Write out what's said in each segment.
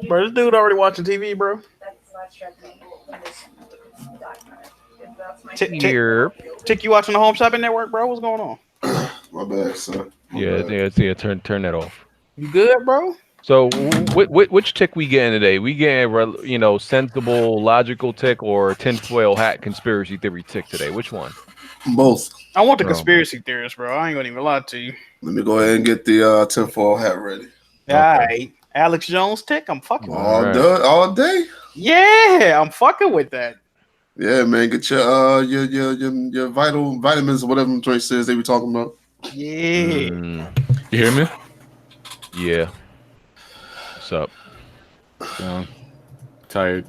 Bro, this dude already watching TV, bro. Here. Tick, you watching the Home Shopping Network, bro? What's going on? My bad, son. Yeah. Turn that off. You good, bro? So, which tick we getting today? We getting sensible, logical tick or tinfoil hat conspiracy theory tick today? Which one? Both. I want the conspiracy theorist, bro. I ain't gonna even lie to you. Let me go ahead and get the tinfoil hat ready. Okay. All right, Alex Jones tick. I'm fucking all day. Yeah, I'm fucking with that. Yeah, man. Get your vitamins or whatever the choice is they be talking about. Yeah. You hear me? Yeah. What's up? Tired.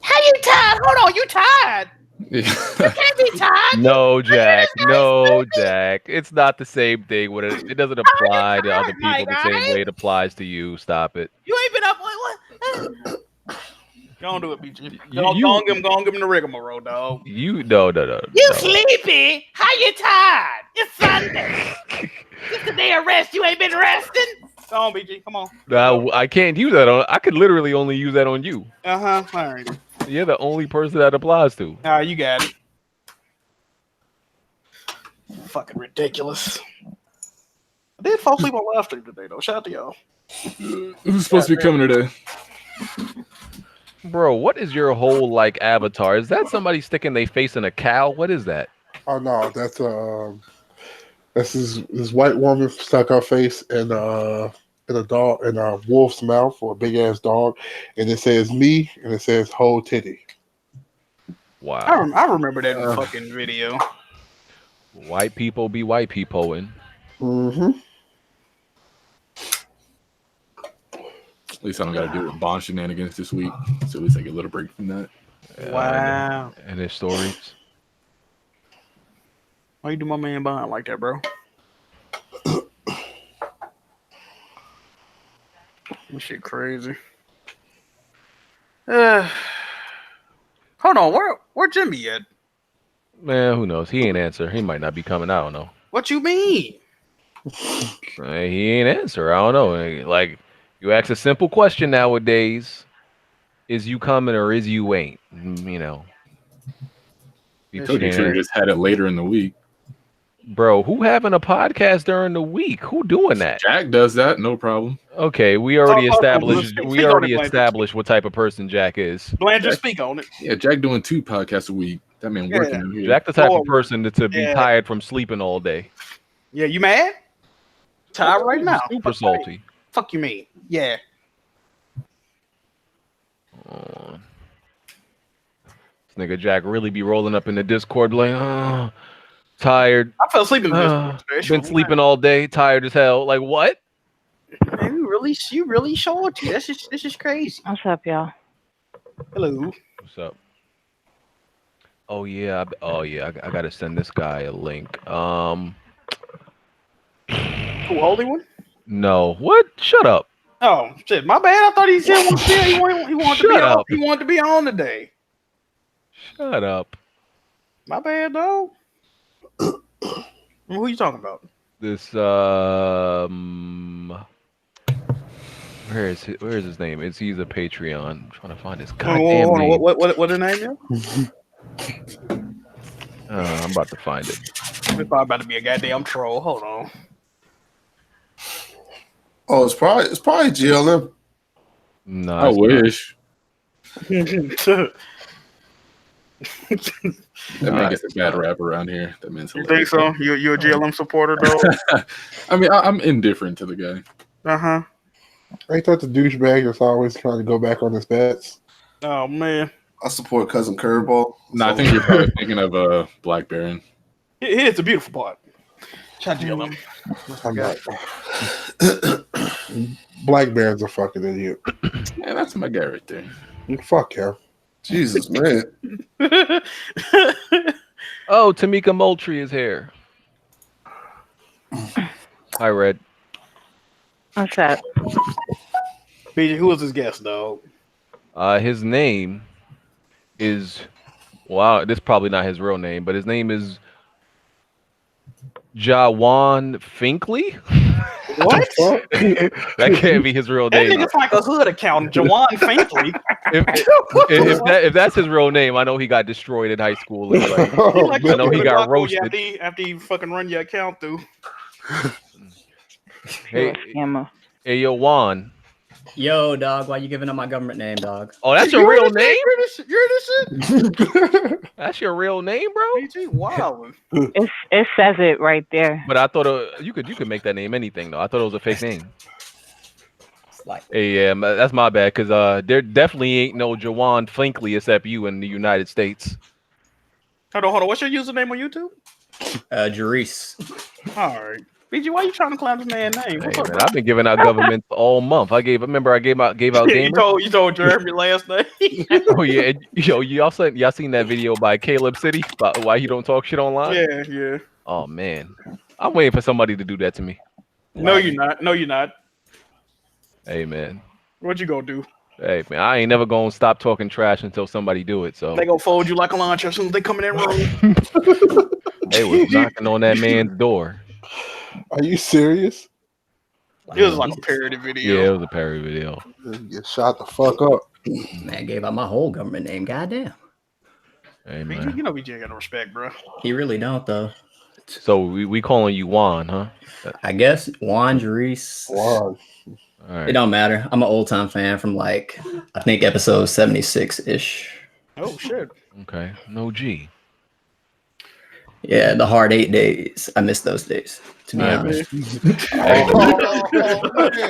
How you tired? Hold on, you tired? Yeah. You can't be tired. No, Jack. No, Jack. It's not the same thing. It doesn't apply to other people the same way it applies to you. Stop it. You ain't been up. What? Go on, do it, BG. Go on, give him the rigmarole, dog. No. You sleepy? How you tired? It's Sunday. It's the day of rest. You ain't been resting. Go on, BG. Come on. I can't use that on. I could literally only use that on you. All right. You're the only person that applies to. You got it. Fucking ridiculous. I did fall asleep on live stream today, though. Shout out to y'all. Who's supposed to be coming today? Bro, what is your whole avatar? Is that somebody sticking their face in a cow? What is that? Oh no, that's this white woman stuck her face in a wolf's mouth or a big ass dog, and it says me and it says whole titty. Wow. I remember that fucking video. White people be white peopleing. Mm-hmm. At least I don't got to deal with Bond shenanigans this week, so at least I get a little break from that. Wow. And his stories. Why you do my man Bond like that, bro? This shit crazy. Hold on, where Jimmy at? Man, who knows? He ain't answer. He might not be coming. I don't know. What you mean? He ain't answer. I don't know. You ask a simple question nowadays: is you coming or is you ain't? You know. You should have just had it later in the week. Bro, who having a podcast during the week? Who doing that? Jack does that, no problem. Okay, we already established what type of person Jack is. Blanchard, speak on it. Yeah, Jack doing 2 podcasts a week. That man working in here. Jack the type of person to be tired from sleeping all day. Yeah, you mad? Tired right now. Super salty. Fuck you mean? Yeah. This nigga Jack really be rolling up in the Discord tired. I fell asleep in the Discord. Been sleeping all day, tired as hell. Like what? Man, you really short you. This is crazy. What's up, y'all? Hello. What's up? Oh yeah. I gotta send this guy a link. Who, holding one? No. What? Shut up. Oh shit, my bad. I thought he said he wanted to be on today. Shut up. My bad, dog. Who you talking about? This where is his name? He's a Patreon. I'm trying to find his goddamn name. What the name is? I'm about to find it. It's probably about to be a goddamn troll. Hold on. Oh, it's probably GLM. No, I wish. That man gets a bad rap around here. That man's hilarious. You think so? You a GLM supporter though? I mean, I'm indifferent to the guy. I thought the douchebag is always trying to go back on his bets. Oh man, I support Cousin Curveball. No, I think you're probably thinking of Black Baron. It's a beautiful part. Try GLM. Black Baron's a fucking idiot. Yeah, that's my guy right there. Fuck him. Jesus, man. Oh, Tamika Moultrie is here. Hi, Red. What's that? BJ, who was his guest, dog? His name is this is probably not his real name, but his name is Jawan Finkley. What? That can't be his real That name. nigga's like a hood account, Jawan Faintly. If that's his real name, I know he got destroyed in high school. And like, Oh, Like man. I know he got roasted. after you fucking run your account through. Hey, Scammer. hey, yo, Juan. Yo, dog, why you giving up my government name, dog? Oh, that's your real name? You're this shit? That's your real name, bro? BG, wow. It says it right there. But I thought you could make that name anything though. I thought it was a fake name. It's like, Hey, yeah, that's my bad. Cause there definitely ain't no Jawan Finkley except you in the United States. Hold on. What's your username on YouTube? Jerice. All right. BG, why you trying to climb this man's name? Hey, What's up, man, bro? I've been giving out governments all month. I gave out gamers. you told Jeremy your last name. Oh yeah, yo, y'all seen that video by Caleb City about why he don't talk shit online? Yeah. Oh man, I'm waiting for somebody to do that to me. No, you're not. No, you're not. Hey man, What you gonna do? hey man, I ain't never gonna stop talking trash until somebody do it. So They gonna fold you like a launcher as soon as they come in that room. they was knocking on that man's door. Are you serious? It was like a parody video. Yeah, it was a parody video. You get shot the fuck up. Man, gave out my whole government name. Goddamn. Hey BG, man, you know BG ain't got no respect, bro. He really don't, though. so we calling you Juan, huh? I guess Juan Jerice. Wow. All It right. don't matter. I'm an old time fan from like, I think episode 76 ish. Oh shit. Okay, no G. Yeah, the hard 8 days. I miss those days, to be All right, honest.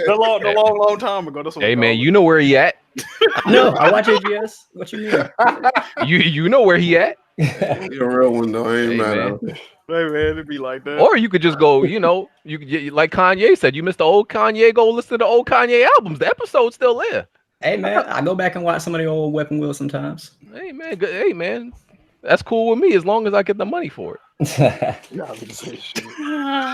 The long time ago. That's what Hey we man, call you know where he at? No, I watch AGS. What you mean? You know where he at? You're a real one though. I ain't Hey, mad man. at it. Hey man, it'd be like that. Or you could just go, you could like Kanye said, you missed the old Kanye, go listen to the old Kanye albums. The episode's still there. Hey, man, I go back and watch some of the old Weapon Wheel sometimes. Hey man, hey man. That's cool with me as long as I get the money for it. How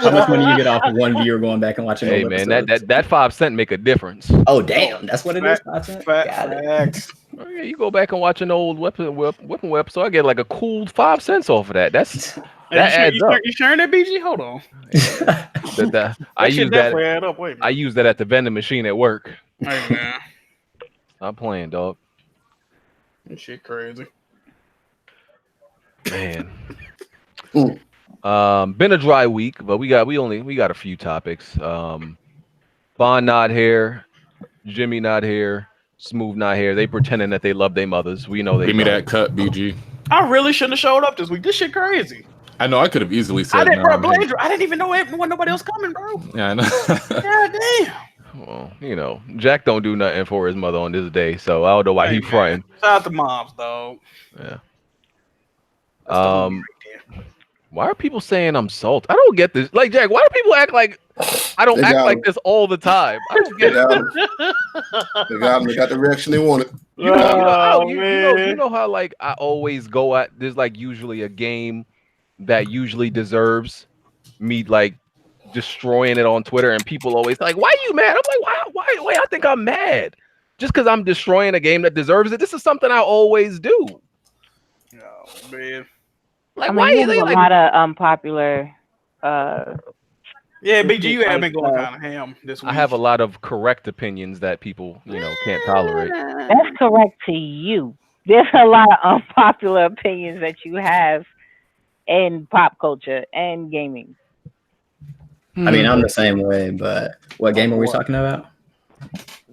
much money you get off of one viewer going back and watching Hey old man, episodes? that 5 cent make a difference. Oh, damn. That's what it is? 5 cents? Got it. Facts. Oh, yeah, you go back and watch an old weapon web, so I get like a cool 5 cents off of that. That's that adds up. You sharing that BG? Hold on. I shit use definitely that. add up. Wait a I minute. use that at the vending machine at work. Hey man, I'm playing, dog. this shit crazy. Man. Been a dry week, but we got a few topics. Bond not here, Jimmy not here, Smooth not here. They pretending that they love their mothers. We know they Give me don't. that cut, BG. I really shouldn't have showed up this week. This shit crazy. I know I could have easily said I didn't, no. bro. I'm here. Blade, I didn't even know when nobody else coming, bro. Yeah, I know. God damn. Well, Jack don't do nothing for his mother on this day, so I don't know why Hey, he man. fronting. Shout out to moms, dog. Yeah. That's the movie right there. Why are people saying I'm salt? I don't get this. Like Jack, why do people act like I don't They act got like him. this all the time? I don't They get it. got him. They got him. They got the reaction they wanted. You know how Oh, you man. know how like I always go at there's like usually a game that usually deserves me like destroying it on Twitter, and people always like, why are you mad? I'm like, why I think I'm mad just because I'm destroying a game that deserves it. This is something I always do. Oh man. Like, I mean, why you is have they a like lot of unpopular. Yeah, BG, you have been going Like, kind of ham this week. I have a lot of correct opinions that people, can't tolerate. That's correct to you. There's a lot of unpopular opinions that you have in pop culture and gaming. I mean, I'm the same way, but what game are we talking about?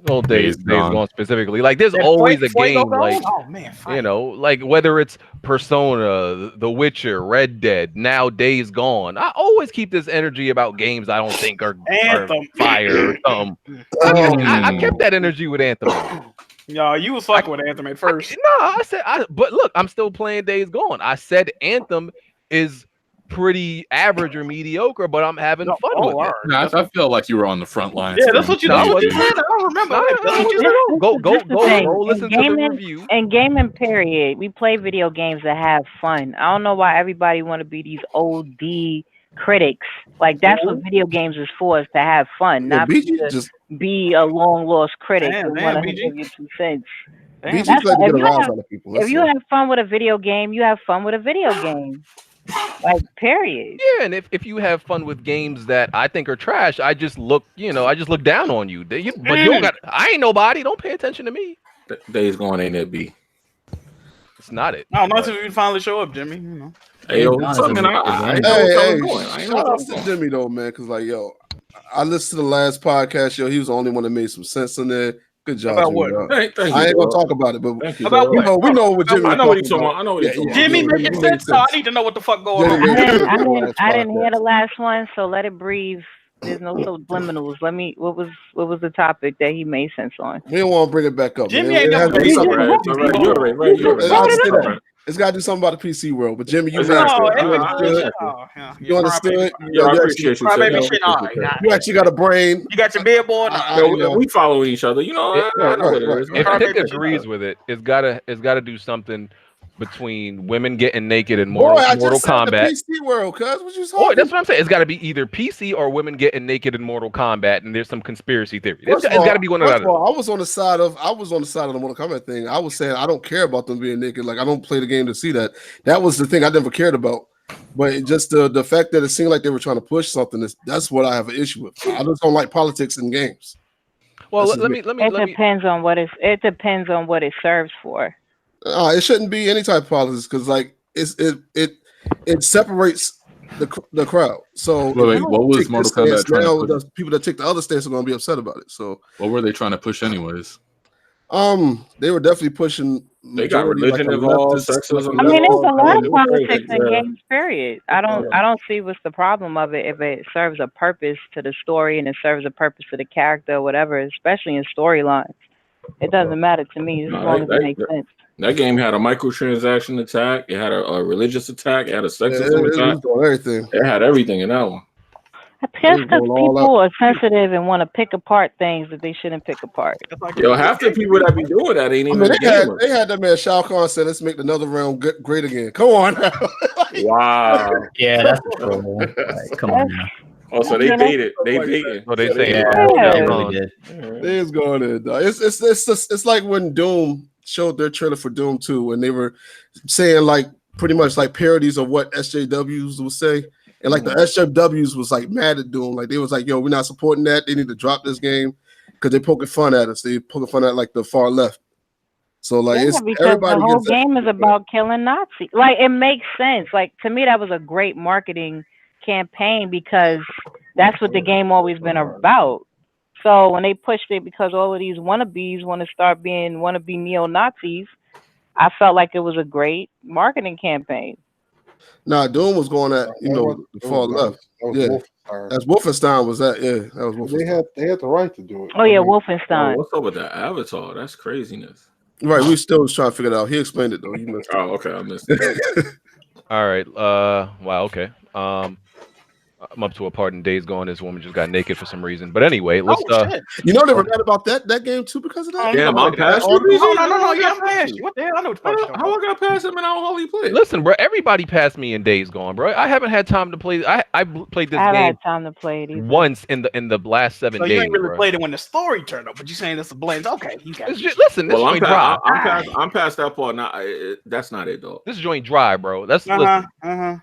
Well, Days Days Gone. Gone specifically. Like, there's That always a Fuego game Gone? like, oh man, fine. like whether it's Persona, The Witcher, Red Dead, now Days Gone. I always keep this energy about games I don't think are Anthem. fire or something. I kept that energy with Anthem. Yo, you was fucking with Anthem at first. No, but look, I'm still playing Days Gone. I said Anthem is pretty average or mediocre, but I'm having fun with it. Nah, I felt like you were on the front lines. Yeah, that's what you No, know. I You said. I don't remember. No, that. That's what you said. Go listen to the gaming, review. And gaming, period. We play video games that have fun. I don't know why everybody want to be these OD critics. Like, that's what video games is for, is to have fun, Yeah, not BG to just be a long lost critic Damn, and damn, want to BG. give you 2 cents. Damn. BG That's tried to if get you around have- other people. If That's you all. have fun with a video game, you have fun with a video game. Like, period. Yeah, and if you have fun with games that I think are trash, I just look down on you. But you don't got. I ain't nobody. Don't pay attention to me. Days Gone ain't it, B. It's not it. No, not until you finally show up, Jimmy. You know. Hey, yo, Days what's Gone up, is man? a- I Shout out to Jimmy though, man, because like, yo, I listened to the last podcast. Yo, he was the only one that made some sense in there. Good job, About Jimmy. what? dog. Thank you, I ain't gonna dog. talk about it, but Thank you, About dog. what? we know what Jimmy. I know what he's talking talking about. I know what he's talking about. Jimmy Yeah, making it sense, makes so I sense. need to know what the fuck going Yeah, on. yeah. I didn't hear the last one, so let it breathe. There's no subliminals. What was the topic that he made sense on? We don't want to bring it back up. Jimmy man. ain't It has never to be made something. it. All right. You're right. I'll say All that. right. It's got to do something about the PC world. But Jimmy, you Exactly. mastered it. You No, understood. yeah. You understood. Yeah, I appreciate you. Crybaby sir. shit. All right, nah. You actually got a brain. You got your billboard. We follow each other. You know, I know what it is. If Crybaby Pick shit. agrees with it, it's gotta do something between women getting naked in Boy, I Mortal just said the Kombat. PC world, cuz what you Oh, talking? that's what I'm saying. It's got to be either PC or women getting naked in Mortal Kombat, and there's some conspiracy theory. It's First of got to be one of first those. of all, I was on the side of the Mortal Kombat thing. I was saying I don't care about them being naked. Like I don't play the game to see that. That was the thing I never cared about. But it just the fact that it seemed like they were trying to push something, that's what I have an issue with. I just don't like politics in games. Well, That's let just me. It depends on what it serves for. It shouldn't be any type of politics because like it separates the crowd. So Wait, what was take Mortal this Kombat stance, trying now to push? the people that take the other stance are going to be upset about it. So What were they trying to push anyways? they were definitely pushing. They got religion a involved, leftist- sexism. I mean, there's a lot of it was crazy. politics in Yeah. games. Period. I don't see what's the problem of it if it serves a purpose to the story and it serves a purpose to the character or whatever, especially in storylines. It doesn't matter to me as long as it makes sense. That game had a microtransaction attack. It had a religious attack. It had a sexism it attack. was doing everything. It had everything in that one. Just because going all people are sensitive and want to pick apart things that they shouldn't pick apart. Yo, half the people that be doing that ain't I even mean, gamers. they had that man Shao Kahn said, "Let's make another round great again." Come on, now. Wow. Yeah, that's cool. Like, come on now. Oh, so they baited. They baited. What they saying? Yeah, Yeah. they really did. They is going in. Dog. It's like when Doom showed their trailer for Doom 2, and they were saying like pretty much like parodies of what SJWs would say. And like the SJWs was like mad at Doom. Like they was like, yo, we're not supporting that. They need to drop this game because they're poking fun at us. They poking fun at like the far left. So like it's because everybody the whole gets that. game is about killing Nazis. Like it makes sense. Like to me, that was a great marketing campaign because that's what the game always been about. So when they pushed it because all of these wannabes want to start being wannabe neo-Nazis, I felt like it was a great marketing campaign. Nah, Doom was going at the far left. That was Yeah. Wolfenstein. That's Wolfenstein was that. Yeah, that was Wolfenstein. They had the right to do it. Oh yeah, I mean, Wolfenstein. What's up with that Avatar? That's craziness. Right, we still was trying to figure it out. He explained it though. You missed it. Oh, okay, I missed it. All right. Wow. Okay. I'm up to a part in Days Gone. This woman just got naked for some reason. But anyway, let's. Shit. You know they forgot about that game too because of that. Yeah, I'm past Oh, you. no, yeah, I'm past you. What the hell? I know what the fuck you're talking How about. I got past him and I don't hardly play? Listen, bro. Everybody passed me in Days Gone, bro. I haven't had time to play. I played this I haven't game had time to play it either. once in the last 7 So days. you ain't really bro. played it when the story turned up, but you saying that's a blend. Okay, you got It's it. just, listen, this Well, joint dry. I'm past that part now. That's not it though. This joint dry, bro. That's listen.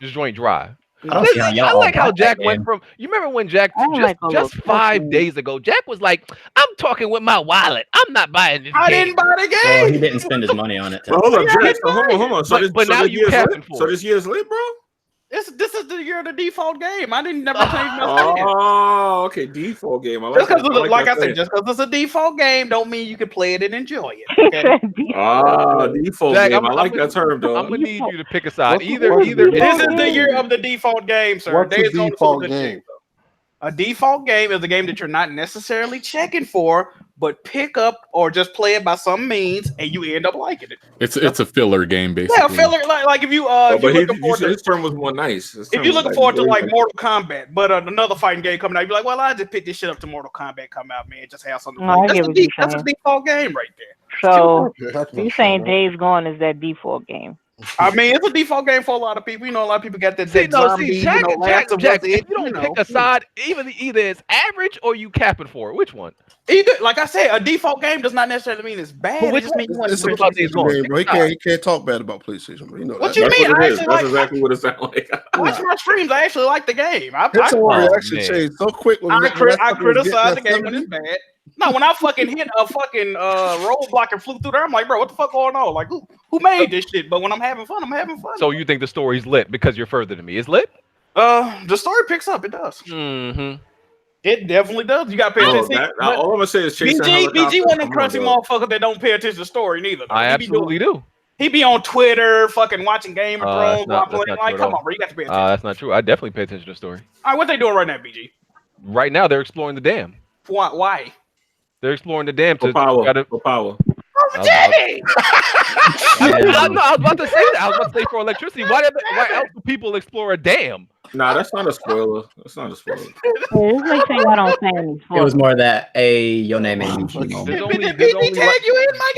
This joint dry. I don't see how y'all I all like how bought Jack that went game. from. You remember when Jack I don't like all just those 5 fucking- days ago? Jack was like, "I'm talking with my wallet. I'm not buying this I game." didn't buy the Well, game. he didn't spend his money on it. Well, hold up, Jack. So hold on. But now you capping for So it. this year's lit, bro. This is the year of the default game. I didn't never change my opinion. Oh, okay. Default game. I Just that. because, like I that said, just because it's a default game, don't mean you can play it and enjoy it. He Okay? said default. Default Jack, game. I'm I like gonna- that term, though. I'm gonna need you to pick a side. What's the Either word? either This is the game. year of the default game, sir. What's a Days Gone is default the game? shit, though. A default game is a game that you're not necessarily checking for, but pick up or just play it by some means, and you end up liking it. It's a filler game, basically. Yeah, filler like if you Oh, if you're but looking forward to his term was more nice. if you're looking forward to like Mortal Kombat, but another fighting game coming out, you're like, well, I just pick this shit up to Mortal Kombat come out, man. Just have something. To No, play. I get what you're That's a saying. default game right there. So Yeah, that's you not saying fair. Days Gone is that default game? I mean, it's a default game for a lot of people. You know, a lot of people got that zombie, Jack, you know, Last of Us, if you don't pick a side, either it's average or you capping for it. Which one? Either, like I said, a default game does not necessarily mean it's bad. But It just means you want It's to a PlayStation game, bro. He can't talk bad about PlayStation, bro. You know What that. you mean? What I it is. actually That's like. exactly what it sounds like. Watch my streams. I actually like the game. His whole reaction man. changed so quick. When I that criticize the game when it's bad. No, when I fucking hit a fucking roadblock and flew through there, I'm like, bro, what the fuck going on? Like, who made this shit? But when I'm having fun, I'm having fun. So you think the story's lit because you're further than me? It's lit? The story picks up. It does. Mm-hmm. It definitely does. You got to pay attention. All I'm gonna say is chase BG one of them crunchy motherfuckers that don't pay attention to the story neither. I absolutely do. He be on Twitter, fucking watching Game of Thrones, that's playing. not Like, true at come all. on, bro, you got to pay attention. That's not true. I definitely pay attention to the story. All right, what they doing right now, BG? Right now, they're exploring the dam. Why? They're exploring the dam to For power. gotta- For power. Jimmy! I was about to say that. I was about to say for electricity. Why else do people explore a dam? Nah, that's not a spoiler. That's not a spoiler. Just make sure y'all don't say any It was more that your name ain't BG moment. There's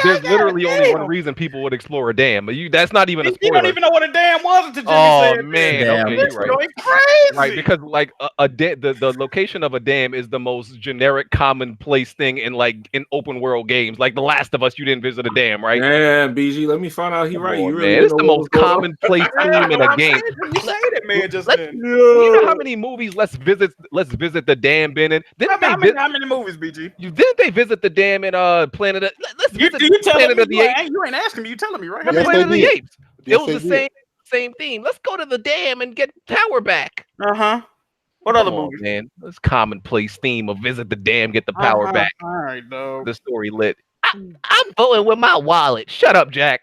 There's literally only one reason people would explore a dam. But that's not even a You spoiler. don't even know what a dam was until Jimmy Oh said man, Damn. okay, this. you're right. Going crazy. Right, because like the location of a dam is the most generic, commonplace thing in open world games. Like The Last of Us, you didn't visit a dam, right? Man, BG, let me find out he right. Come on, You really man, it's know the what most was going on? commonplace theme in a game. You say that, man, just then. You know how many movies Let's visit the dam been in? How many movies, BG? Didn't they visit the dam in Planet of Let's visit You telling Planet me? of the Apes? You ain't asking me. You telling me, right? Yes, Planet of they the did. Apes. Yes, It was the they did. same theme. Let's go to the dam and get power back. What other Come on, movies? man? This commonplace theme of visit the dam, get the power back. All right, dog. The story lit. I'm voting with my wallet. Shut up, Jack.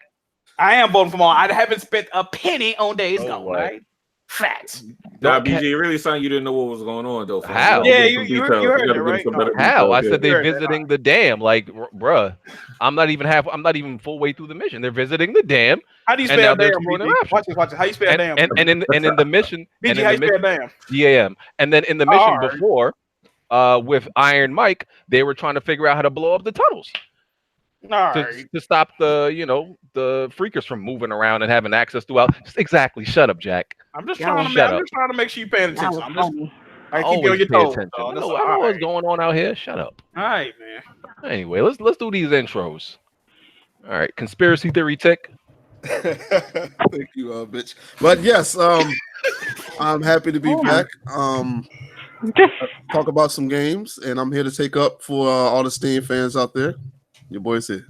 I am voting for more. I haven't spent a penny on Days Oh, Gone, what? right? Facts. Nah, Don't BG, it really sounded you didn't know what was going on though. fam. How? You gotta Yeah, give some you details. heard You gotta it, give right? some better How? I details, said they Sure, visiting the dam. Like, bruh, I'm not even full way through the mission. They're visiting the dam. How do you And spell now they're damn? exploring BG? their options. Watch it. How you spell damn? And in the mission, and BG, in how the you spell mission, damn? DAM. And then in the mission Alright. before, with Iron Mike, they were trying to figure out how to blow up the tunnels All to, right. to stop the freakers from moving around and having access throughout. Exactly. Shut up, Jack. I'm just Y'all trying to make sure you paying That attention. was I'm just funny. I keep you on your pay toes. attention. dog. I That's know, all I know what's right. going on out here. Shut up. All right, man. Anyway, let's do these intros. All right, conspiracy theory tick. Thank you, bitch. But yes, I'm happy to be back. Talk about some games, and I'm here to take up for all the Steam fans out there. Your boy's here.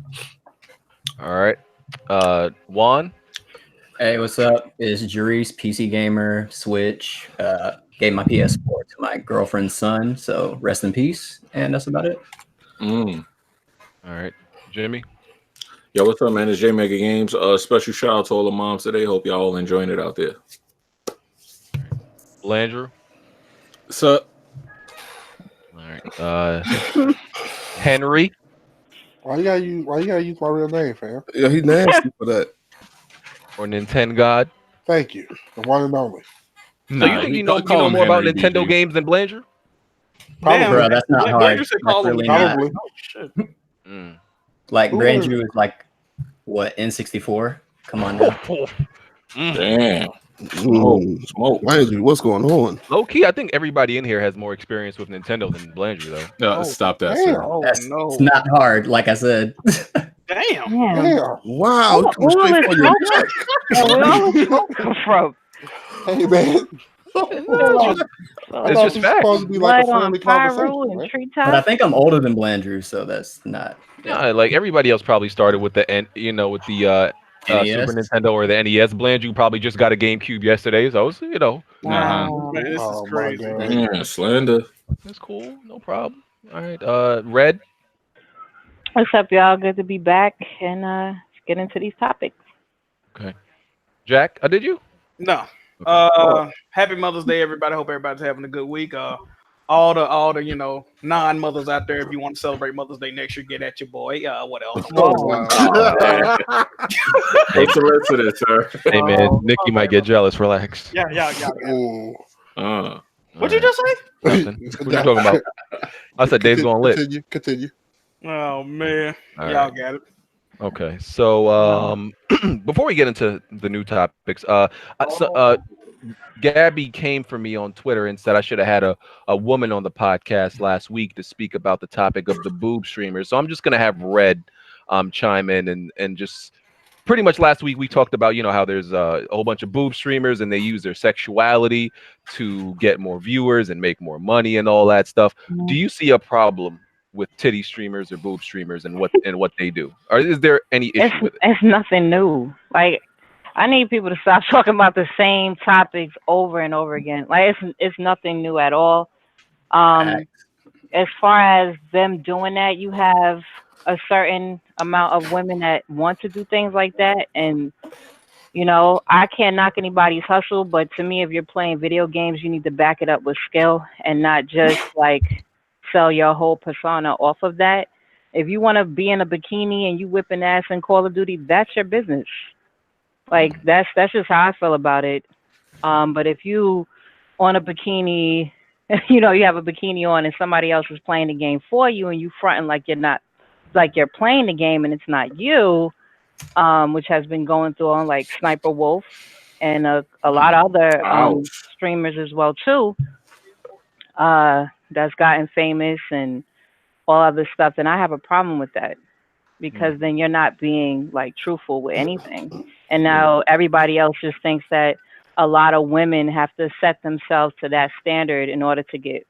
All right, Juan. Hey, what's up? It's Jurice, PC gamer, Switch. Gave my PS4 to my girlfriend's son, so rest in peace. And that's about it. All right, Jimmy. Yo, what's up, man? It's J Mega Games. Special shout out to all the moms today. Hope y'all all enjoying it out there. Landrew. So, All right, Henry. Why you gotta use my real name, fam? Yeah, he's nasty for that. Or Nintendo God. Thank you. The one and only. So you think you know more about Nintendo games than Blandrew? Probably. Bro, that's not Yeah, hard. you should That's call him really not. Probably. Oh shit. Mm. Like, Ooh. Brandrew is like, what, N64? Come on now. damn. Smoke. Landry, what's going on? Low key, I think everybody in here has more experience with Nintendo than Blandrew, though. No, stop that, Damn. sir. Oh That's, no. It's not hard, like I said. Damn. Damn. Damn. Wow, Where coming straight was for your smoke? Where all the smoke come from? Hey, man. It's just facts. supposed to be like Blood a on friendly pyro conversation, and man. treetops. But I think I'm older than Blandrew, so that's not. Yeah, like everybody else probably started with the with the NES? Super Nintendo or the NES. Blandrew probably just got a GameCube yesterday, so it's, Wow. Man, this Oh, is my crazy. God. Man. Yeah, Slender. it's cool, no problem. All right, Red. What's up, y'all? Good to be back and let's get into these topics. Jack, did you? No. Happy Mother's Day, everybody. Hope everybody's having a good week. All the non-mothers out there, if you want to celebrate Mother's Day next year, get at your boy. What else? Hey, solicitor, sir. Hey man, Nikki might get jealous. Relax. Yeah. Ooh. What'd you just say? Nothing. What you talking about? I said Dave's going lit. Continue. Oh man, All y'all right. got it. Okay, so before we get into the new topics, Gabby came for me on Twitter and said I should have had a woman on the podcast last week to speak about the topic of the boob streamers. So I'm just gonna have Red chime in and just pretty much last week we talked about, you know, how there's a whole bunch of boob streamers and they use their sexuality to get more viewers and make more money and all that stuff. Do you see a problem with titty streamers or boob streamers and what they do? Or is there any issue with it? It's nothing new. Like, I need people to stop talking about the same topics over and over again. Like, it's nothing new at all. As far as them doing that, you have a certain amount of women that want to do things like that, and you know, I can't knock anybody's hustle, but to me, if you're playing video games, you need to back it up with skill and not just like sell your whole persona off of that. If you want to be in a bikini and you whipping ass in Call of Duty, that's your business. Like that's just how I feel about it. But if you on a bikini, you know, you have a bikini on and somebody else is playing the game for you and you fronting like you're not, like you're playing the game and it's not you, which has been going through on like Sniper Wolf and a lot of other streamers as well too. That's gotten famous and all other stuff, and I have a problem with that because then you're not being like truthful with anything. And now everybody else just thinks that a lot of women have to set themselves to that standard in order to get,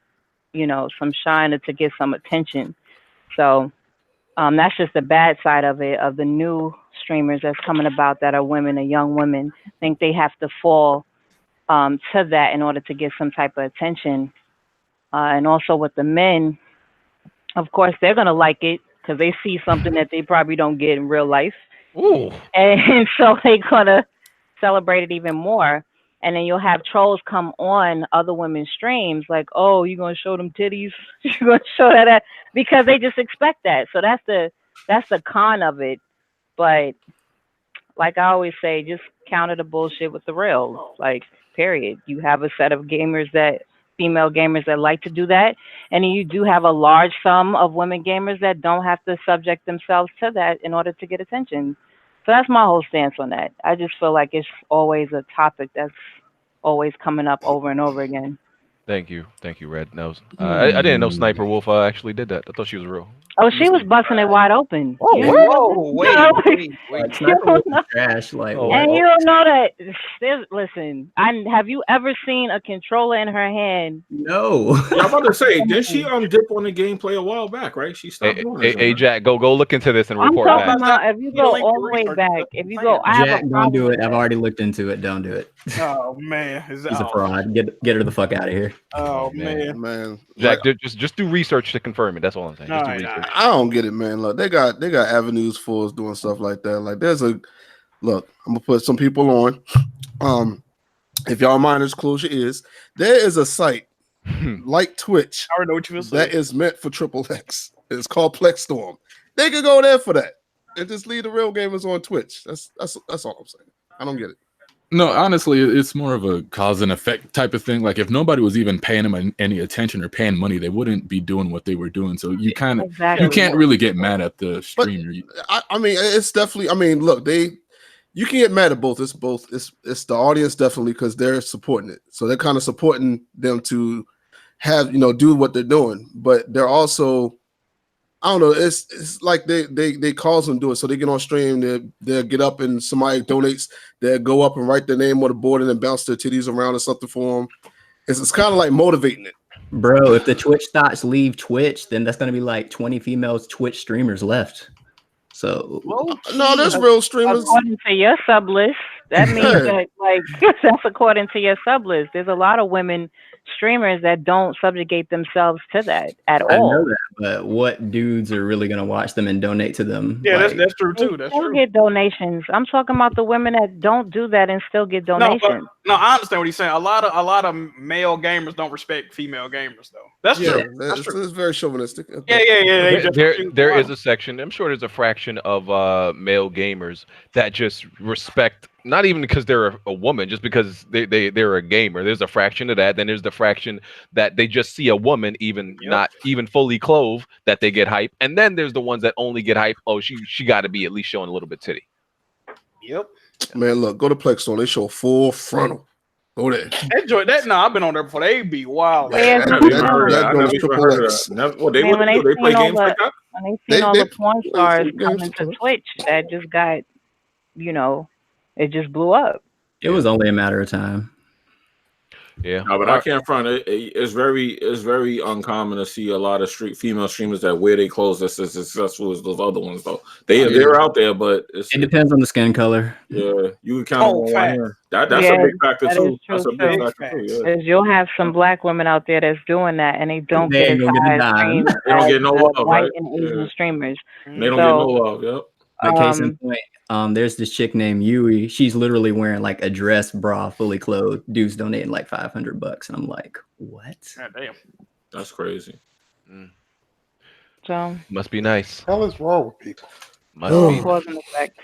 you know, some shine or to get some attention. So that's just the bad side of it, of the new streamers that's coming about that are women and young women think they have to fall to that in order to get some type of attention. And also with the men, of course, they're going to like it because they see something that they probably don't get in real life. Ooh. And so they're going to celebrate it even more. And then you'll have trolls come on other women's streams like, oh, you're going to show them titties? You're going to show that? Because they just expect that. So that's the con of it. But like I always say, just counter the bullshit with the real. Like, period. You have a set of female gamers that like to do that. And then you do have a large sum of women gamers that don't have to subject themselves to that in order to get attention. So that's my whole stance on that. I just feel like it's always a topic that's always coming up over and over again. Thank you, Red. No, I didn't know Sniper Wolf actually did that. I thought she was real. Oh, she was busting it wide open. Oh, Yeah. whoa, wait. Sniper Wolf is trash. Like, And you don't know that. Listen, have you ever seen a controller in her hand? no. Yeah, I'm about to say, didn't she dip on the gameplay a while back, right? She stopped doing it. Hey, Jack, go look into this and I'm report talking back. about if you go all the way back. If you go, I have Jack, a don't do problem it. I've already looked into it. Don't do it. Oh man, He's a fraud. Get her the fuck out of here. Oh man. Jack, just do research to confirm it. That's all I'm saying. Just do research. I don't get it, man. Look, they got avenues for us doing stuff like that. Like I'm gonna put some people on. If y'all minders, close your ears. There is a site like Twitch. I already know what you that is meant for Triple X. It's called Plex Storm. They could go there for that and just leave the real gamers on Twitch. That's all I'm saying. I don't get it. No, honestly, it's more of a cause and effect type of thing. Like if nobody was even paying them any attention or paying money, they wouldn't be doing what they were doing. So you can't really get mad at the streamer. I mean, it's definitely. I mean, look, you can get mad at both. It's both. It's the audience definitely because they're supporting it. So they're kind of supporting them to have do what they're doing, but they're also. I don't know. It's like they cause them to do it. So they get on stream, they'll get up and somebody donates. They'll go up and write their name on the board and then bounce their titties around or something for them. It's kind of like motivating it. Bro, if the Twitch thoughts leave Twitch, then that's going to be like 20 female Twitch streamers left. So no, there's real streamers. According to your sub list, that means that that's according to your sub list. There's a lot of women streamers that don't subjugate themselves to that at all. I know that, but what dudes are really going to watch them and donate to them? Yeah, that's true too. That's true. Get donations. I'm talking about the women that don't do that and still get donations. No, I understand what he's saying. A lot of male gamers don't respect female gamers though. That's Yeah, true. That's true. it's very chauvinistic. Yeah. There is a section. I'm sure there's a fraction of male gamers that just respect, not even because they're a woman, just because they're a gamer. There's a fraction of that. Then there's the fraction that they just see a woman, even not even fully clothed, that they get hype. And then there's the ones that only get hype. Oh, she got to be at least showing a little bit titty. Yep. Man, look, go to Plex Store. They show full frontal. Go there. Enjoy that. No, I've been on there before. They be wild. Yeah, That goes triple X. They play games like that. When they seen all the porn stars coming to Twitch, that just got, it just blew up. It was only a matter of time. Yeah, no, but I can't front it. It's very uncommon to see a lot of female streamers that wear their clothes that's as successful as those other ones. Though they're out there, but it depends on the skin color. Yeah, you can count on one hand. That's a big factor too. That's a big factor too. Yeah. You'll have some black women out there that's doing that, and they don't get as high as they don't get no love, white right? and Asian streamers. They don't get no love. Yep. By case in point, there's this chick named Yui. She's literally wearing like a dress bra, fully clothed. Dude's donating like $500, and I'm like, what? God damn, that's crazy. So must be nice. What the hell is wrong with people? Must be. Cause and effect.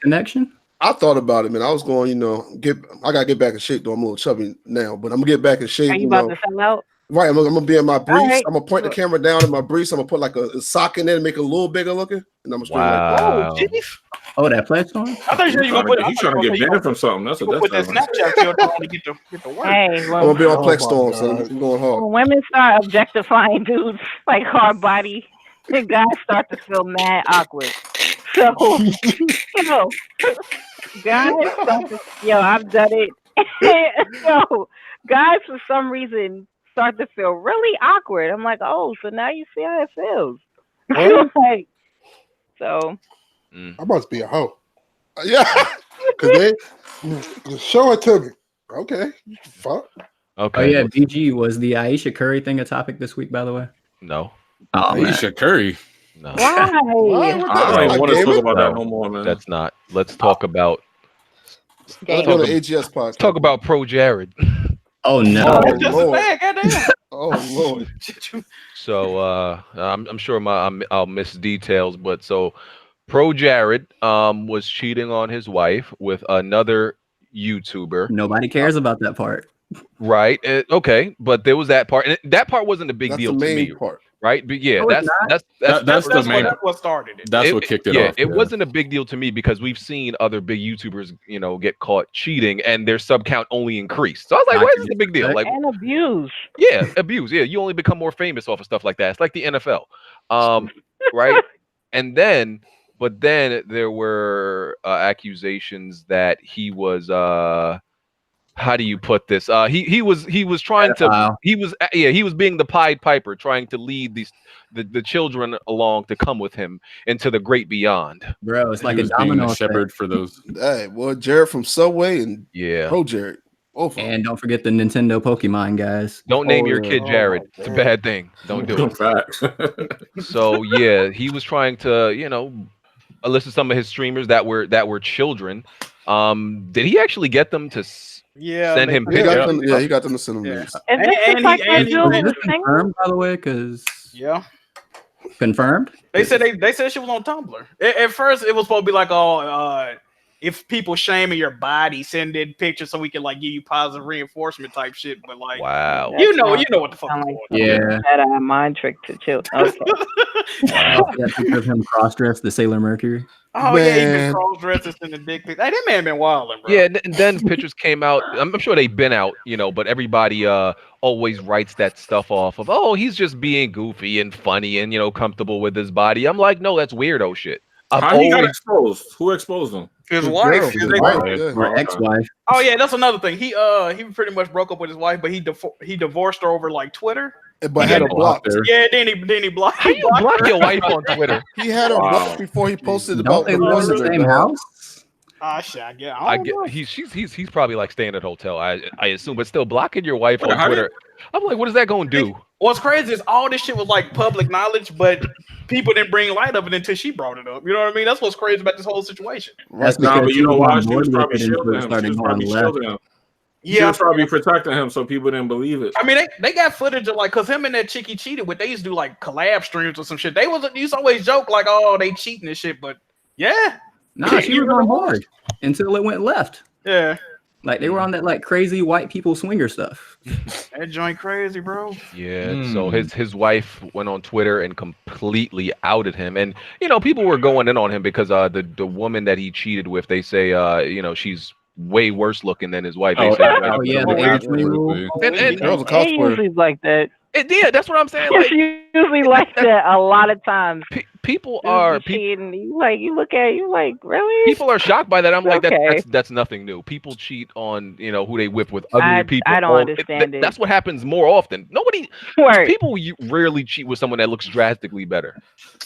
Connection. I thought about it, man. I was going, I gotta get back in shape though. I'm a little chubby now, but I'm gonna get back in shape. Are you about to sell out? Right, I'm gonna be in my briefs. Right. I'm gonna point the camera down in my briefs. I'm gonna put like a sock in there and make it a little bigger looking. And I'm wow. Oh, that platform? I thought you were he's trying to get banned from something. That's what that's that Snapchat filter on to get the work. Hey, I'm gonna be on Plex Storm, so I'm going hard. When women start objectifying dudes like hard body, the guys start to feel mad awkward. So, guys start to, I've done it. Guys for some reason start to feel really awkward. I'm like, oh, so now you see how it feels. Like, so. I must be a hoe. Yeah. Because they show it to me. Okay. Fuck. Okay. Oh, yeah. BG, was the Aisha Curry thing a topic this week, by the way? No. Oh, Aisha Curry. No. Why? I don't want to talk about that no more, man. That's not. Let's talk about. Let's go to AGS podcast. Let's talk about ProJared. Oh no! Oh, just Lord. Goddamn. Oh Lord! So I'm sure I'll miss details, but so ProJared was cheating on his wife with another YouTuber. Nobody cares about that part, right? Okay, but there was that part, and that part wasn't a big deal to me. Part. Right, but yeah, that's the main. That's what started it. That's what kicked it off. It wasn't a big deal to me because we've seen other big YouTubers, get caught cheating, and their sub count only increased. So I was like, why is this a big deal? Like, and abuse. Yeah, abuse. Yeah, you only become more famous off of stuff like that. It's like the NFL, right? And then there were accusations that he was how do you put this? He was trying to he was being the Pied Piper, trying to lead the children along to come with him into the great beyond. Bro, it's like a domino shepherd for those. Hey, well, Jared from Subway and ProJared. And don't forget the Nintendo Pokemon guys. Don't name your kid Jared. It's a bad thing. Don't do it. So yeah, he was trying to elicit some of his streamers that were children. Did he actually get them to? Send him pictures. He got them to send him. Yeah. And this confirmed, by the way, because confirmed. They said she was on Tumblr. At first, it was supposed to be like, if people shaming your body, send in pictures so we can like give you positive reinforcement type shit. But like, wow, you know what the fuck? Like that mind trick to chill. Okay. That picture of him cross-dressed, the Sailor Mercury. Oh man. Yeah, he been cross-dressed in the dick pic. Hey, that man been wilding, bro. Yeah, and then pictures came out. I'm sure they've been out, but everybody always writes that stuff off of, oh, he's just being goofy and funny and comfortable with his body. I'm like, no, that's weirdo shit. How he got exposed? Who exposed him? His wife. Or ex-wife. Oh yeah, that's another thing. He pretty much broke up with his wife, but he divorced her over like Twitter. But had her blocked. Yeah, then he blocked. How you block your wife on Twitter? He had her blocked before he posted about the same house. He's probably like staying at a hotel. I assume, but still blocking your wife on Twitter. I'm like, what is that going to do? What's crazy is all this shit was like public knowledge, but people didn't bring light of it until she brought it up. You know what I mean? That's what's crazy about this whole situation. That's because you know why she was probably shielding him. She was probably protecting him so people didn't believe it. I mean, they got footage of like, cause him and that chick he cheated with, they used to do like collab streams or some shit. They used to always joke like, oh, they cheating and shit, but yeah. Nah, she was on board until it went left. Yeah. Like they were on that like crazy white people swinger stuff. That joint crazy, bro. Yeah. So his wife went on Twitter and completely outed him, and people were going in on him because the woman that he cheated with, they say she's way worse looking than his wife. They say, yeah, the 80-20 rule. And That was a cosplayer. Usually like that. yeah, that's what I'm saying. Like, She usually like that a lot of times. People are cheating. You look at it, you like, really? People are shocked by that. I'm like, Okay. that's nothing new. People cheat on who they whip with ugly people. I don't understand it. That's what happens more often. People rarely cheat with someone that looks drastically better.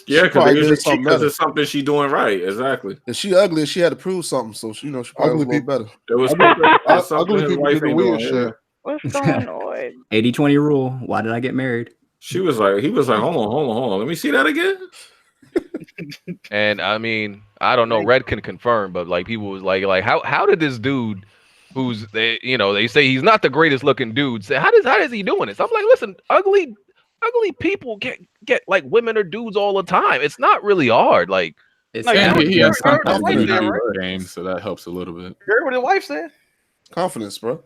Yeah, because it's something she doing right. Exactly. If she ugly, she had to prove something, so she probably was a little better. It was ugly people do the weird shit. What's going on? 80-20 rule. Why did I get married? He was like, hold on. Let me see that again. And I mean, I don't know. Red can confirm, but like people was like how did this dude, who's they say he's not the greatest looking dude, say how does he doing this? I'm like, listen, ugly people get like women or dudes all the time. It's not really hard. Like, he has some confidence in the game, so that helps a little bit. Heard what his wife said? Confidence, bro.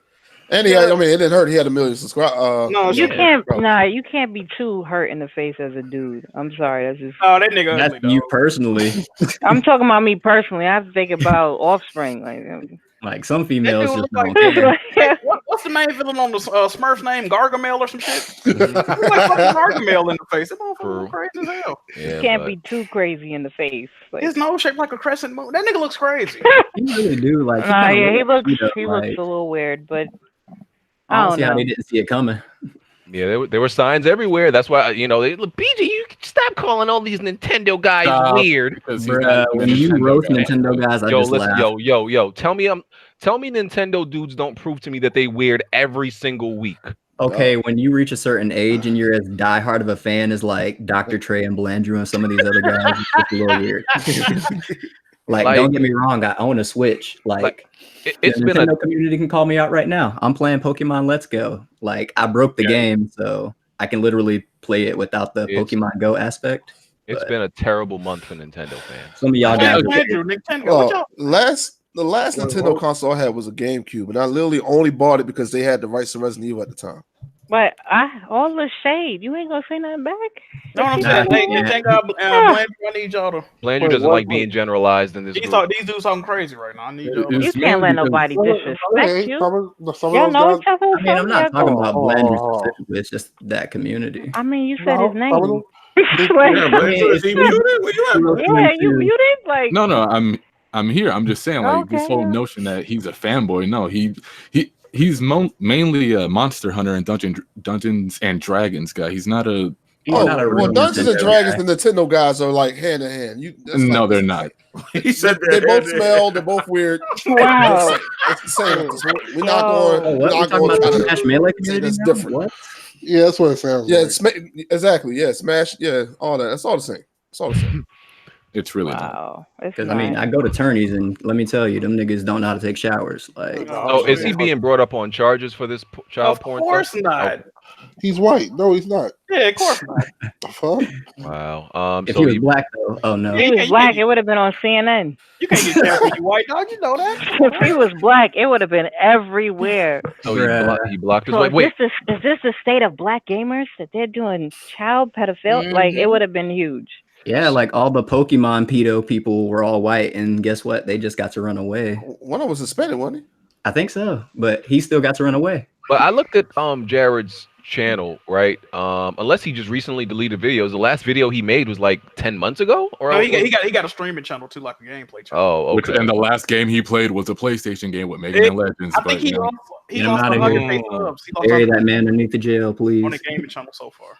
And it didn't hurt. He had 1 million subscribers. No, you can't. Nah, you can't be too hurt in the face as a dude. I'm sorry. That's just. Oh, that nigga. That's ugly, you personally. I'm talking about me personally. I have to think about offspring. Like some females just like, don't care. hey, what's the main villain on the Smurf name? Gargamel or some shit? Like fucking Gargamel in the face. That motherfucker crazy as hell. Yeah, you can't be too crazy in the face. Like, his nose shaped like a crescent moon. That nigga looks crazy. He really do. Like, he looks a little weird, but I don't know. How they didn't see it coming. Yeah, there were signs everywhere. That's why BG, you stop calling all these Nintendo guys weird. Bruh, when you roast Nintendo guys, I just laugh. Yo, tell me Nintendo dudes don't prove to me that they weird every single week. Okay, when you reach a certain age and you're as diehard of a fan as like Dr. Trey and Blandrew and some of these other guys, it's just a little weird. like, don't get me wrong, I own a Switch. It's been a community can call me out right now. I'm playing Pokemon Let's Go. Like, I broke the game, so I can literally play it without the Pokemon Go aspect. It's been a terrible month for Nintendo fans. Some of y'all guys. The last Nintendo console I had was a GameCube, and I literally only bought it because they had the rights to Resident Evil at the time. But all the shade, you ain't gonna say nothing back. No, I'm saying, I need y'all to. Blandrew doesn't like being generalized in this. These dudes something crazy right now. I need y'all. You can't let nobody disrespect you. Y'all know each other. I mean, I'm not talking about Blandrew specifically. It's just that community. I mean, you said his name. You muted. Like, no, I'm here. I'm just saying, like, this whole notion that he's a fanboy. No, he's mainly a Monster Hunter and Dungeons and Dragons guy. He's not a. Dungeons and Dragons and Nintendo guys are like hand in hand. No, they're not. He said they both smell. They're both weird. Wow, it's the same. We're not going. We're not going to Smash Melee community. It's different. What? Yeah, that's what it sounds like. Exactly. Yeah, Smash. Yeah, all that. That's all the same. It's all the same. It's really because I mean, I go to tourneys and let me tell you, them niggas don't know how to take showers. Like, is he being brought up on charges for this child porn? Of course not. He's white. No, he's not. Yeah, of course not. The fuck? Wow. If he was black though, oh no. If he was black, it would have been on CNN. You can't get that when you white dog. You know that. If he was black, it would have been everywhere. He blocked his wife. Wait, is this the state of black gamers that they're doing child pedophilia? Mm-hmm. Like, it would have been huge. Yeah, like all the Pokemon pedo people were all white, and guess what? They just got to run away. One of them was suspended, wasn't he? I think so, but he still got to run away. But I looked at Jared's channel, right? Unless he just recently deleted videos. The last video he made was like 10 months ago, or no, he got a streaming channel too, like a gameplay channel. Oh, okay. And the last game he played was a PlayStation game with Mega Man Legends. I think he lost 100K subs. Bury that man underneath the jail, please. On the gaming channel so far.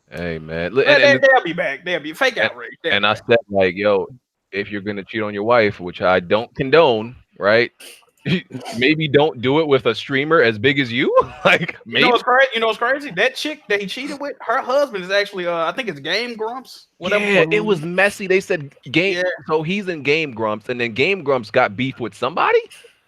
Hey man, they'll be back. They'll be fake outrage. And I said, like, yo, if you're gonna cheat on your wife, which I don't condone, right? Maybe don't do it with a streamer as big as you. Like, maybe. You know what's crazy? That chick that he cheated with, her husband is actually, I think it's Game Grumps. Whatever. Yeah, it was messy. They said Game. Yeah. So he's in Game Grumps, and then Game Grumps got beef with somebody.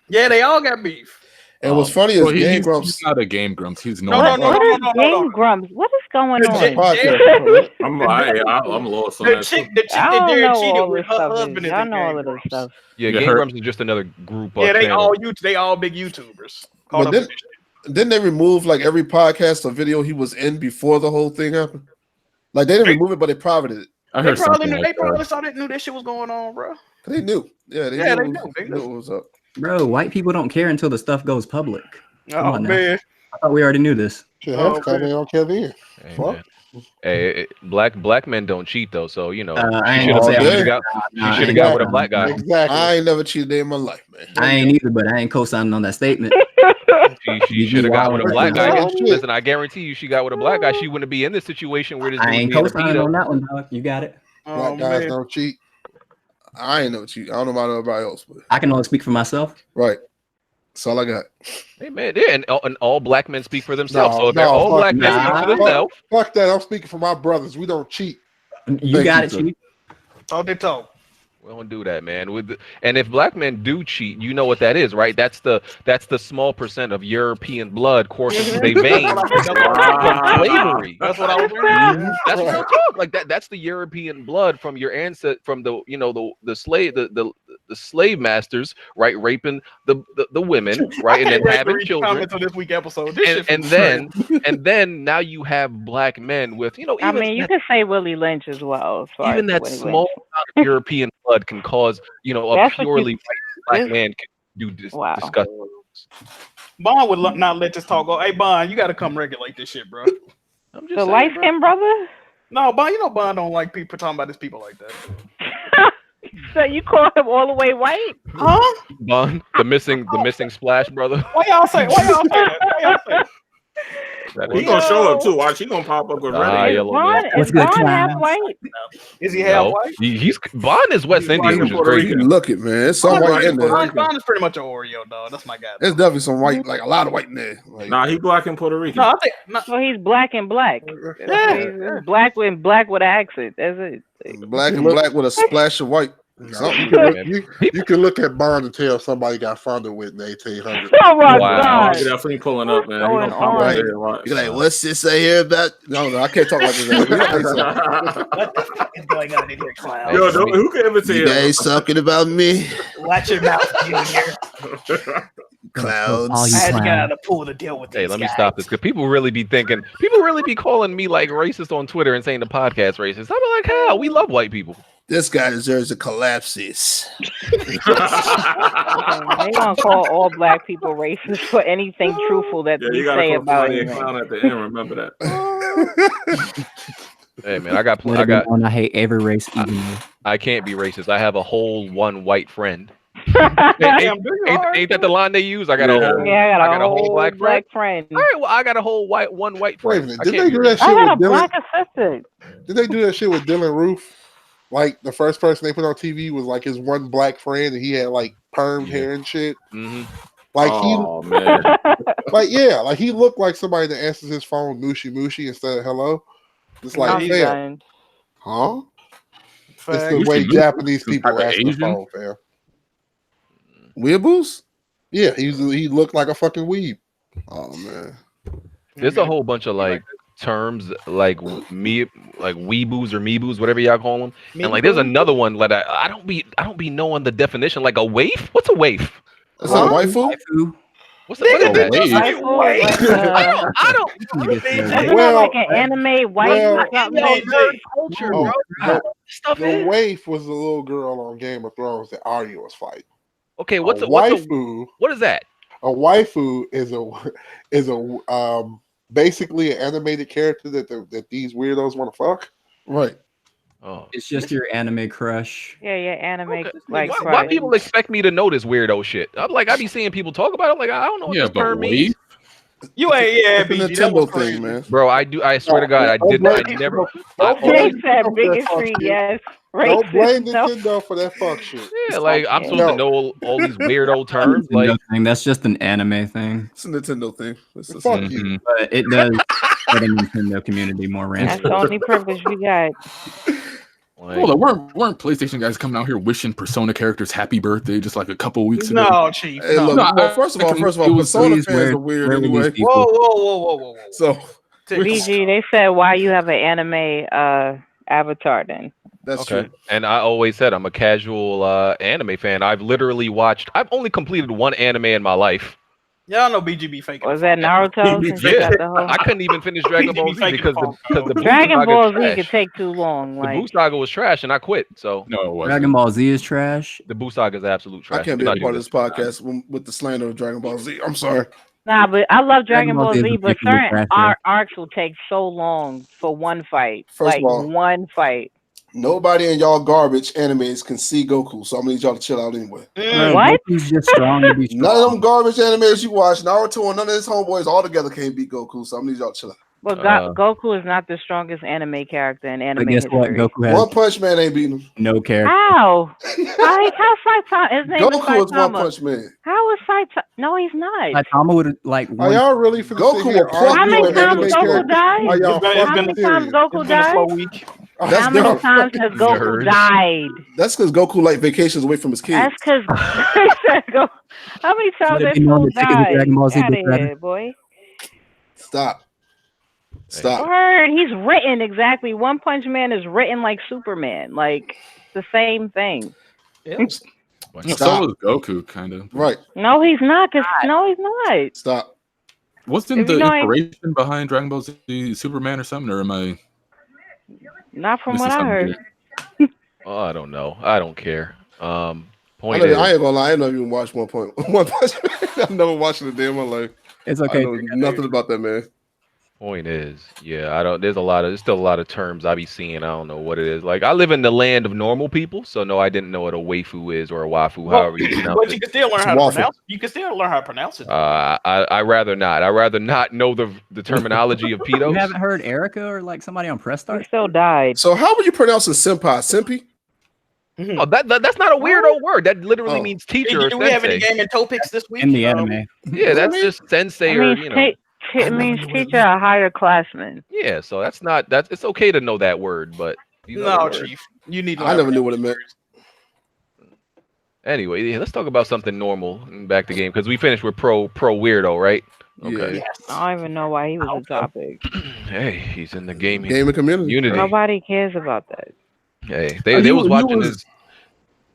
Yeah, they all got beef. And what's funny is Well, Game he's Grumps. not a Game Grumps. He's No, normal. no, What no, is no, no. Game Grumps? What is going It's a on? podcast. I'm lost on The that. chick I that don't Jared know cheated all with, this her stuff. husband is Y'all in know all Game of this Grumps. stuff. Yeah, Yeah, Game her- Grumps is just another group. Yeah, channel. they all big YouTubers. But Caught up then- in this shit. Didn't they remove like every podcast or video he was in before the whole thing happened? Like they didn't remove it, but they privated it. I They heard probably something knew. like They probably that. knew that shit was going on, bro. They knew. Yeah, they Yeah, knew. they They knew. knew what was up. Bro, white people don't care until the stuff goes public. Come Oh on now. man. I thought we already knew this. Shit, Oh, half the time they don't care then. Hey, Fuck. man. Hey, black men don't cheat though, so you know I she ain't should gonna say have I got with a black guy. Exactly. I ain't never cheated a day in my life, man. I ain't either, but I ain't co-signing on that statement. She should have got with a black guy. Oh, shit. Listen, I guarantee you, she got with a black guy. She wouldn't be in this situation where this I dude ain't being a co-signing beat on up. that one, dog. You got it. Oh Black guys man. don't cheat. I ain't never cheated. I don't know about everybody else, but I can only speak for myself. right. That's all I got. Hey man, yeah, and all black men speak for themselves. No, so if they're no, all fuck black men speak nah. for themselves, Fuck that. I'm speaking for my brothers. We don't cheat. You Thank got you, it, sir. Chief. Talk they talk. we don't do that, man. And if black men do cheat, you know what that is, right? That's the small percent of European blood coursing through their veins from slavery. That's what I was doing. That's real talk. Like that's the European blood from your ancestor, from the slave masters, right? Raping the women, right, and then having children. Comments on this week episode. This shit And then now you have black men with I mean, you could say Willie Lynch as well. As far even as that Willie small Lynch. amount of European blood can cause a That's what purely you- white this- man can do Wow. disgusting. Bond would not let this talk go. Hey Bond, you got to come regulate this shit, bro. I'm just The saying, light bro. skinned brother? No, Bond, you know Bond don't like people talking about his people like that. So you call him all the way white? Huh? Bun, the missing splash, brother. Why y'all say that? Why y'all say that? That He is- gonna show up too. Watch, he gonna pop up with Ah, red. yellow Bond, man. is What's good, Bond half clowns? white? Is he half No, white? he's Bond is West He's Indian, black which and is Puerto crazy. You look it, man. It's some white in there. Bond is pretty much an Oreo, dog. That's my guy. There's definitely some white, like a lot of white in there. Like, Nah, he black and Puerto Rican. No, I think no, So he's black and black. Yeah. He's black with an accent. That's it. black and black with a splash of white. Something. You can look at Bond and tell somebody got fondled with in the 1800s. Oh my Wow. God. He definitely pulling up, man. He Going gonna pop up on? there. Watch. You're like, what's this I hear about? No, I can't talk like this. what the fuck is going on in here, clown? Yo, who can ever tell? You guys talking about me? Watch your mouth, Junior. Clouds. All you I had to get clowns. out of the pool to deal with Hey, these let me guys. stop this because people really be calling me like racist on Twitter and saying the podcast racist. I'm like, how? We love white people. This guy deserves a collapses. They gonna call all black people racist for anything truthful that Yeah, we you gotta say call about somebody a it. clown at the end. Remember that. Hey man, I hate every race evenly. I can't be racist. I have a whole one white friend. Damn, do you hard? Ain't that the line they use? I got a whole Yeah, I got a whole black black friend. All right, well, I got a whole one white Wait a friend. minute. I Did can't they be do that I shit got a with Dylan? black assistant. Did they do that shit with Dylan Roof? Like the first person they put on TV was like his one black friend, and he had like permed hair and shit. hmm Like Oh man. like he looked like somebody that answers his phone "Mushy Mushy" instead of "hello." It's like, I'm fam, done. huh? It's Fact. the way Mushy Japanese Mushy, people some type of answer the Asian? phone, fam. Weeaboos? Yeah, he looked like a fucking weeb. Oh man. There's a whole bunch of like terms like weeboos or meeboos, whatever y'all call them. And like there's another one that I don't be knowing the definition. Like a waif? What's a waif? That's not a white food? What is that? Wait. I don't. Isn't that like an anime white or something? Culture, Oh, bro. Stuff the is. waif was the little girl on Game of Thrones that Arya was fighting. Okay, A what is that? A waifu is a basically an animated character that these weirdos want to fuck. Right. Oh. It's just your anime crush. Yeah, anime Okay. like Why people expect me to know this weirdo shit? I'm like, I be seeing people talk about it. I'm like, I don't know what Yeah, this but term means. You ain't, yeah, The BG. That was Nintendo crazy. thing, man. Bro, I do. I swear to God, I did not. I never. Jake said bigotry, yes. Don't blame Racist, no. Nintendo for that fuck shit. Yeah, like I'm supposed to know all these weirdo terms. Nintendo Like, thing. That's just an anime thing, It's a Nintendo thing. It's a Fuck Mhm. you. but it does for the Nintendo community more That's rampant. the only privilege we got. Like, Hold on, weren't PlayStation guys coming out here wishing Persona characters happy birthday just like a couple weeks ago? No, Chief. Hey, No. look, No, well, first of all, Persona fans are weird anyway. Whoa. So, BG, they said why you have an anime avatar then. that's okay. true. And I always said I'm a casual anime fan. I've only completed one anime in my life. Y'all know BGB faking. Was that Naruto? Since you Yeah, got the whole... I couldn't even finish Dragon Ball Z faking because the the Buu Dragon saga Ball is Z trash. could take too long. The Like Buu saga was trash, and I quit. So No, it wasn't. Dragon Ball Z is trash. the Buu saga is absolute trash. I can't be a part of this podcast with the slander of Dragon Ball Z. I'm sorry. nah, but I love Dragon Ball Z Z, is but ridiculous certain trash, arcs will take so long for one fight. First like of all, one fight. Nobody in y'all garbage animes can see Goku, so I'm gonna need y'all to chill out anyway. What? Goku's just strong to be strong. None of them garbage animes you watch, Naruto and none of his homeboys all together can't beat Goku, so I'm gonna need y'all to chill out. Well, Goku is not the strongest anime character in anime But guess history. what? Goku has One Punch Man ain't beating him. no character. How? How Saitama? His name Goku is is One Saitama. Punch Man. How is Saitama? No, he's not. Saitama would like Are one. y'all really finna Goku sit here will plug How you many in times anime Goku characters. died? Are y'all It's How many fucking times serious? Goku It's been a slow died? week. That's How many different. times has Goku Nerds. died? That's because Goku like vacations away from his kids. That's because. How many times Let it has be known Goku that tickets to died? Dragon Ball Z Get out gets of better. here, boy. Stop. Word. He's written exactly. One Punch Man is written like Superman. Like the same thing. Yeah, Stop. so was Goku, kind of. Right. No, he's not. No, he's not. Stop. Wasn't If the you know inspiration behind Dragon Ball Z Superman or something, or am I? Not from missing what I something heard. here? Oh, I don't know. I don't care. I Point is, ain't gonna lie. I never even watched One Punch Man. I've never watched it a day in my life. It's I okay. know nothing about that man. point is, yeah, I don't. There's still a lot of terms I be seeing. I don't know what it is. Like I live in the land of normal people, so no, I didn't know what a waifu is or a wafu, however you pronounce But it. you can still learn how to pronounce. You can still learn how to pronounce it. I rather not. I rather not know the terminology of You pedos. haven't heard Erica or like somebody on Press He Start? still died. So how would you pronounce a senpai? Senpai? Oh, that's not a weird word. That literally means teacher or Do we have any sensei. game in topics this week? In the anime. Yeah, that's just sensei or you know. It means teacher, a higher classman. Yeah, so it's okay to know that word, but these No, other words- Chief. You need. I never knew what it meant. Anyway, yeah, let's talk about something normal and back to game because we finished with pro weirdo, right? Okay. Yeah. I don't even know why he was a topic. Hey, he's in the gaming community. Nobody cares about that. Hey, they was watching his.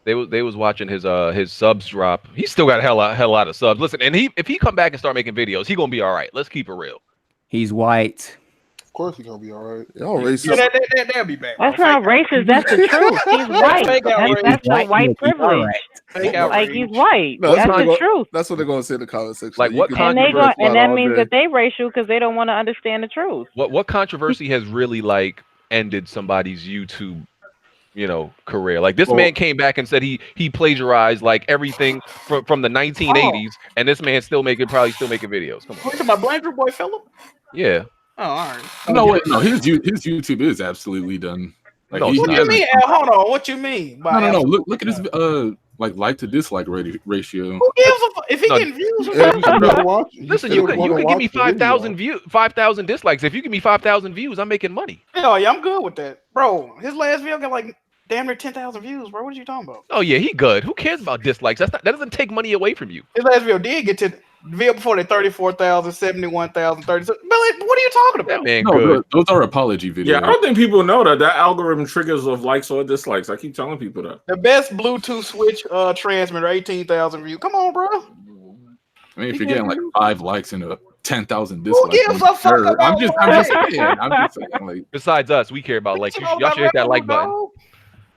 They was watching his subs drop. He's still got a hell lot of subs. Listen, and if he come back and start making videos, he gonna be all right. Let's keep it real. He's white. Of course he's gonna be all right. Y'all racist. Yeah, they'll be back. That's not racist. That's the truth. He's white. That's the white privilege. Like he's white. No, that's the truth. That's what they're gonna say in the comment section. Like what? And that means that they racial because they don't want to understand the truth. What controversy has really like ended somebody's YouTube, career? Like this man came back and said he plagiarized like everything from the 1980s, and this man's probably still making videos. Come on. Wait, my Blandrew boy Philip. Yeah. Oh, all right. No, wait, no. His YouTube is absolutely done. Like, No, What do you mean? Hold on. What you mean? By No. Look at his like to dislike ratio. Who gives a fuck? If he getting views, who gives a fuck? Listen, you can give me 5,000 views, 5,000 dislikes. If you give me 5,000 views, I'm making money. Hell yeah, I'm good with that, bro. His last video got like damn near 10,000 views, bro. What are you talking about? Oh yeah, he good. Who cares about dislikes? That doesn't take money away from you. His last video did get to the video before the 34,000, 71,000, 30. But like, what are you talking about? That man No, good. those are apology videos. Yeah, I don't think people know that algorithm triggers of likes or dislikes. I keep telling people that. The best Bluetooth switch transmitter, 18,000 views. Come on, bro. I mean, if you're getting like 5 likes and 10,000 dislikes, gives a fuck about I'm just saying. Like, Besides us, we care about likes. Y'all should hit that like button.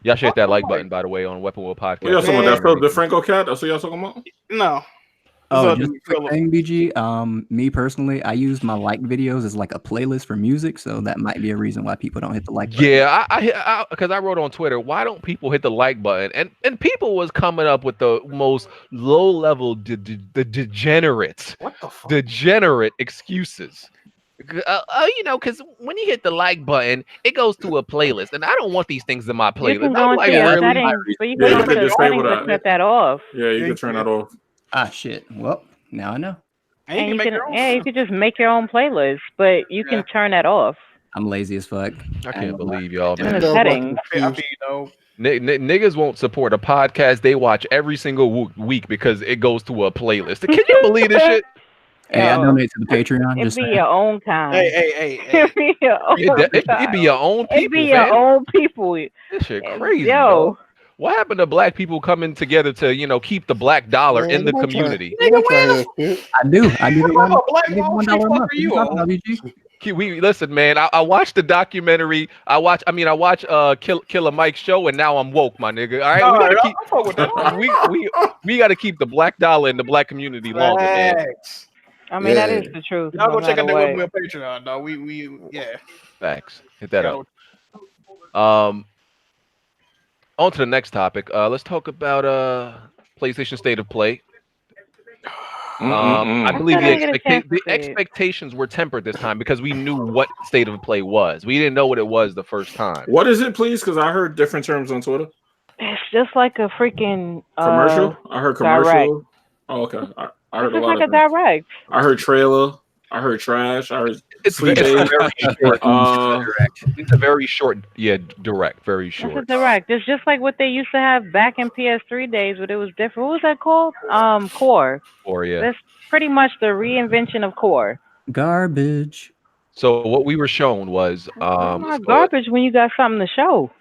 Y'all should hit that like button, by the way, on Weapon Wheel Podcast. Y'all talking about that Philip DeFranco cat? That's what y'all talking about? No. Oh, just a quick thing, BG. Me personally, I use my like videos as like a playlist for music, so that might be a reason why people don't hit the like button. Yeah, I because I wrote on Twitter, why don't people hit the like button? And people was coming up with the most low level degenerate excuses. Because when you hit the like button, it goes to a playlist, and I don't want these things in my playlist. You can go into your settings, but you can go into the settings and set that off. Yeah, you can turn that off. Ah, shit. Well, now I know. And you can just make your own playlist, but you can turn that off. I'm lazy as fuck. I can't believe y'all, In man. the settings. I feel you know. Niggas won't support a podcast they watch every single week because it goes to a playlist. Can you believe this shit? Hey, I donate to the Patreon. It Just be saying. your own kind. Hey. It be your own It be your own people, It be your fam. own people. This shit crazy, Yo. dog. What happened to black people coming together to, you know, keep the black dollar in the community? I do. I do. $1 a month. We listen, man. I watched the documentary. I watch Killer Mike's show, and now I'm woke, my nigga. All right, we gotta keep the black dollar in the black community longer, man. I mean, that is the truth. Y'all go check out that that Patreon, dog. Yeah. Facts. Hit that up. On to the next topic. Let's talk about PlayStation State of Play. I believe the expectations were tempered this time because we knew what State of Play was. We didn't know what it was the first time. What is it, please? Because I heard different terms on Twitter. It's just like a freaking commercial. I heard commercial. Direct. Oh, okay. I heard a lot like of a direct. I heard trailer. I heard trash. I heard it's very short. It's a very short, direct, very short. It's a direct. It's just like what they used to have back in PS3 days, but it was different. What was that called? Core. Core, yeah. That's pretty much the reinvention of Core. Garbage. So what we were shown was not garbage when you got something to show.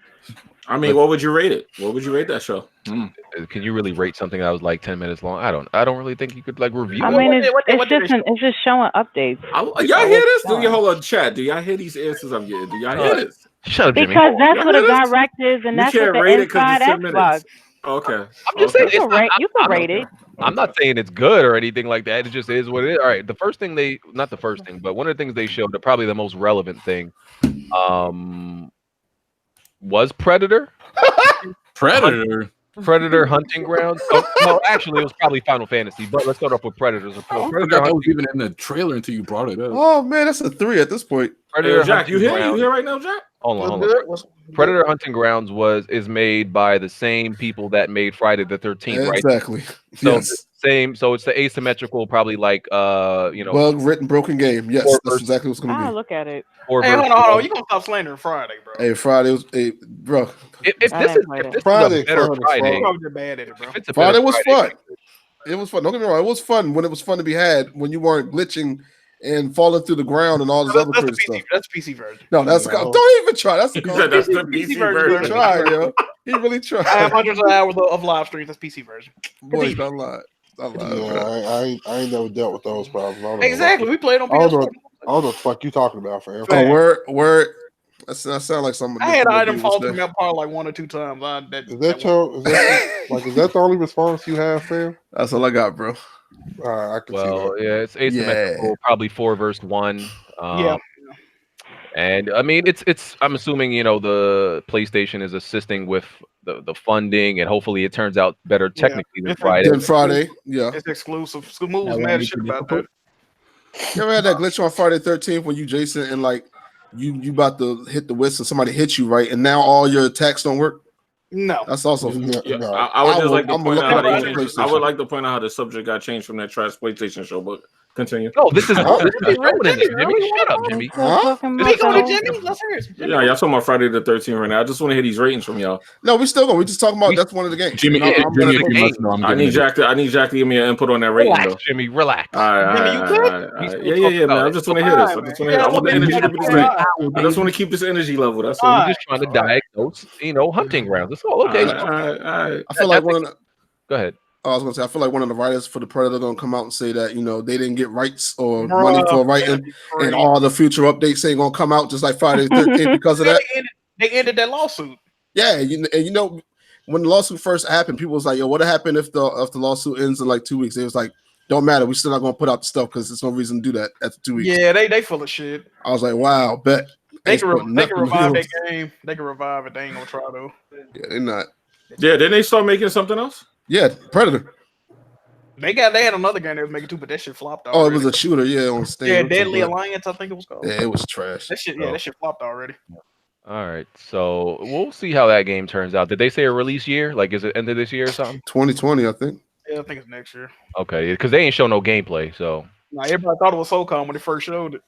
I mean, what would you rate it? What would you rate that show? Can you really rate something that was like 10 minutes long? I don't really think you could like review. I mean, it's just showing updates. Y'all hear this? Do you hold on, chat? Do y'all hear these answers I'm getting? Do y'all hear this? Shut up, Jimmy. Because that's what a direct is, and that's what the inside Xbox. Okay. I'm just saying you can rate it. I'm not saying it's good or anything like that. It just is what it is. All right. The first thing not the first thing, but one of the things they showed, probably the most relevant thing, was Predator. Predator Hunting Grounds. No, actually, it was probably Final Fantasy. But let's start off with Predators. Predator that was even in the trailer until you brought it up. Oh man, that's a 3 at this point. Predator Jack, you here? You here right now, Jack? Hold on. Predator Hunting Grounds is made by the same people that made Friday the 13th, right? Exactly. So same. So it's the asymmetrical, probably like well written broken game. Yes, that's exactly what's going to be. Look at it. Hey, hold on. You gonna stop slandering Friday, bro? Hey, Friday was bro. If this is Friday, a better Friday, bad at it, bro. Friday was fun. It was fun. Don't get me wrong. It was fun when it was fun to be had when you weren't glitching and falling through the ground and all this other crazy stuff. That's PC version. No, that's don't even try. That's the PC version. Tried, yo. He really tried. I have hundreds of hours of live streams. That's PC version. Boy, don't lie. I ain't never dealt with those problems. Exactly. We played on PS4. I don't know what the fuck you talking about, fam. Oh, word. That sound like something. I had item fall through my part like 1 or 2 times. Is that the only response you have, fam? That's all I got, bro. I can see that. Yeah, it's asymmetrical, probably 4 versus 1. Yeah. And I mean, it's. I'm assuming the PlayStation is assisting with the funding, and hopefully it turns out better technically than Friday. Yeah, it's exclusive. Smooth mad shit about that. You ever had that glitch on Friday 13th when you Jason and like you about to hit the whistle, somebody hit you right, and now all your attacks don't work? No, that's also. No. I would like to point out how the subject got changed from that trash PlayStation show, but continue. No, this is Jimmy. Shut up, Jimmy. Yeah, y'all talking about Friday the 13th right now. I just want to hear these ratings from y'all. No, we still go. We just talking about that's one of the games. Jimmy, I need Jack to give me an input on that rating. Relax, Jimmy, relax. Yeah, man. I just want to hear this. I want the energy to be the same. I just want to keep this energy level. That's all. We're just trying to diagnose, hunting grounds. That's all. Okay. I feel like Go ahead. I was gonna say I feel like one of the writers for the Predator gonna come out and say that they didn't get rights or money for writing, and all the future updates ain't gonna come out just like Friday the 13th because of that. They ended that lawsuit. Yeah, when the lawsuit first happened, people was like, "Yo, what happened if the lawsuit ends in like 2 weeks?" It was like, "Don't matter, we still not gonna put out the stuff because there's no reason to do that after 2 weeks." Yeah, they full of shit. I was like, "Wow, bet." They can revive that game. They can revive it. They ain't gonna try though. Yeah, they're not. Yeah, didn't they start making something else? Yeah, Predator. They had another game that was making 2, but that shit flopped already. Oh, it was a shooter, yeah, on Steam. Yeah, Deadly Alliance, I think it was called. Yeah, it was trash. That shit flopped already. All right, so we'll see how that game turns out. Did they say a release year? Like, is it end of this year or something? 2020, I think. Yeah, I think it's next year. Okay, because they ain't show no gameplay, so. Nah, everybody thought it was SOCOM when they first showed it.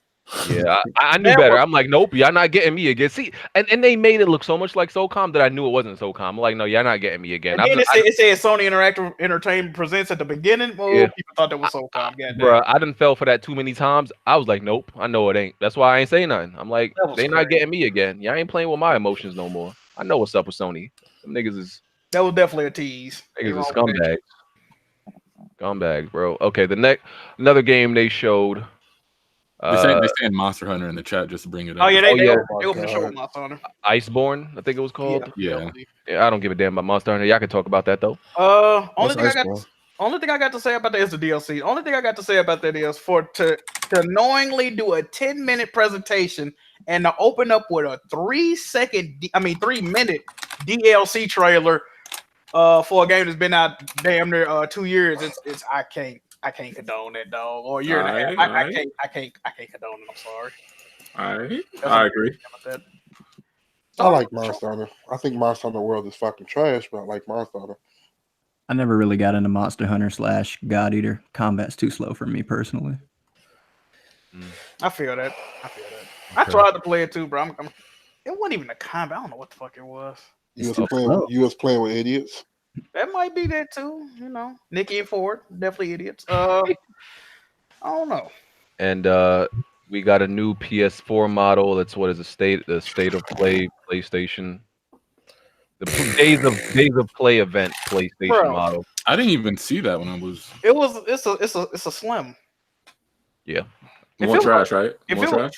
Yeah, I knew better. I'm like, nope, y'all not getting me again. See, and they made it look so much like SOCOM that I knew it wasn't SOCOM. I'm like, no, y'all not getting me again. And then it said Sony Interactive Entertainment presents at the beginning. Well, Yeah. people thought that was SOCOM. Bro, I done fell for that too many times. I was like, nope, I know it ain't. That's why I ain't saying nothing. I'm like, they not getting me again. Y'all ain't playing with my emotions no more. I know what's up with Sony. Them niggas is That was definitely a tease. niggas is scumbags. Scumbags, bro. Okay, another game they showed. They're saying Monster Hunter in the chat just to bring it up. Oh yeah, they opened the show with Monster Hunter. Iceborne, I think it was called. Yeah. I don't give a damn about Monster Hunter. Y'all can talk about that though. Only thing I got to say about that is the DLC. Only thing I got to say about that is to knowingly do a 10-minute presentation and to open up with a 3-minute DLC trailer for a game that's been out damn near 2 years. It's I can't condone that, dog. Or year and a half. I can't condone it. I'm sorry. I agree. I like Monster Hunter. I think Monster Hunter World is fucking trash, but I like Monster Hunter. I never really got into Monster Hunter / God Eater. Combat's too slow for me personally. I feel that. I tried to play it too, bro. It wasn't even a combat. I don't know what the fuck it was. You was playing with idiots. That might be that too. You know, Nikki and Ford, definitely idiots. I don't know. And we got a new PS4 model. That's the state of play PlayStation. The days of play event PlayStation model. I didn't even see that when I was. It's a slim. Yeah. More trash, right? More trash.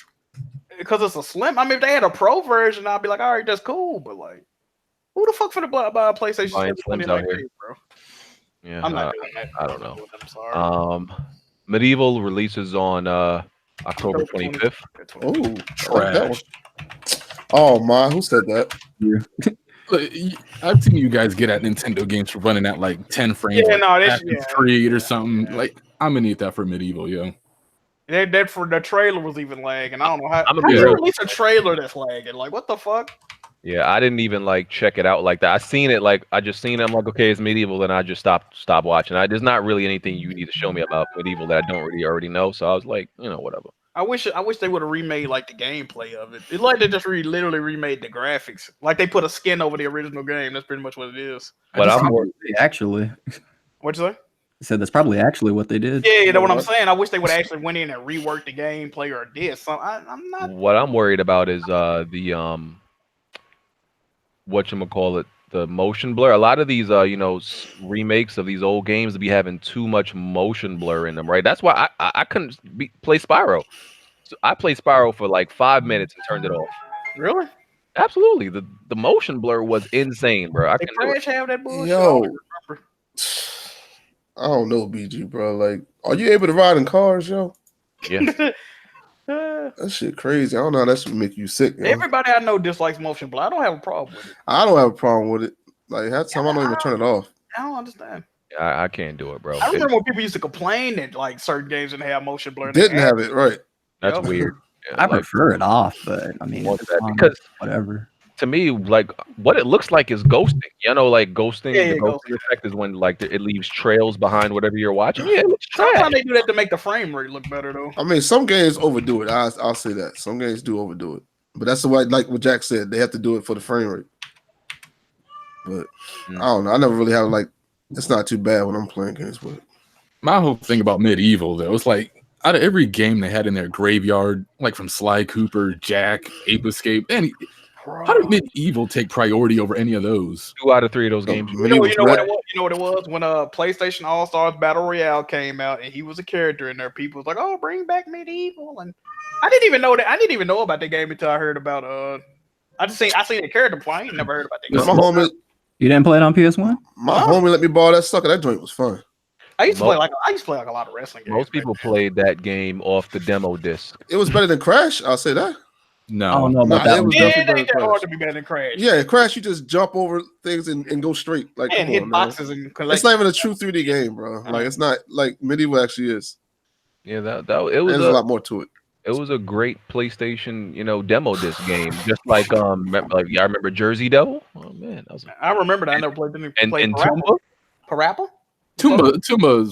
Because it's a slim. I mean, if they had a pro version, I'd be like, all right, that's cool. But like, who the fuck finna buy a PlayStation? Slims out here, bro. Yeah, I'm not doing that. I don't know. I'm sorry. Medieval releases on October 25th. Oh, trash. Oh my, who said that? I've seen you guys get at Nintendo games for running at like 10 frames. Yeah, no, this Creed or something. Yeah. Like, I'm gonna need that for Medieval, yo. That for the trailer was even lagging. I don't know how do you release a trailer that's lagging. Like, what the fuck? Yeah, I didn't even like check it out like that. I seen it, like I just seen it. I'm like, okay, it's Medieval, and I just stopped watching. There's not really anything you need to show me about Medieval that I don't really already know. So I was like, whatever. I wish they would have remade like the gameplay of it. It's like they just literally remade the graphics. Like they put a skin over the original game. That's pretty much what it is. But actually. What'd you say? I said that's probably actually what they did. Yeah, that's what I'm saying. I wish they would actually went in and reworked the gameplay or did something. I'm not. What I'm worried about is the whatchamacallit, the motion blur. A lot of these remakes of these old games be having too much motion blur in them, right? That's why I couldn't play Spyro. So I played Spyro for like 5 minutes and turned it off. Really? Absolutely. The motion blur was insane, bro. Did Crash have that bullshit? Yo, I don't know, BG, bro. Like, are you able to ride in cars, yo? Yeah. That shit crazy. I don't know how that should make you sick. Yo. Everybody I know dislikes motion blur. I don't have a problem with it. I don't have a problem with it. Like, half the time I don't even turn it off. I don't understand. I can't do it, bro. I remember when people used to complain that like certain games didn't have motion blur. Didn't have it, right? That's weird. Yeah, I prefer it off, but I mean, because whatever. To me, like what it looks like is ghosting. Like ghosting. Yeah, the ghosting effect is when like it leaves trails behind whatever you're watching. Yeah, it looks trash. Sometimes they do that to make the frame rate look better, though. I mean, some games overdo it. I'll say that. Some games do overdo it, but that's the way. Like what Jack said, they have to do it for the frame rate. But I don't know. I never really have like. It's not too bad when I'm playing games with it. My whole thing about Medieval though, it's like out of every game they had in their Graveyard, like from Sly Cooper, Jack, Ape Escape, how did Medieval take priority over any of those? 2 out of 3 of those games. You know what it was? You know what it was? When PlayStation All Stars Battle Royale came out and he was a character in there, people was like, "Oh, bring back Medieval," and I didn't even know that. I didn't even know about the game until I heard about I seen the character play. I ain't never heard about that game. My homie, you didn't play it on PS1? My homie let me borrow that sucker. That joint was fun. I used to play like a lot of wrestling games. Most people played that game off the demo disc. It was better than Crash. I'll say that. No, I don't know about that. It ain't that hard to be better than Crash. Yeah, Crash, you just jump over things and go straight. Like, and hit boxes and collect. It's not even a true 3D game, bro. Like, it's not like Medieval actually is. Yeah, it was There's a lot more to it. It was a great PlayStation, demo disc game. Just like y'all remember Jersey Devil? Oh man, I remember that. I never played the and Tumba. Parappa? Tumba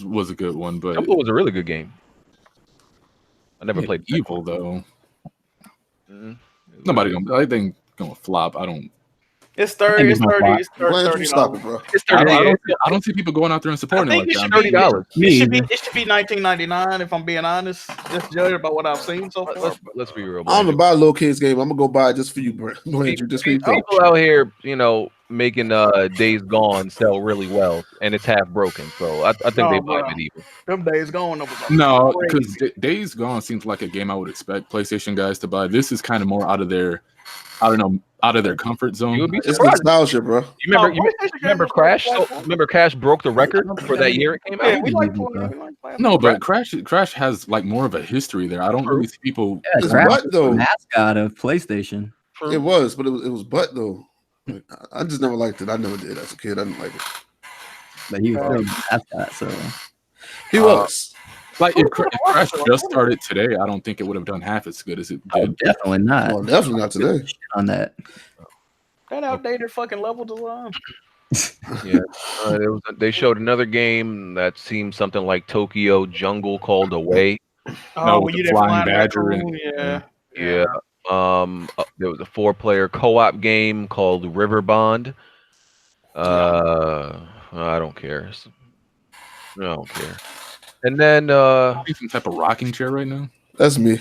was a good one, but Tumba was a really good game. never played Evil though. Mm-hmm. Nobody gonna. I think gonna flop. I don't. It's 30. It's 30. It's Glad you $30. stop it, bro. It's I don't see people going out there and I supporting it think like it should that. be $30. It should be $19.99 if I'm being honest. Just judging by what I've seen so far. Let's be real. I'm gonna buy a little kids game. I'm gonna go buy it just for you, Blandrew. Just for you. People out here, making Days Gone sell really well, and it's half broken. So I think they buy Medieval. Them Days Gone. No, because Days Gone seems like a game I would expect PlayStation guys to buy. This is kind of more out of their, I don't know, out of their comfort zone. It's nostalgia, bro. You remember Crash? Remember Crash broke the record for that year it came out? Yeah, we like no, but Crash has like more of a history there. I don't really see people. Yeah, Crash was the mascot of PlayStation. It was, but it was butt though. I just never liked it. I never did as a kid. I didn't like it. But he was still the mascot, so he was. Like if Crash just started today, I don't think it would have done half as good as it did. Oh, definitely not. Well, definitely not today. On that. That outdated fucking level design. Yeah, they showed another game that seemed something like Tokyo Jungle called Away. Oh, when you did flying badger yeah. There was a 4-player co-op game called River Bond. I don't care. I don't care. And then some type of rocking chair right now. That's me.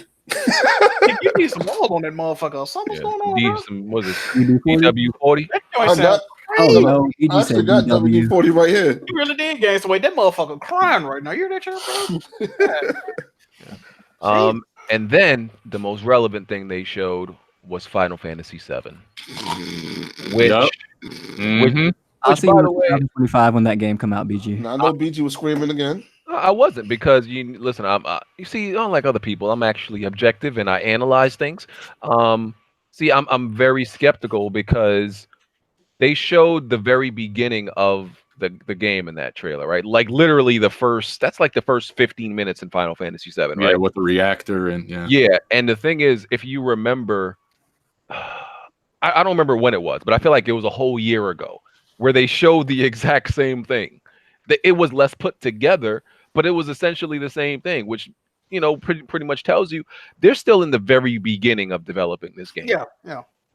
You need some oil on that motherfucker. Something's going on. Was it DW40? I got WD-40 right here. You really did gain some weight. That motherfucker crying right now. You hear that shit, bro? And then the most relevant thing they showed was Final Fantasy VII, which, I'll see you in 2025 when that game come out, BG. Now, I know BG was screaming again. I wasn't, because you see, unlike other people, I'm actually objective and I analyze things. See, I'm very skeptical because they showed the very beginning of the game in that trailer, right? Like literally that's like the first 15 minutes in Final Fantasy VII, right? Yeah, with the reactor and yeah. And the thing is, if you remember, I don't remember when it was, but I feel like it was a whole year ago where they showed the exact same thing. It was less put together, but it was essentially the same thing, which pretty much tells you they're still in the very beginning of developing this game. Yeah.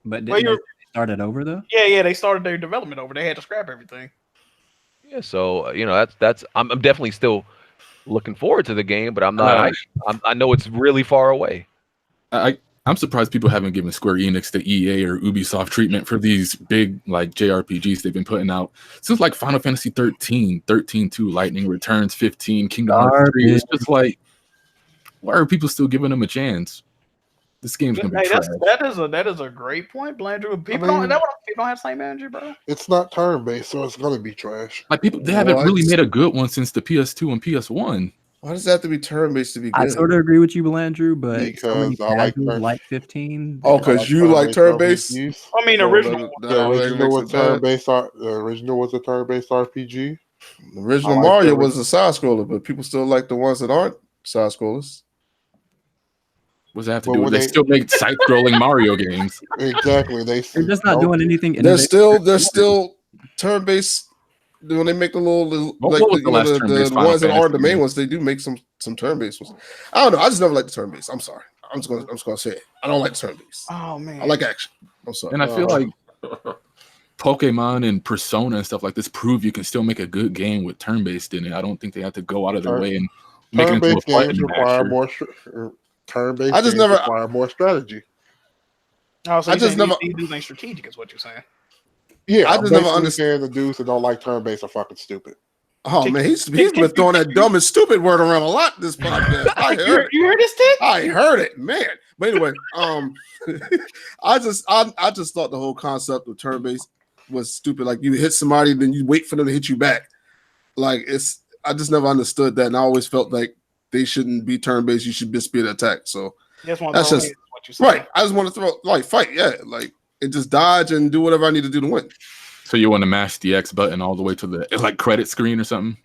But did they start it over though? Yeah, they started their development over. They had to scrap everything. Yeah, so that's I'm definitely still looking forward to the game, but I'm not. I know it's really far away. I'm surprised people haven't given Square Enix the EA or Ubisoft treatment for these big like JRPGs they've been putting out. Since like Final Fantasy 13, 13-2, Lightning Returns, 15, Kingdom Hearts 3. It's just like, why are people still giving them a chance? This game's gonna be trash. That is a great point, Blandrew. People don't have the same energy, bro. It's not turn based, so it's gonna be trash. Like they haven't really made a good one since the PS2 and PS1. Why does that have to be turn based to be good? I sort of agree with you, Blandrew, but because I like 15. Oh, because you like turn based. I mean, original. The original was turn based. The original was a turn based RPG. The original Mario was a side scroller, but people still like the ones that aren't side scrollers. What's that have to do with? They still make side-scrolling Mario games. Exactly. They're just not doing anything. They're still turn-based. When they make the little the ones that aren't the main ones, they do make some turn-based ones. I don't know. I just never liked the turn-based. I'm sorry. I'm just gonna say it. I don't like the turn-based. Oh man. I like action. I'm sorry. And I feel like Pokemon and Persona and stuff like this prove you can still make a good game with turn-based in it. I don't think they have to go out of their way and make it into a games require more. Turn-based I just never require more strategy. Oh, so I just never do things strategic, is what you're saying. Yeah, I just never understand the dudes that don't like turn-based are fucking stupid. Oh man, he's been throwing that dumb and stupid word around a lot this podcast. I heard you heard this, Tick? I heard it, man. But anyway, I just thought the whole concept of turn-based was stupid. Like you hit somebody, then you wait for them to hit you back. Like I just never understood that, and I always felt like they shouldn't be turn-based. You should just be an attack. So that's just what you said. Right. I just want to fight. Yeah, like and just dodge and do whatever I need to do to win. So you want to mash the X button all the way to the credit screen or something?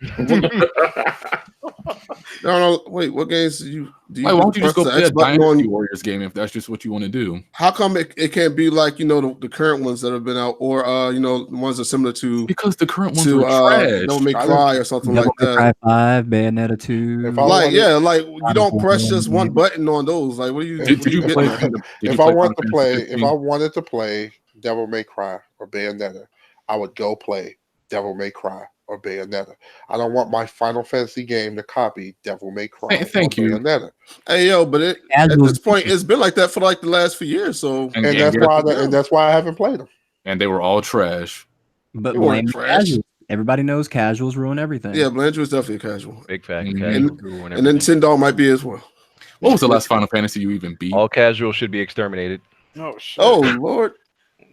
No, wait. What games do you Why don't you just go press play the a X button Dynasty on? Warriors game if that's just what you want to do? How come it can't be like the current ones that have been out, or the ones that are similar to Because the current ones were trash. Devil May Cry or something Devil like May that? Cry 5, Bayonetta 2. If I Like wanted- like you don't press just one button on those. Like what do you? Did what are you getting play? at? Did you If play I want to Final play, Fantasy if I wanted to play Devil May Cry or Bayonetta, I would go play Devil May Cry or Bayonetta. I don't want my Final Fantasy game to copy Devil May Cry Thank or you. Bayonetta. Hey yo, but at this point, it's been like that for like the last few years. So And that's why I haven't played them. And they were all trash. But They weren't blame trash. casuals. Everybody knows casuals ruin everything. Yeah, Blandrew is definitely a casual. Big fact. Mhm. Casual And then Tyndall might be as well. What was the last Final Fantasy you even beat? All casuals should be exterminated. Oh shit. Oh Lord.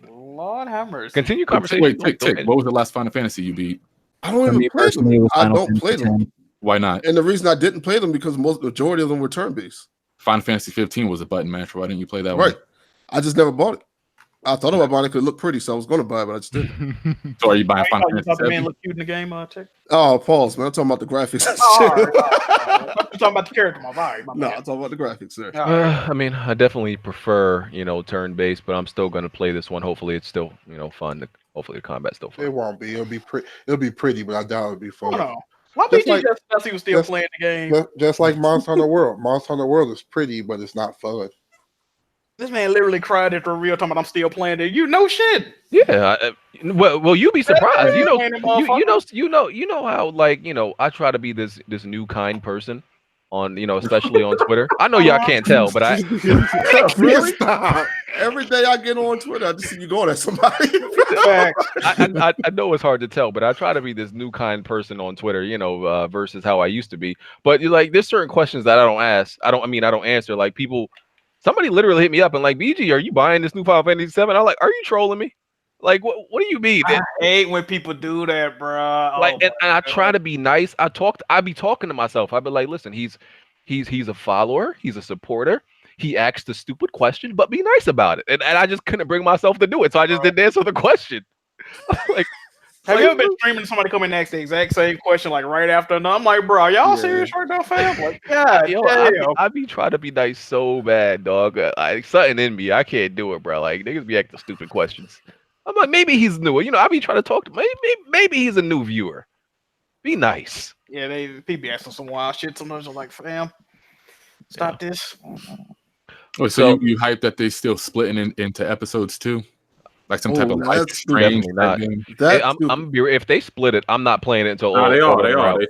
Lord have mercy. Continue conversation. Wait, Go tick. ahead. What was the last Final Fantasy you beat? I don't For even me play personally, it them. was I Final don't play Fantasy them. 10. Why not? And the reason I didn't play them because majority of them were turn based. Final Fantasy 15 was a button masher. Why didn't you play that Right. one? I just never bought it. I thought about buying it because it looked pretty, so I was going to buy it, but I just didn't. So are you buying Final You Fantasy thought the man 7? looked cute in the game, Tech? Oh, pause, man. I'm talking about the graphics. And Oh, shit. all right. I'm talking about the character, my vibe. No, I'm talking about the graphics, sir. I mean, I definitely prefer, turn-based, but I'm still going to play this one. Hopefully, it's still, fun. Hopefully, the combat's still fun. It won't be. It'll be pretty. It'll be pretty, but I doubt it'll be fun. Hold on. Why Just BG like- just he was still playing the game? Just like Monster Hunter World. Monster Hunter World is pretty, but it's not fun. This man literally cried at the real time, but I'm still playing it. You know shit. Yeah. Well, you'd be surprised. You Playing them motherfuckers. you know how I try to be this new kind person on especially on Twitter. I know y'all can't tell, but I Really? Stop. Every day I get on Twitter, I just see you going at somebody. I know it's hard to tell, but I try to be this new kind person on Twitter, versus how I used to be. But there's certain questions that I don't ask. I don't answer. Like somebody literally hit me up and like, BG, are you buying this new Final Fantasy 7? I'm like, are you trolling me? Like, what do you mean? I hate when people do that, bro. Like, and I try to be nice. I be talking to myself. I be like, listen, he's a follower, he's a supporter. He asked a stupid question, but be nice about it. And I just couldn't bring myself to do it, so I just didn't answer the question. Like, have you ever been streaming somebody come and ask the exact same question like right after? And I'm like, bro, y'all serious right now, fam? Like, God, I be trying to be nice so bad, dog. Like something in me, I can't do it, bro. Like niggas be asking stupid questions. I'm like, maybe he's new. I be trying to talk to maybe he's a new viewer. Be nice. Yeah, people be asking some wild shit. Sometimes I'm like, fam, stop this. Oh, so you hyped that they still splitting into episodes too? Like some type of Life is Strange not. game? If they split it, I'm not playing it until No, they are. They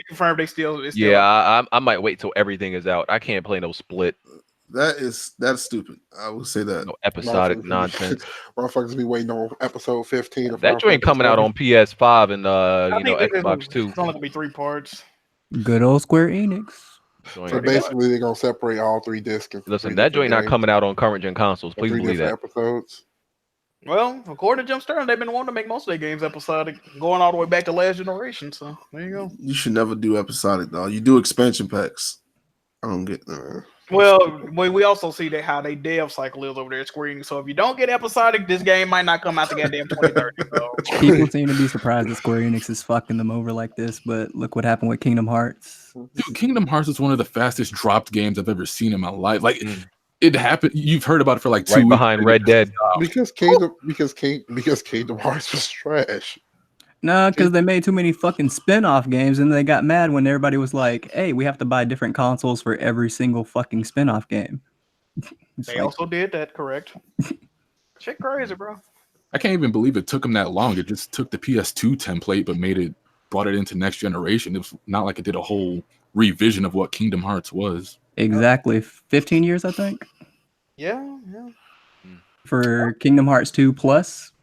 confirmed they still. Yeah, I might wait till everything is out. I can't play no split. That's stupid. I would say that. No episodic nonsense. Motherfuckers be waiting on episode 15. That joint coming out on PS5 and Xbox It's too. only gonna be 3 parts. Good old Square Enix. So basically, they're gonna separate all 3 discs. Listen, that joint not coming out on current gen consoles. Please believe that. Episodes. Well, according to Jumpstart, they've been wanting to make most of their games episodic, going all the way back to last generation. So there you go. You should never do episodic, though. You do expansion packs. I don't get that. Well, we also see that how they dev cycle is over there at Square Enix. So if you don't get episodic, this game might not come out to goddamn 2030. So. People seem to be surprised that Square Enix is fucking them over like this, but look what happened with Kingdom Hearts. Dude, Kingdom Hearts is one of the fastest dropped games I've ever seen in my life. Like it happened. You've heard about it for like 2 right weeks. behind Red Dead. Because Kingdom Hearts was trash. No, because they made too many fucking spin-off games and they got mad when everybody was like, hey, we have to buy different consoles for every single fucking spin-off game. They also did that, correct? Shit crazy, bro. I can't even believe it took them that long. It just took the PS2 template but brought it into next generation. It was not like it did a whole revision of what Kingdom Hearts was. Exactly. 15 years, I think. Yeah. For Kingdom Hearts 2 Plus.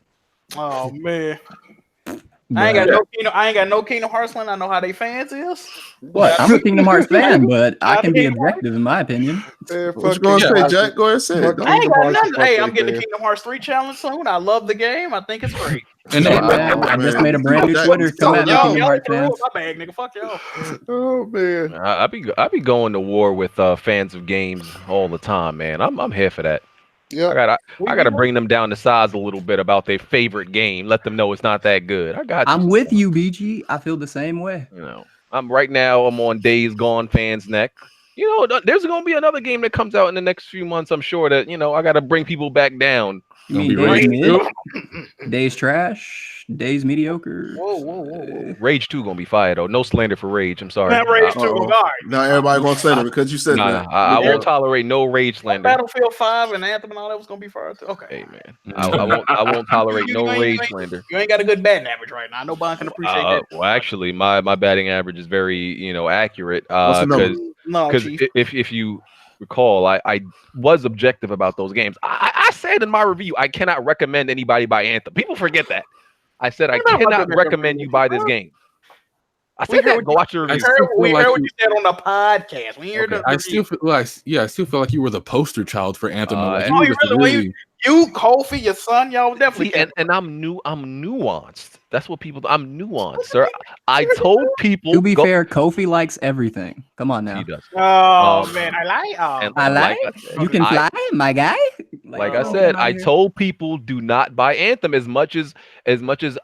Oh man. I ain't got no Kingdom Hearts land. I know how they fans is. What? I'm a Kingdom Hearts fan, but I can be objective in my opinion. What you gonna say, Jack? Go ahead and say it. I ain't got nothing. Hey, I'm getting the Kingdom Hearts 3 challenge soon. I love the game. I think it's great. And I just made a brand new Twitter. Come at me, Kingdom Hearts fans. My bag, nigga. Fuck y'all. Oh man. I be going to war with fans of games all the time, man. I'm here for that. Yeah, I gotta bring them down to size a little bit about their favorite game. Let them know it's not that good. I'm with you, BG. I feel the same way. right now. I'm on Days Gone fans' neck. You know, there's going to be another game that comes out in the next few months. I'm sure that I got to bring people back down. You mean Days mid? Days trash? Days mediocre? Whoa. Rage 2 gonna be fire though. No slander for Rage. I'm sorry. Not Rage 2. Now everybody gonna slander because you said that. I won't tolerate no Rage slander. Battlefield 5 and Anthem and all that was gonna be fire too. Okay. Hey man, I won't tolerate no Rage slander. You ain't got a good batting average right now. Nobody can appreciate that. Well, actually, my batting average is very accurate. Because if you recall, I was objective about those games. I said in my review I cannot recommend anybody buy Anthem. People forget that. I said I cannot recommend you buy this game. I said that. Go watch the review. We heard what you said on the podcast. We heard I still feel like you were the poster child for Anthem. You, Kofi, your son, y'all definitely. And I'm nuanced. That's what people. I'm nuanced, sir. I told people. To be fair, Kofi likes everything. Come on now. He does. Oh man, I like. You can fly, my guy. Like I said, I told people do not buy Anthem as much as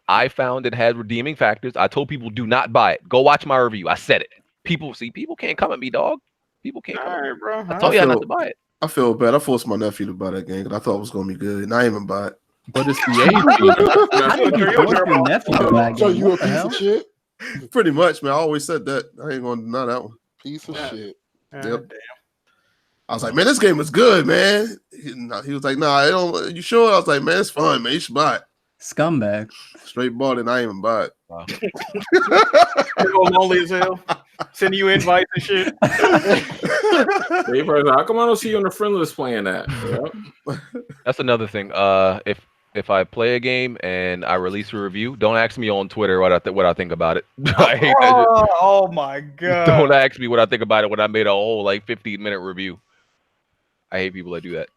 I found it had redeeming factors. I told people do not buy it. Go watch my review. I said it. People can't come at me, dog. People can't come at me. Bro. I told y'all not to buy it. I feel bad. I forced my nephew to buy that game because I thought it was gonna be good, and I didn't even buy it. But it's the How did you force your nephew to buy a game? So you a piece of shit? Pretty much, man. I always said that. I ain't gonna deny that one. Piece of shit. Yep. Damn. I was like, man, this game is good, man. He was like, nah, I don't. You sure? I was like, man, it's fun, man. You should buy it. Scumbag. Straight bought it, and I ain't even buy it. Wow. You're lonely as hell. Sending you invites and shit. How come I don't see you on the friend list playing that? Yep. That's another thing. If I play a game and I release a review, don't ask me on Twitter what I think about it. I hate that. Oh my god! Don't ask me what I think about it when I made a whole 15-minute review. I hate people that do that.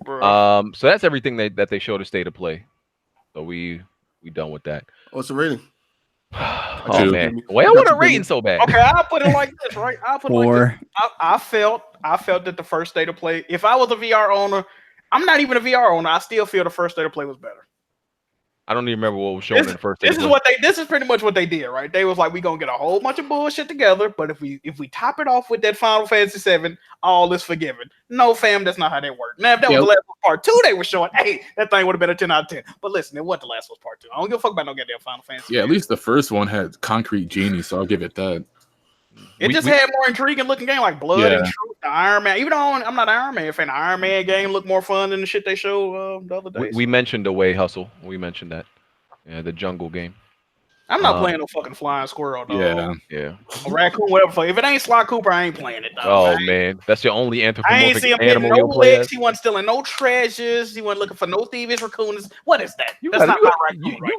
Bro. So that's everything that they showed us State of Play. So we done with that. What's the rating? Oh man, I want a rating so bad. Okay, I'll put it like this, right? I'll put it 4. like this. I felt that the first State of Play. If I was a VR owner, I'm not even a VR owner. I still feel the first State of Play was better. I don't even remember what was shown in the first. This is pretty much what they did, right? They was like, we gonna get a whole bunch of bullshit together, but if we top it off with that Final Fantasy 7, all is forgiven. No, fam, that's not how that worked. Now, if that was the Last of Us Part 2, they were showing, hey, that thing would have been a 10 out of 10. But listen, it wasn't the Last of Us Part 2. I don't give a fuck about no goddamn Final Fantasy. Yeah, at least the first one had concrete genie, so I'll give it that. It had more intriguing looking game like Blood and Truth, the Iron Man. Even though I'm not an Iron Man fan, the Iron Man game looked more fun than the shit they showed the other day. We mentioned Away Hustle. We mentioned that. Yeah, the jungle game. I'm not playing no fucking flying squirrel, dog. Yeah. A raccoon, whatever. If it ain't Sly Cooper, I ain't playing it, dog. Oh man, that's your only I ain't anthropomorphic see him animal getting you'll no play licks. as? He wasn't stealing no treasures. He wasn't looking for no thieves raccoons. What is that? You That's got, not you, my got,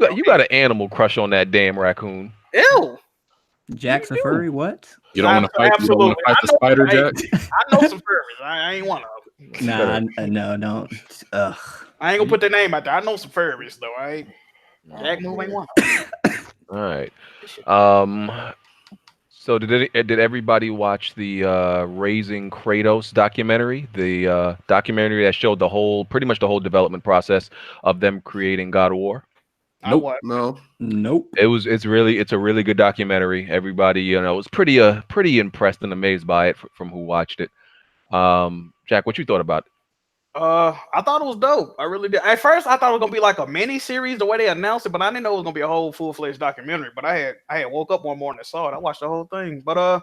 raccoon. you got an animal crush on that damn raccoon. Ew. Jack's a furry. What? You don't want to fight. You don't want to fight the spider, Jack. I know some furries. I ain't one of them. Nah, no, don't. Ugh. I ain't gonna put their name out there. I know some furries though. Jack Move ain't one of them. All right. So did everybody watch the Raising Kratos documentary? The documentary that showed pretty much the whole development process of them creating God of War? Nope. Nope. It's a really good documentary. Everybody, was pretty impressed and amazed by it from who watched it. Jack, what you thought about it? I thought it was dope. I really did. At first, I thought it was gonna be like a mini series the way they announced it, but I didn't know it was gonna be a whole full-fledged documentary. But I had woke up one morning and saw it. I watched the whole thing. But it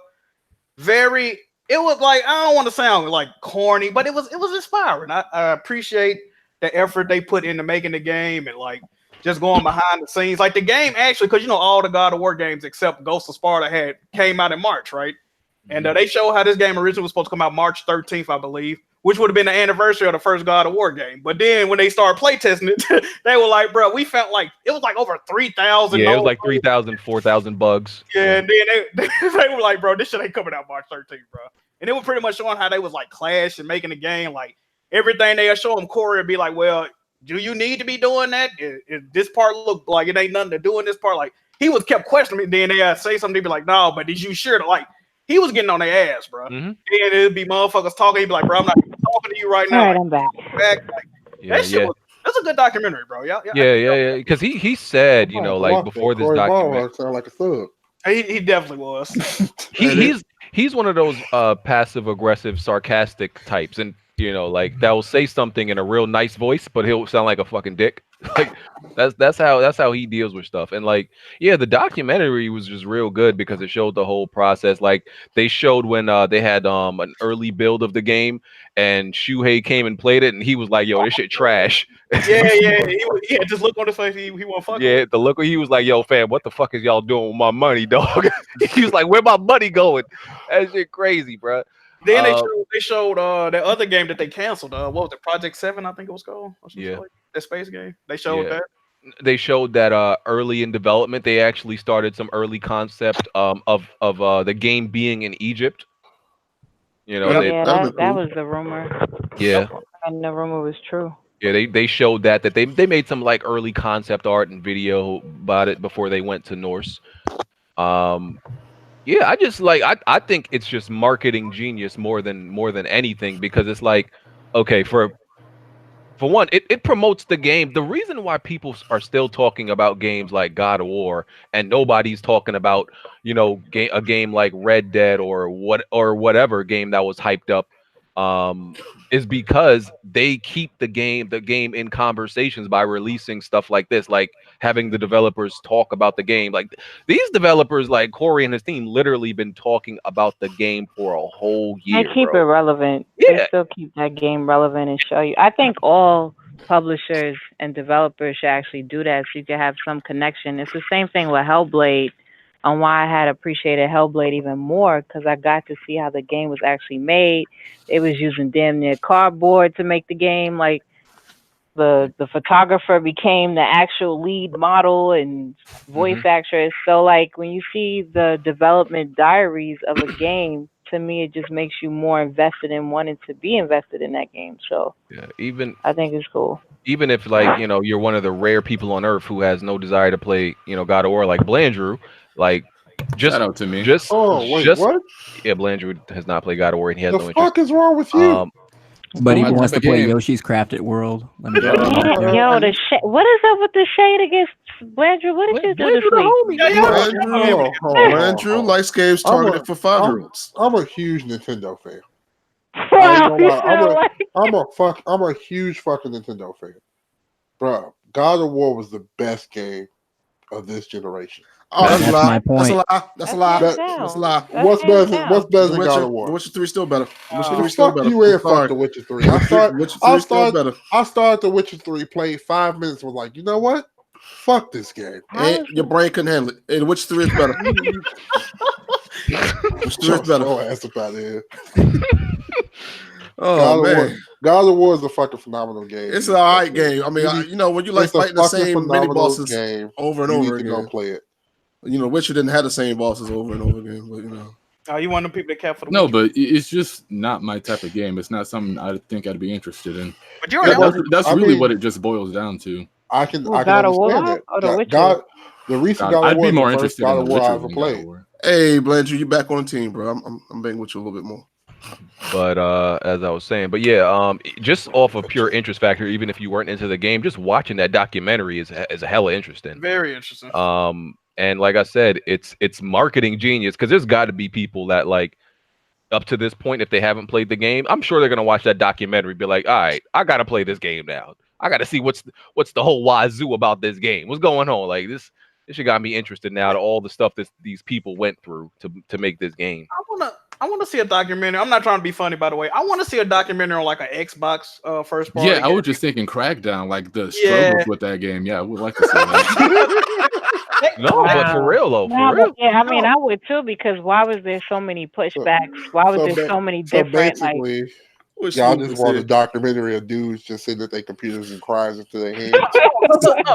was like, I don't want to sound like corny, but it was inspiring. I appreciate the effort they put into making the game and like just going behind the scenes. Like the game actually, because all the God of War games except Ghost of Sparta came out in March, right? And they show how this game originally was supposed to come out March 13th, I believe, which would have been the anniversary of the first God of War game. But then when they started playtesting it, they were like, bro, we felt like it was like over 3,000. Yeah, it was like 3,000, 4,000 bugs. Yeah, and then they were like, bro, this shit ain't coming out March 13th, bro. And it was pretty much showing how they was like Clash and making the game. Like everything they show them, Corey would be like, well, do you need to be doing that? Is this part look like it ain't nothing to do in this part? Like he was kept questioning me. Then they say something, they'd be like, no, but did you sure to like? He was getting on their ass, bro. Mm-hmm. And it'd be motherfuckers talking. He'd be like, bro, I'm not even talking to you right now. All right, I'm back. That's a good documentary, bro. Yeah. Because he said, like before this documentary. Sound like a thug. He definitely was. He's one of those passive aggressive sarcastic types, and like that will say something in a real nice voice, but he'll sound like a fucking dick. Like that's how he deals with stuff. And like, yeah, the documentary was just real good because it showed the whole process. Like they showed when they had an early build of the game and Shuhei came and played it and he was like, yo, this shit trash. Yeah. He had just look on his face. He won't fuck. Yeah, the look he was like, yo, fam, what the fuck is y'all doing with my money, dog? He was like, where my money going? That shit crazy, bro. Then they showed that other game that they canceled. What was it? Project 7, I think it was called. Yeah. Like that space game. They showed that. They showed that early in development, they actually started some early concept of the game being in Egypt. That was the rumor. Yeah. And the rumor was true. Yeah, they showed that they made some like early concept art and video about it before they went to Norse. Yeah, I just like I think it's just marketing genius more than anything because it's like, okay, for one, it promotes the game. The reason why people are still talking about games like God of War and nobody's talking about, a game like Red Dead or whatever game that was hyped up is because they keep the game in conversations by releasing stuff like this, like having the developers talk about the game. Like these developers, like Corey and his team, literally been talking about the game for a whole year. They keep it relevant. Yeah. They still keep that game relevant and show you. I think all publishers and developers should actually do that so you can have some connection. It's the same thing with Hellblade, on why I had appreciated Hellblade even more, because I got to see how the game was actually made. It was using damn near cardboard to make the game. Like the photographer became the actual lead model and voice actress. So like when you see the development diaries of a game, to me it just makes you more invested in wanting to be invested in that game. So yeah, I think it's cool. Even if like you're one of the rare people on earth who has no desire to play God of War, like Blandrew, like just shout out to me. What? Yeah, Blandrew has not played God of War and he has The no fuck interest. is wrong with you? But he my wants type to of play game. Yoshi's Crafted World. Let me Yo, what is up with the shade against Blandrew? What did you do this week? Blandrew likes games targeted for 5-year-olds. I'm a huge Nintendo fan. I'm a huge fucking Nintendo fan. Bro, God of War was the best game of this generation. Oh, that's a lie. my point. That's a lie. That's a lie. What's better than God of War? The Witcher 3 still better. Witcher 3 Fuck still better. you and fuck The Witcher 3. Witcher 3 still better. I started The Witcher 3, played 5 minutes, was like, you know what? Fuck this game. And your brain couldn't handle it. And Witcher 3 is better. Witcher 3 is better. Oh, ass about here. Oh, man. God of War is a fucking phenomenal game. It's an alright game. I mean, when you like fighting the same mini bosses game, over and over again, go play it. Witcher didn't have the same bosses over and over again, but Oh, you one of the people that care for the No, Witcher. but it's just not my type of game. It's not something I think I'd be interested in. But you already That's really what it just boils down to. I can God of War understand or The that. Witcher? The recent God of I'd War be more is the first interested God in of The War I Witcher ever than God played. of War. hey, Blandrew, you back on the team, bro. I'm banging with you a little bit more. But as I was saying, but yeah, just off of pure interest factor, even if you weren't into the game, just watching that documentary is a hella interesting. very interesting. And like I said, it's marketing genius because there's got to be people that like up to this point, if they haven't played the game, I'm sure they're gonna watch that documentary, be like, all right, I gotta play this game now. I gotta see what's the whole wazoo about this game. What's going on? Like this shit got me interested now to all the stuff that these people went through to make this game. I want to see a documentary. I'm not trying to be funny, by the way. I want to see a documentary on like an Xbox first party. Yeah, I was just thinking Crackdown, like the struggles with that game. Yeah, I would like to see that. No, but for real though, for real. Yeah, I mean, I would too, because why was there so many pushbacks? Why was there so many different like? Basically, y'all just want a documentary of dudes just sitting at their computers and cries into their hands,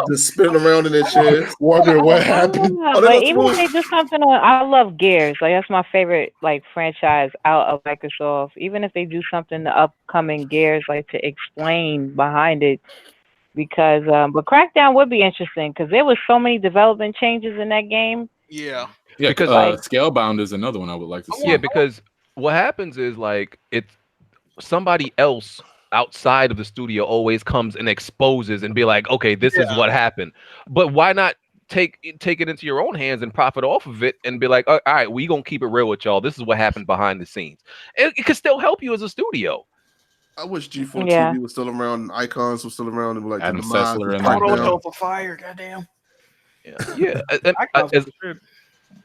just spinning around in their chairs, wondering what happened. But even if they do something, I love Gears. Like that's my favorite like franchise out of Microsoft. Even if they do something the upcoming Gears, like to explain behind it, because but Crackdown would be interesting because there was so many development changes in that game. Yeah, because Scalebound is another one I would like to see. Yeah, because what happens is like it's somebody else outside of the studio always comes and exposes and be like, okay, this is what happened. But why not take it into your own hands and profit off of it and be like, all right, we gonna keep it real with y'all. This is what happened behind the scenes. It could still help you as a studio. I wish G4 Yeah. TV was still around, and Icons was still around, and like Adam the demise Sessler was and cracked Photo down. show for fire, goddamn. Yeah. And Icons was the shit.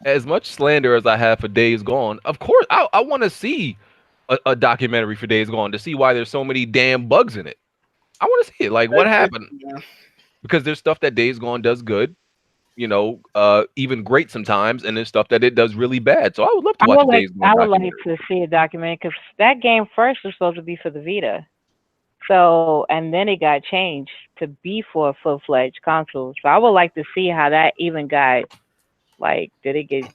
as much slander as I have for Days Gone, of course, I want to see a documentary for Days Gone to see why there's so many damn bugs in it. I want to see it. Like, what happened? Yeah. Because there's stuff that Days Gone does good, even great sometimes, and there's stuff that it does really bad. So I would love to watch a Days Gone I would like documentary. to see a documentary because that game first was supposed to be for the Vita. So, and then it got changed to be for a full-fledged console. So I would like to see how that even got, like, did it get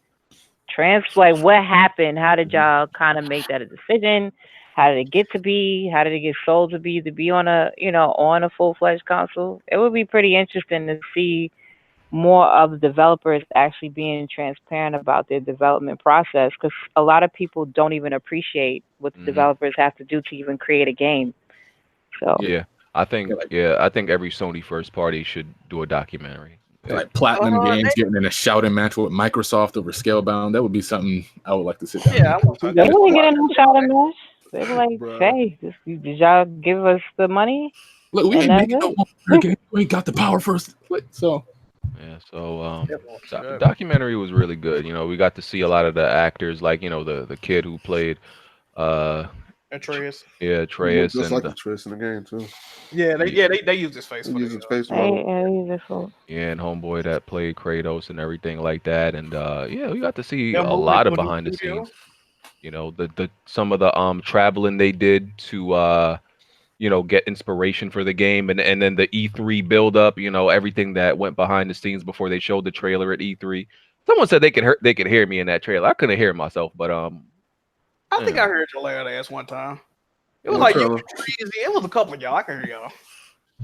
translated? What happened? How did y'all kind of make that a decision? How did it get to be? How did it get sold to be on a, on a full-fledged console? It would be pretty interesting to see more of the developers actually being transparent about their development process, because a lot of people don't even appreciate what the developers have to do to even create a game. So Yeah, I think every Sony first party should do a documentary. Like Platinum Games getting in a shouting match with Microsoft over Scalebound. That would be something I would like to sit down. Yeah, I want to. they wouldn't get in no shouting match. They were like, "Hey, did y'all give us the money?" Look, we ain't making no more game. We ain't got the power first. So yeah, so the documentary was really good. We got to see a lot of the actors, like the kid who played Atreus. Yeah, Atreus. Just like Atreus in the game too. Yeah, they use his face. Use his face. Yeah, and homeboy that played Kratos and everything like that, and we got to see a lot of behind the scenes. The some of the traveling they did to get inspiration for the game, and then the E3 build up, everything that went behind the scenes before they showed the trailer at E3. Someone said they could hear me in that trailer. I couldn't hear myself, but I think I heard your loud ass one time. It was like you were crazy. It was a couple of y'all. I can hear y'all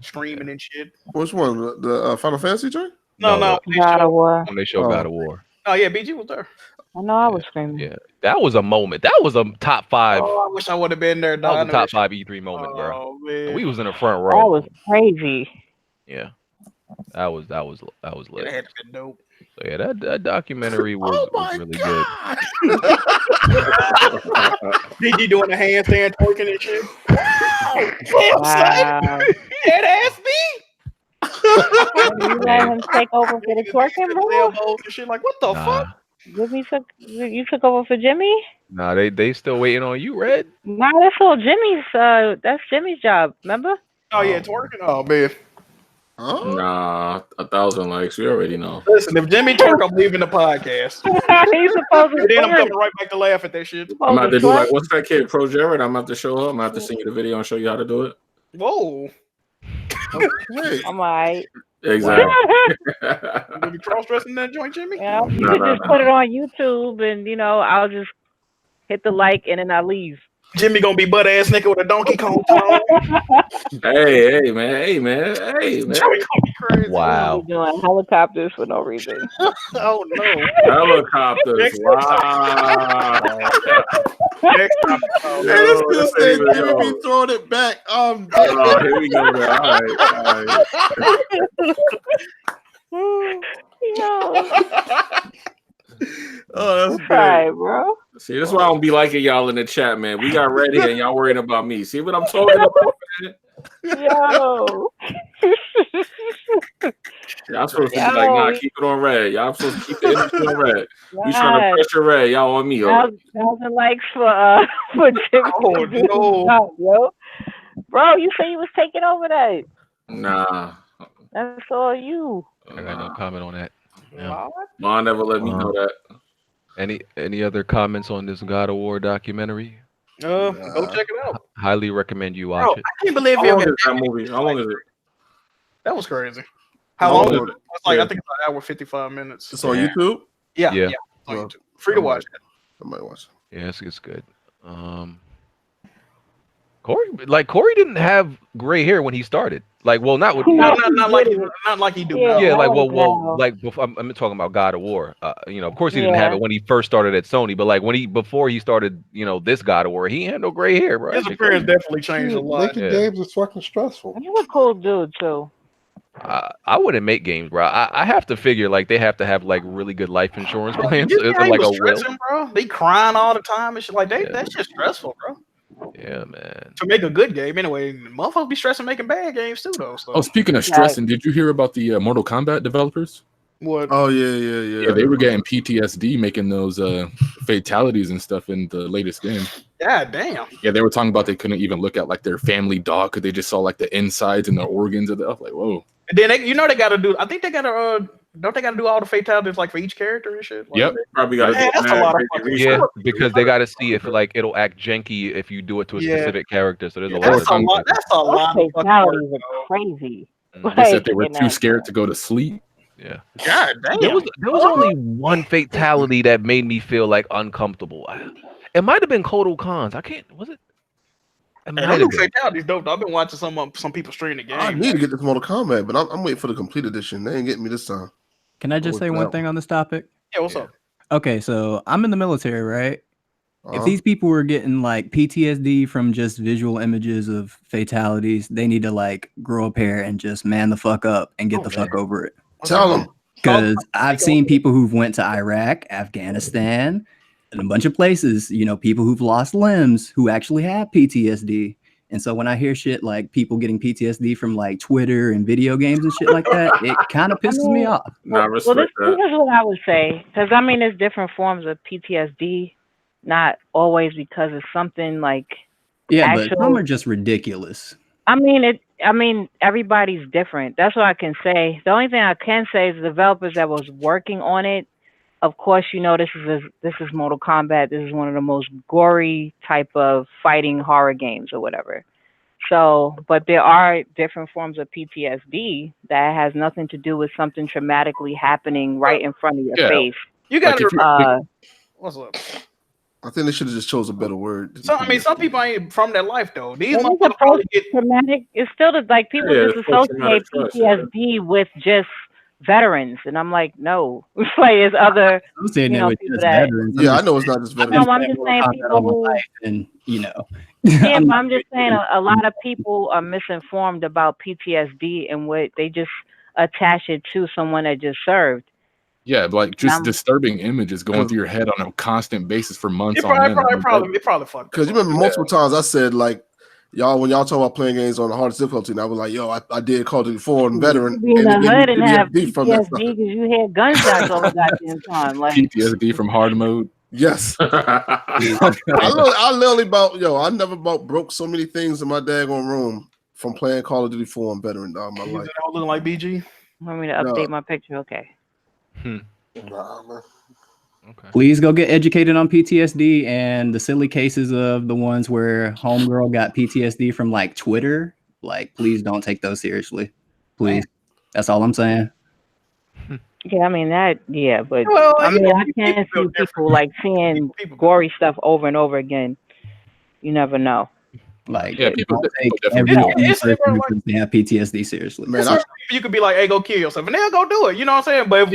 screaming and shit. Which one? The Final Fantasy joint? No. God of War. When they showed God of War. Oh yeah, BG was there. I know I was screaming. Yeah, that was a moment. That was a top 5. Oh, I wish I would have been there. That was a top 5 E3 moment, bro. Man. And we was in the front That row. was crazy. Yeah, that was lit. It had been dope. So yeah, that documentary was really good. BG doing the handstand, twerking and shit. Wow. Dead ass me. You let him take over for the twerking, bro? And shit, like what the fuck? You took over for Jimmy? Nah, they still waiting on you, Red. Nah, that's all Jimmy's. That's Jimmy's job. Remember? Oh yeah, twerking. Oh man. Nah, 1,000 likes. We already know. Listen, if Jimmy twerk, I'm leaving the podcast. He's supposed to. And then I'm coming right back to laugh at that shit. I'm about to do like, what's that kid, ProJared? I'm about to show up. I'm about to send you the video and show you how to do it. Whoa. Okay. I'm alright. Exactly. You be cross dressing that joint, Jimmy? Yeah, you could just put it on YouTube, and I'll just hit the like, and then I leave. Jimmy gonna be butt ass nigga with a Donkey Kong tongue. Hey, man. Jimmy gonna be crazy. Wow. Doing helicopters for no reason. Oh no. Helicopters. Wow. Next time. This dude said Jimmy throwing it back. Oh, here we go. Man. All right. Oh, that's Right, bro. See, this is why I don't be liking y'all in the chat, man. We got ready and y'all worrying about me. See what I'm talking about, man? Yo. Y'all supposed to be like, nah, keep it on red. Y'all supposed to keep the energy on red. We trying to pressure red. Y'all on me. 1,000 likes for Jimmy. Oh no. Yo. Bro, you say you was taking over that. Nah. That's all you. I got no comment on that. Yeah. Mom never let me know that. Any other comments on this God of War documentary? Go check it out. Highly recommend you watch it. I can't believe How long is that movie? How long is it? That was crazy. How long is it? It's like I think it's an hour 55 minutes. It's on YouTube? Yeah. It's on YouTube. Free to watch. I might watch it. Yeah, it's good. Corey didn't have gray hair when he started. Like, well, not with not like he do. Yeah, now. yeah, like well, like before, I'm talking about God of War. Of course he didn't have it when he first started at Sony, but like before he started, this God of War, he had no gray hair, bro. His appearance definitely changed a lot. Making games is fucking stressful. You a cool dude too. I wouldn't make games, bro. I have to figure like they have to have like really good life insurance plans. You Is see how it he like a was will? stressing, bro? They crying all the time and shit. Like Yeah. that's just stressful, bro. Yeah, man. To make a good game, anyway. Motherfuckers be stressing making bad games too, though. So. Oh, speaking of stressing, did you hear about the Mortal Kombat developers? What? Oh yeah. Yeah, they were getting PTSD making those fatalities and stuff in the latest game. God damn. Yeah, they were talking about they couldn't even look at like their family dog because they just saw like the insides and the organs of the. I was like, whoa. And then they got to do. I think they got to. Don't they got to do all the fatalities like for each character and shit? Like, Yep. Probably got. That's a lot of fucking. Yeah, because they got to see if like it'll act janky if you do it to a specific character. So there's a lot. That's a lot. That's a lot of fatalities are crazy. They said they were too scared to go to sleep. Yeah. God damn. There was only one fatality that made me feel like uncomfortable. It might have been Kotal Khan's. I can't. Was it? And them fatalities dope. I've been watching some people stream the game. I need to get this Mortal Kombat, but I'm waiting for the complete edition. They ain't getting me this time. Can I just say one thing on this topic? Yeah, what's up? Okay, so I'm in the military, right? If these people were getting like PTSD from just visual images of fatalities, they need to like grow a pair and just man the fuck up and get the fuck over it. Tell them. Because I've seen people who've went to Iraq, Afghanistan, and a bunch of places, you know, people who've lost limbs who actually have PTSD. And so when I hear shit like people getting PTSD from like Twitter and video games and shit like that, it kind of pisses me off. Well, this is what I would say. Because, I mean, there's different forms of PTSD, not always because it's something like but some are just ridiculous. I mean, everybody's different. That's what I can say. The only thing I can say is the developers that was working on it, of course, you know, this is Mortal Kombat. This is one of the most gory type of fighting horror games or whatever. So, but there are different forms of PTSD that has nothing to do with something traumatically happening right in front of your face. You got to. What's up? I think they should have just chose a better word. So I mean, some people ain't from that life though. These traumatic. It's still like people just associate PTSD with just veterans, and I'm like, no, it's like it's other. I'm saying it with just veterans. Yeah, I know it's not just veterans. No, I'm just saying people who, and you know. Yeah, but I'm just saying a lot of people are misinformed about PTSD and what they just attach it to someone that just served. Yeah, like just disturbing images going through your head on a constant basis for months. It probably fucked. Because you remember multiple times I said like, when y'all talk about playing games on the hardest difficulty, and I was like, yo, I did Call of Duty 4 and veteran. Be in the hood and have PTSD because you hear gunshots all the goddamn time. Like PTSD from hard mode. Yes. I literally I never broke so many things in my daggone room from playing Call of Duty 4 and veteran dog my life. All looking like BG. Want me to update my picture? Okay. Please go get educated on PTSD and the silly cases of the ones where homegirl got PTSD from like Twitter. Like, please don't take those seriously. Please. That's all I'm saying. Yeah, I mean that. Yeah, but I mean I can't see people like seeing gory stuff over and over again. You never know. Like, people take every person who have PTSD seriously. Man, you could be like, "Hey, go kill yourself," and they'll go do it. You know what I'm saying? But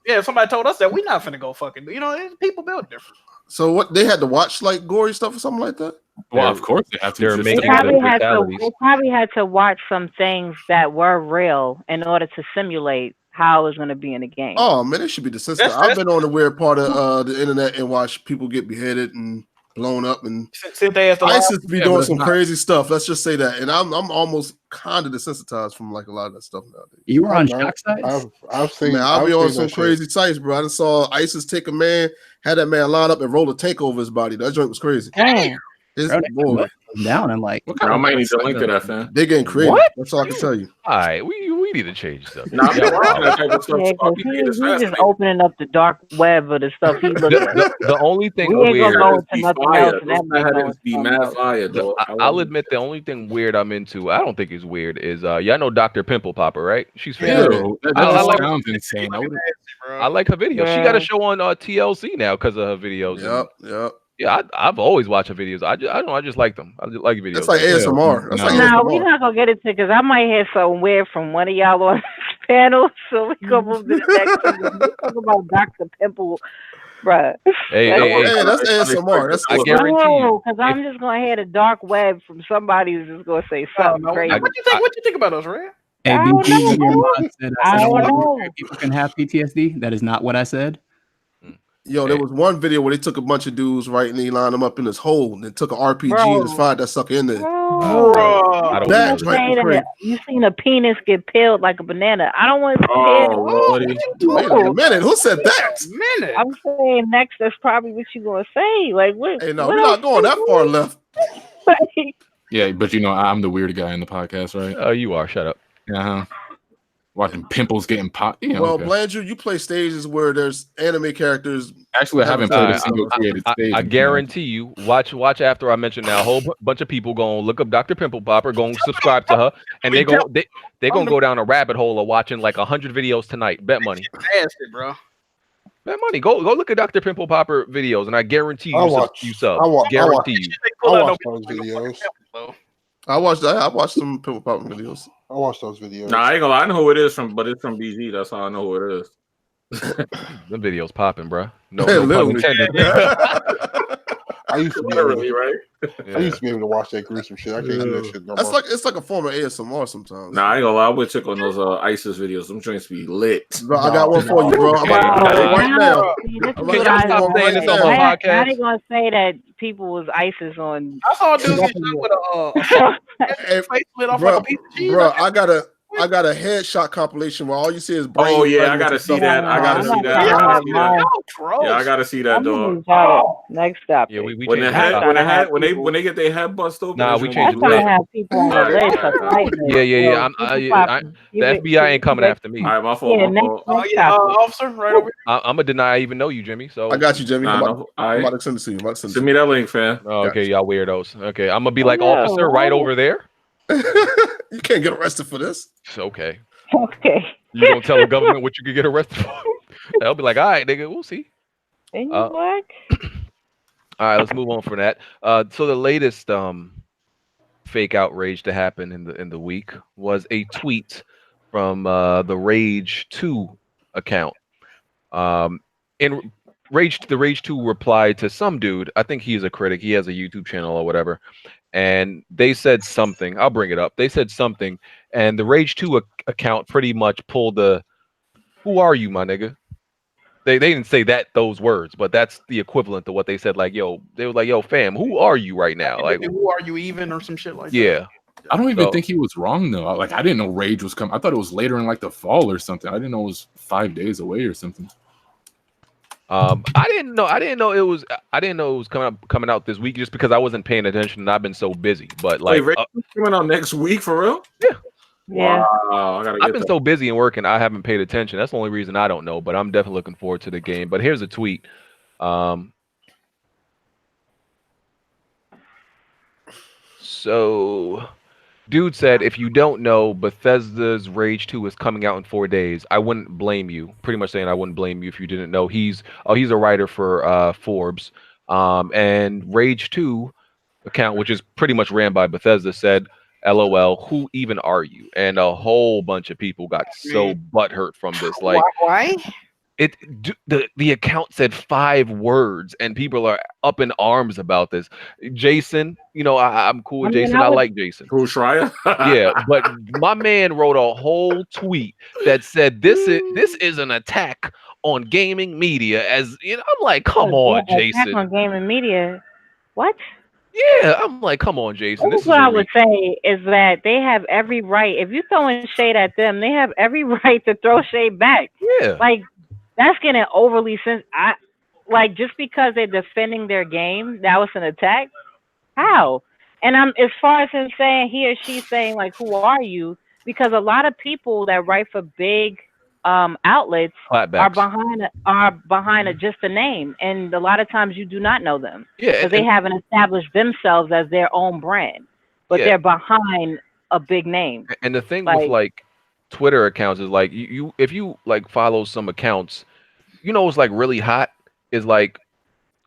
if somebody told us that, we're not finna go fucking. You know, people build different. So what? They had to watch like gory stuff or something like that. Well, of course they have to. They probably had to watch some things that were real in order to simulate how it's going to be in the game. Oh man, it should be desensitized. I've been on the weird part of the internet and watched people get beheaded and blown up, and ISIS be doing some crazy stuff. Let's just say that, and I'm almost kind of desensitized from like a lot of that stuff nowadays. You were on shock sites. I've seen. Man, I'll be on some crazy sites, bro. I just saw ISIS take a man, had that man line up and roll a take over his body. That joint was crazy. Damn. Down and like, I might need to link to that, fam. They getting creative. What? That's all I can tell you. All right, we need to change stuff. Nah, he's just opening up the dark web of the stuff he looks at. The only thing weird. I'll admit the only thing weird I'm into. I don't think is weird. Is y'all know Dr. Pimple Popper, right? She's famous. That sounds insane. I like her videos. She got a show on TLC now because of her videos. Yep. Yeah, I've always watched her videos. I just like them. I just like videos. That's like ASMR. That's like ASMR. We're not gonna get into because I might hear something weird from one of y'all on this panel. So we gonna move to the next one. We talk about Dr. Pimple, bruh. Hey, that's ASMR. That's I guarantee you. Because I'm just gonna hear the dark web from somebody who's just gonna say something crazy. What you think about us, Red? Hey, I don't BT, know, your bro. mod said I I said don't only know. people can have PTSD. That is not what I said. Yo, there was one video where they took a bunch of dudes, right, and they lined them up in this hole and then took an RPG and just Bro. fired that sucker in there. Bro, I don't That remember joint say was that crazy. you seen a penis get peeled like a banana. I don't want to Oh, Lordy. Wait a minute, who said that? Minute. I'm saying next, that's probably what you gonna say. Like, what? Hey, no, what we're else not going that far you left. say? Yeah, but you know, I'm the weird guy in the podcast, right? Oh, you are. Shut up. Yeah. Watching pimples getting popped. You know, Well, okay. Blandrew, you play stages where there's anime characters. Actually, I haven't played a single created stage. I guarantee you, watch after I mention that, a whole bunch of people gonna look up Dr. Pimple Popper, gonna subscribe to her, and they're gonna go down a rabbit hole of watching like 100 videos tonight. Bet money. Nasty, bro. Bet money. Go look at Dr. Pimple Popper videos, and I guarantee you sub. Guarantee you. I watch those videos. I watched that. I watched some Pimple Pop videos. I watch those videos. Nah, I ain't gonna lie. I know who it is from, but it's from BG. That's how I know who it is. Them videos popping, bro. No, Yeah, no pun literally. intended. I used to be able Literally, to, right? I used to be able to watch that gruesome shit. I can't do that shit no That's more. like it's like a form of ASMR sometimes. Nah, I ain't gonna lie. I would check on those ISIS videos. Them joints be lit. Bro, I got one for you, bro. I'm about to do it right now. See, this is I'm what about to I do don't it right this now. on my Now podcast. they gonna say that people was ISIS on. I saw a dude get shot with a Hey, face lit off bro, like a piece of cheese. bro, I got a headshot compilation where all you see is brain. Oh yeah, I fragments gotta and see stuff. that. I gotta I'm see not that. I talking gotta about see mine. that. Gross. Yeah, I gotta see that, I'm dog. gonna shout it. Next stop. Yeah, we When changed they the topic. when they get their head bust open. Nah, it's we gonna changed be it. I'm trying lit. to have people on the Alright, list. alright, Of alright. Yeah. The FBI ain't coming after me. All right, my fault. Yeah, My next, fault. Oh next yeah, topic. officer, right over here. I'm gonna deny I even know you, Jimmy. So I got you, Jimmy. Nah, I'm no, about all right. to send it to you. I'm about to send it Send to me that link, fam. Oh, okay, Gotcha. y'all weirdos. Okay, I'm gonna be like No, officer right what? over there. you. You can't get arrested for this. It's okay. Okay. You gonna tell the government what you could get arrested for? They'll be like, all right, nigga, we'll see. And you Uh, black? All right, let's move on from that. So the latest fake outrage to happen in the week was a tweet from the Rage 2 account. In the Rage 2 replied to some dude. I think he's a critic. He has a YouTube channel or whatever. And they said something. I'll bring it up. They said something, and the Rage 2 account pretty much pulled the "Who are you, my nigga?" They didn't say those words, but that's the equivalent to what they said. Like, yo, they was like, yo, fam, who are you right now? Like, Who are you even or some shit like that? yeah. I don't even So- think he was wrong though. Like I didn't know Rage was coming. I thought it was later in like the fall or something. I didn't know it was 5 days away or something. I didn't know it was coming out this week just because I wasn't paying attention and I've been so busy. But like, Wait, Rage coming out next week for real? Yeah. Yeah. Wow, I gotta I've get been that. so busy and working, I haven't paid attention. That's the only reason I don't know. But I'm definitely looking forward to the game. But here's a tweet. So, dude said, if you don't know, Bethesda's Rage 2 is coming out in 4 days. I wouldn't blame you. Pretty much saying I wouldn't blame you if you didn't know. He's a writer for Forbes. And Rage 2 account, which is pretty much ran by Bethesda, said, LOL, who even are you? And a whole bunch of people got so butthurt from this. Like, Why? the account said 5 words, and people are up in arms about this. Jason, I'm cool with Jason. I like Jason. Who Schreier? Yeah, but my man wrote a whole tweet that said this is an attack on gaming media. As I'm like, come on, Jason. Attack on gaming media. What? Yeah, I'm like, come on, Jason. This is what I would say is that they have every right. If you're throwing shade at them, they have every right to throw shade back. Yeah. Like, that's getting overly like, just because they're defending their game, that was an attack? How? And as far as him saying, he or she saying, like, who are you? Because a lot of people that write for big outlets are behind just a name, and a lot of times you do not know them. Yeah, because they haven't established themselves as their own brand, but they're behind a big name. And the thing with like Twitter accounts is like you if you like follow some accounts, what's like really hot is like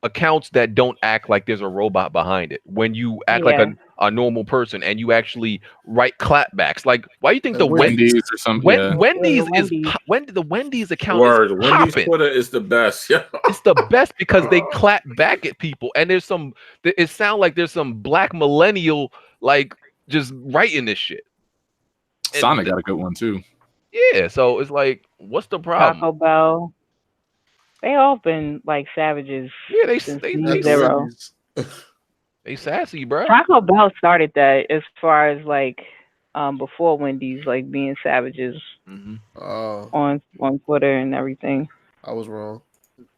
accounts that don't act like there's a robot behind it. When you act like a normal person and you actually write clapbacks. Like, why do you think the Wendy's or something? Wendy's the Wendy's account Word. is Wendy's popping. Twitter is the best. Yeah. It's the best because they clap back at people, and it sounds like there's some black millennial like just writing this shit. Sonic got a good one too. Yeah, so it's like, what's the problem? Taco Bell. They all been like savages. Yeah, they since they Zero. they sassy, bro. Taco Bell started that as far as like before Wendy's like being savages on Twitter and everything. I was wrong.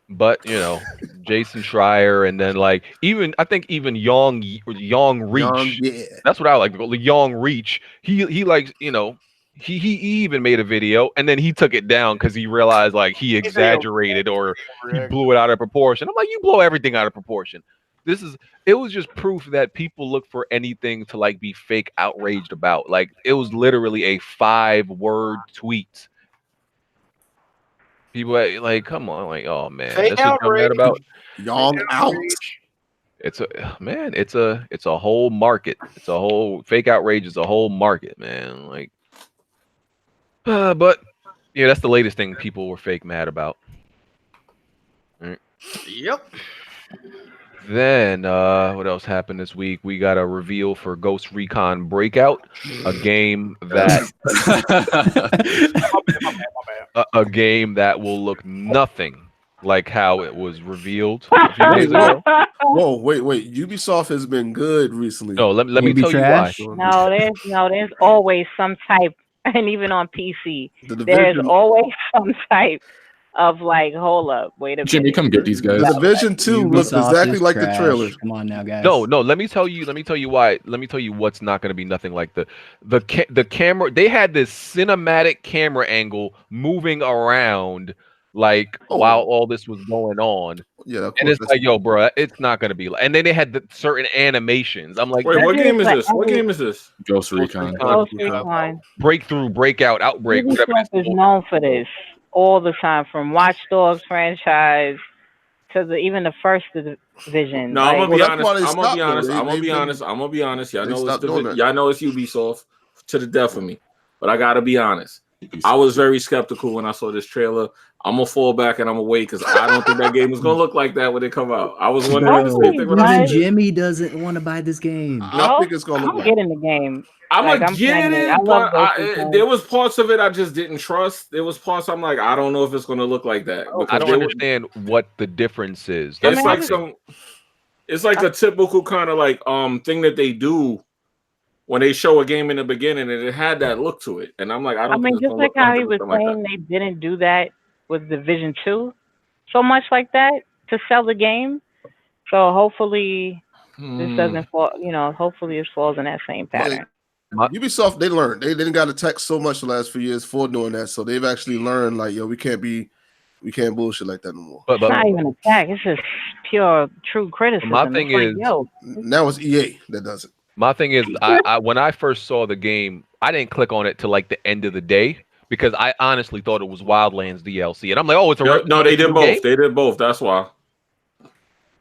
But you know, Jason Schreier, and then like I think even Young Reach. Yeah. That's what I like. Young Reach. He likes, you know, he even made a video and then he took it down because he realized like he exaggerated or he blew it out of proportion. I'm like, you blow everything out of proportion. It was just proof that people look for anything to like be fake outraged about. Like it was literally a 5-word tweet. People like, come on, like, oh man, Fake that's what you're mad about. Young out. It's a whole market. It's a whole fake outrage. Is a whole market, man. Like, but yeah, that's the latest thing people were fake mad about. Right. Yep. Then what else happened this week? We got a reveal for Ghost Recon Breakout, a game that a game that will look nothing like how it was revealed a few days ago. Whoa, wait. Ubisoft has been good recently. No, let me tell trash? you why. There's always some type, and even on PC, The there's Division, always some type of like, hold up, wait a Jimmy, minute. come get these guys. the Division 2 looks Ubisoft exactly is like the trash. trailer. Come on now, guys. No, let me tell you why. Let me tell you what's not going to be nothing like the camera. They had this cinematic camera angle moving around like while all this was going on. Yeah, and it's like, yo, bro, it's not going to be like. And then they had the certain animations. I'm like, wait, what game is this? What game is this? Ghost Recon. Ghost Recon. Breakthrough, Breakout, Outbreak, whatever. Ubisoft is known for this all the time, from Watch Dogs franchise to even the first Division. No, like, I'm gonna be honest. Y'all know it's Ubisoft to the death of me, but I gotta be honest. I was very skeptical when I saw this trailer. I'm gonna fall back and I'm gonna wait because I don't think that game is gonna look like that when it come out. I was wondering the same thing when I Even said it. Jimmy doesn't want to buy this game. I think it's gonna look like get in the game. I'm Like, gonna I'm get playing it, it. I love but Ghost Recon. there was parts of it I just didn't trust. There was parts I'm like, I don't know if it's gonna look like that. I don't understand what the difference is. It's like a typical kind of like thing that they do when they show a game in the beginning, and it had that look to it. And I'm like, I mean, just like how he was saying, they didn't do that with Division 2 so much like that to sell the game. So hopefully this doesn't fall. You know, hopefully it falls in that same pattern. Ubisoft, they learned. They didn't got attacked so much the last few years for doing that. So they've actually learned, like, yo, we can't bullshit like that no more. It's not even attack. It's just pure, true criticism. My thing is, now it's EA that does it. My thing is, I when I first saw the game, I didn't click on it till like the end of the day because I honestly thought it was Wildlands DLC, and I'm like, oh, it's a no. They did both. Game? They did both. That's why.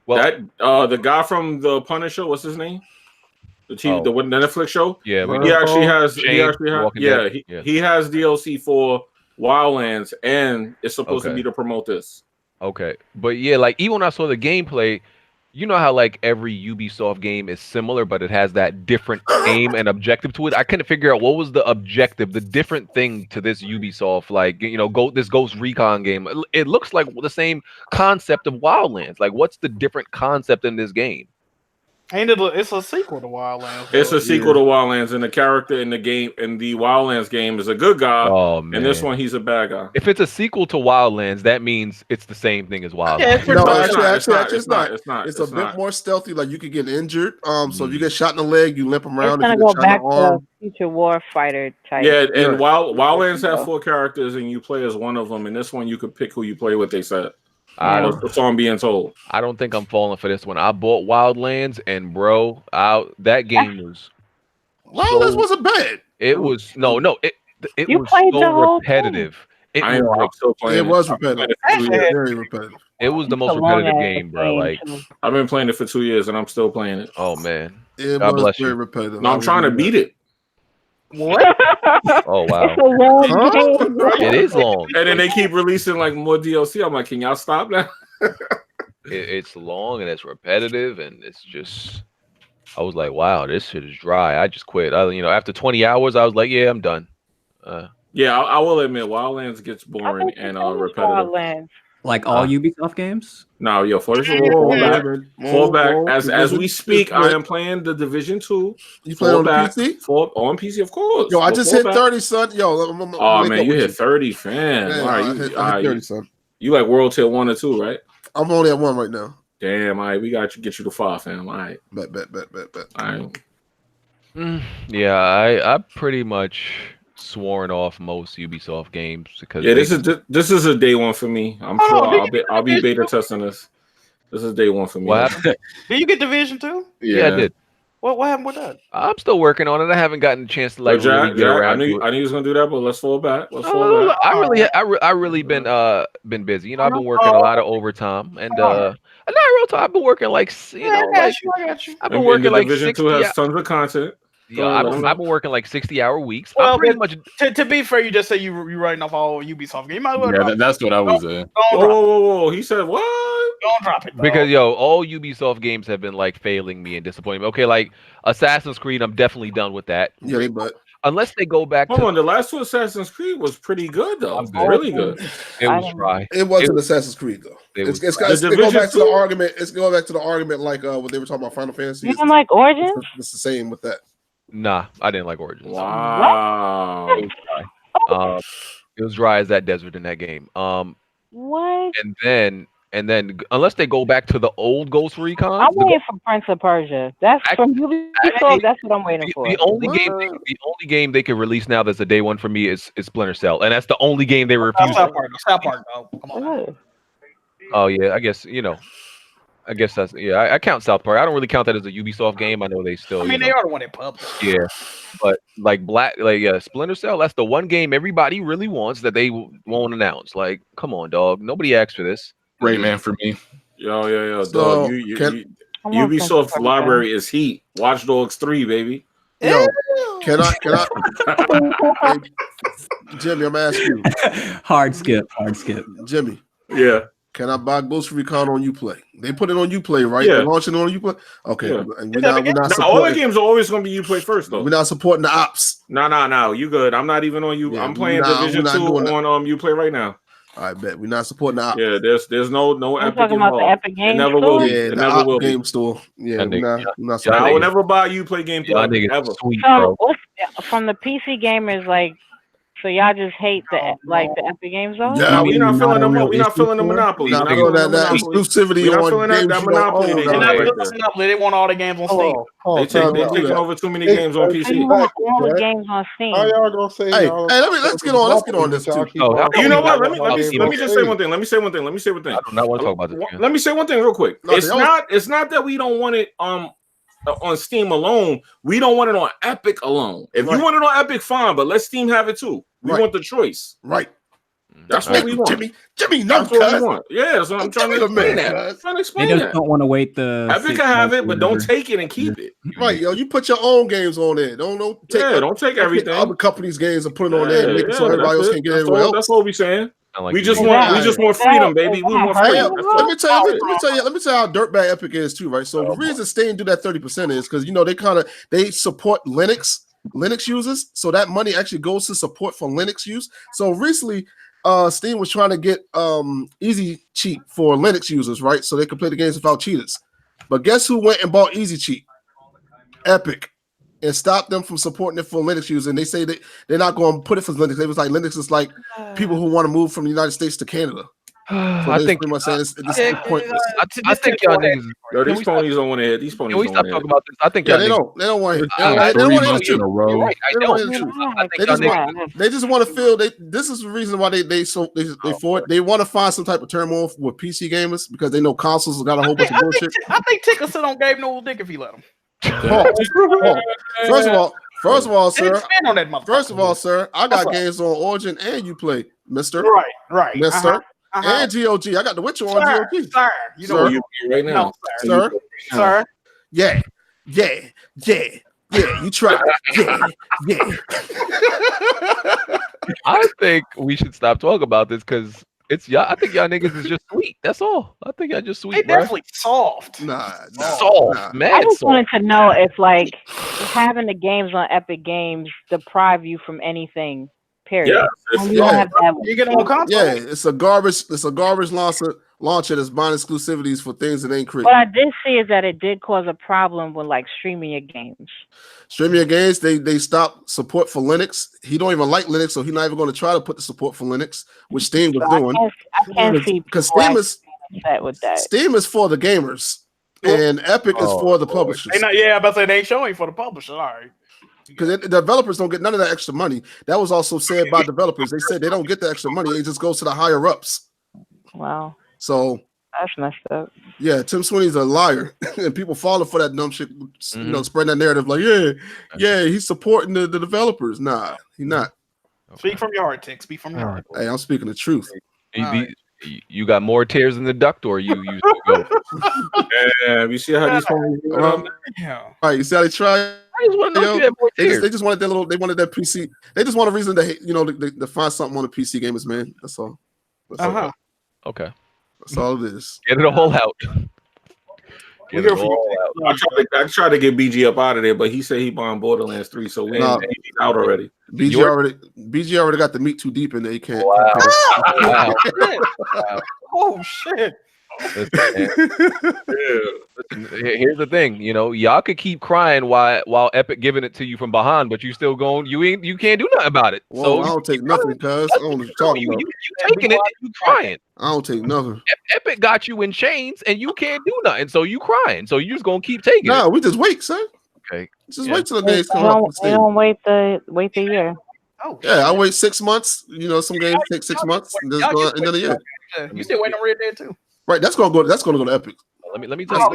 Well, that the guy from the Punisher, what's his name? The Netflix show. Yeah, he actually has DLC for Wildlands, and it's supposed to be to promote this. Okay, but yeah, like even when I saw the gameplay, you know how like every Ubisoft game is similar, but it has that different aim and objective to it. I couldn't figure out what was the objective, the different thing to this Ubisoft, like, you know, this Ghost Recon game. It looks like the same concept of Wildlands. Like, what's the different concept in this game? Ain't it? It's a sequel to Wildlands. It's a sequel to Wildlands, and the character in the game, in the Wildlands game, is a good guy. Oh man! And this one, he's a bad guy. If it's a sequel to Wildlands, that means it's the same thing as Wildlands. Yeah, it's not. It's a bit more stealthy. Like, you could get injured. So if you get shot in the leg, you limp around. It's gonna go back to future warfighder type. Yeah, and Wildlands have 4 characters, and you play as one of them. And this one, you could pick who you play with. They said. That's all I'm being told. I don't think I'm falling for this one. I bought Wildlands, and bro, that game was. Wildlands wasn't bad. It was it you was played the so whole repetitive. Thing. I'm still playing. It was repetitive. Very repetitive. It was the most repetitive game, bro. Like, I've been playing it for 2 years, and I'm still playing it. Oh man, God bless you. Repetitive. No, I'm trying to beat it. What? Oh wow, it's a long game. It is long. And then they keep releasing like more DLC. I'm like, can y'all stop now? It's long and it's repetitive, and it's just. I was like, wow, this shit is dry. I just quit. After 20 hours, I was like, yeah, I'm done. Yeah, I will admit, Wildlands gets boring and repetitive. Wildlands. Like all Ubisoft games? No, yo, first of all, fall back. As we speak, I am playing the Division 2. You play on PC? On PC, of course. Yo, I just hit 30, son. Yo, oh man, you hit 30, fam. Yeah, all right, I hit 30, son. You like World Tier 1 or 2, right? I'm only at 1 right now. Damn, all right, we got to get you to 5, fam. All right. Bet. All right. Yeah, I pretty much sworn off most Ubisoft games because this is a day one for me. I'm sure I'll be beta testing this. This is day one for me. What happened? Did you get Division 2? Yeah, I did. What happened with that? I'm still working on it. I haven't gotten a chance to like really get around to it. I knew you was gonna do that, but let's fall back. I really been busy. You know, I've been working a lot of overtime, and not real time. I've been working like I got you. I've been working like Division 2 has tons of content. Yeah, I've been working like 60-hour weeks. Well, I'm pretty much to be fair, you just say you writing off all Ubisoft games. Yeah, that's what I was saying. Whoa! He said what? Don't drop it. Bro. Because all Ubisoft games have been like failing me and disappointing me. Okay, like Assassin's Creed, I'm definitely done with that. Yeah, but unless they go back. Hold on, the last two Assassin's Creed was pretty good though. Really good. It was dry. It wasn't Assassin's Creed though. It's going back to the argument. It's going back to the argument like what they were talking about Final Fantasy. You don't like Origins? It's the same with that. Nah, I didn't like Origins. Wow. It was dry as that desert in that game. What? And then unless they go back to the old Ghost Recon, I'm waiting for Prince of Persia. That's from Ubisoft. That's what I'm waiting for. The only game they could release now that's a day one for me is Splinter Cell, and that's the only game they refuse. South Park, no. Come on. Oh yeah, I guess that's I count South Park. I don't really count that as a Ubisoft game. I know they still. I mean, they are the one that published. Yeah, but like Splinter Cell, that's the one game everybody really wants that they won't announce. Like, come on, dog. Nobody asked for this. Rayman for me. Yo, So, dog. Ubisoft library is heat. Watch Dogs 3, baby. Yo, can I? Hey, Jimmy, I'm asking you. Hard skip. Jimmy. Yeah. Can I buy Ghost Recon on Uplay? They put it on Uplay, right? Yeah. They're launching it on Uplay. Okay, Yeah. and we're not All the games are always going to be Uplay first, though. We're not supporting the ops. No. You good? I'm not even on you. Yeah, I'm playing Division 2 on Uplay right now. I bet we're not supporting the ops. Yeah, there's no I'm Epic talking about the involved. Epic Games It never Store? will be. Yeah, It the never will be. game store. Yeah, we're not I supporting will never buy Uplay game Y'all ever. niggas sweet, bro. From the PC gamers, like, so y'all just hate the Epic Games Store? Yeah, No, we're not feeling the monopoly. Not feeling that exclusivity We're not on feeling games that you monopoly. don't They own. got They're right not there. monopoly. They want all the games on Steam. They're taking over too many games on So you PC. want all the games on Steam? How y'all gonna say? Hey, let's get on this too. You know what? Let me just say one thing. I do not want to talk about this. Let me say one thing real quick. It's not that we don't want it on Steam alone. We don't want it on Epic alone. If you want it on Epic, fine, but let Steam have it too. We want the choice. Right. That's what we want. Jimmy, no, That's what we want. Yeah, so I'm trying to explain that. I'm trying to They explain just that. don't want to wait the. Epic can have it, but don't take it and keep it. Right, yo, you put your own games on there. Don't take everything. Other companies' games and put it on there and make it so everybody else can get everywhere else. That's what we're saying. Like We just want freedom, baby. We want freedom. Let me tell you how dirtbag Epic is too, right? So the reason staying do that 30% is because they support Linux users, so that money actually goes to support for Linux use. So recently, Steam was trying to get Easy Cheat for Linux users, right? So they could play the games without cheaters. But guess who went and bought Easy Cheat? Epic. And stopped them from supporting it for Linux users. And they say that they're not going to put it for Linux. They was like, Linux is like people who want to move from the United States to Canada. So I think pretty much saying this is pointless. I think y'all niggas. Yo, these ponies don't want to hear. These ponies Can we don't stop want to talking about this? I think Yeah, y'all they don't want to. I They don't want to hear the in a truth. row. You're right. I They don't don't. want to hear the truth. I think They y'all just niggas. want. They just want to feel. This is the reason why they for it. They want to find some type of turmoil with PC gamers because they know consoles got a whole bunch of bullshit. I think Tickle sit on Gabe no dick if he let him. First of all, sir. Spin on that motherfucker. First of all, sir, I got games on Origin and Uplay, Mister. Right. Mister. And GOG. I got The Witcher on GOG. Sir, you know you right now. No, sir. Yeah. You tried. Yeah. I think we should stop talking about this because it's y'all. I think y'all niggas is just sweet. That's all. I think y'all just sweet. They definitely soft. Soft, man. I just wanted to know if having the games on Epic Games deprive you from anything period. Yeah, you don't have to have you get them on console. Yeah, it's a garbage launcher that's buying exclusivities for things that ain't created. What I did see is that it did cause a problem with like streaming your games. Streaming your games, they stopped support for Linux. He don't even like Linux, so he's not even going to try to put the support for Linux, which Steam was doing. I can't see because Steam is for the gamers, and Epic is for the publishers. Yeah, I'm about to say they ain't showing for the publishers. All right. Because the developers don't get none of that extra money. That was also said by developers. They said they don't get the extra money. It just goes to the higher ups. Wow. So that's messed up. Yeah, Tim Sweeney's a liar, and people falling for that dumb shit. You know, spreading that narrative like, yeah, he's supporting the developers. Nah, he's not. Speak from your heart, Tick. Speak from your heart. Hey, I'm speaking the truth. You got more tears in the duct, or you go. Yeah, you see how these homies All right, you see how they try. I just want to know if you have more tears. They just wanted that little. They wanted that PC. They just want a reason to find something on the PC gamers, man. That's all. Okay. That's all it is. Get it all out. Get it all out. I tried to get BG up out of there, but he said he buying Borderlands 3, so he's out already. BG already got the meat too deep in there. He can't. Wow. Oh shit. Listen, here's the thing, y'all could keep crying while Epic giving it to you from behind, but you still going. You can't do nothing about it. Well, so I don't take nothing, cuz I don't know what you're talking about. You taking it and you crying. I don't take nothing. Epic got you in chains and you can't do nothing, so you crying. So you just gonna keep taking it. No, we just wait, son. Okay. Just wait till the games come out. They don't wait the year. Oh yeah, I wait 6 months. Some games take 6 months, and then another year. You still waiting on Red Dead too? Right, that's gonna go to Epic. Let me tell you.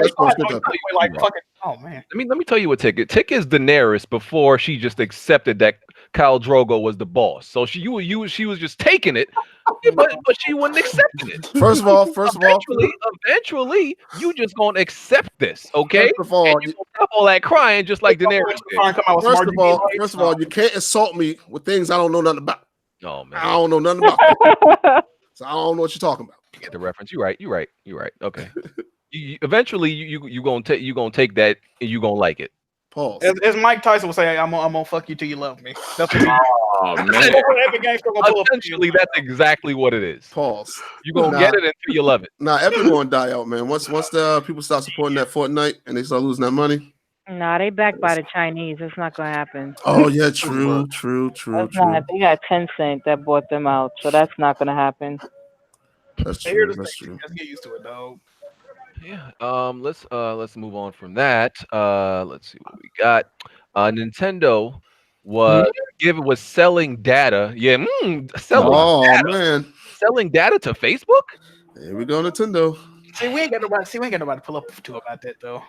Let me tell you what Tick is. Tick is Daenerys before she just accepted that Khal Drogo was the boss. So she was just taking it, but she wasn't accepting it. First of all, eventually you just gonna accept this, okay? First of all, and you gonna stop all that crying just like Daenerys did. First of all, you can't insult me with things I don't know nothing about. Oh man, I don't know nothing about it. So I don't know what you're talking about. You get the reference. You're right. Okay. Eventually, you gonna take that and you gonna like it. Pause. As Mike Tyson would say, I'm gonna fuck you till you love me. That's what man. Essentially, that's exactly what it is. Pause. You gonna get it until you love it. Epic gonna die out, man. Once the people start supporting that Fortnite and they start losing that money. Nah, they backed by the Chinese. It's not gonna happen. Oh yeah, true. They got Tencent that bought them out, so that's not gonna happen. That's true. Let's get used to it, dog. Yeah. Let's move on from that. Let's see what we got. Nintendo was selling data. Yeah. Man. Selling data to Facebook. Here we go, Nintendo. See, we ain't got nobody to pull up to about that though.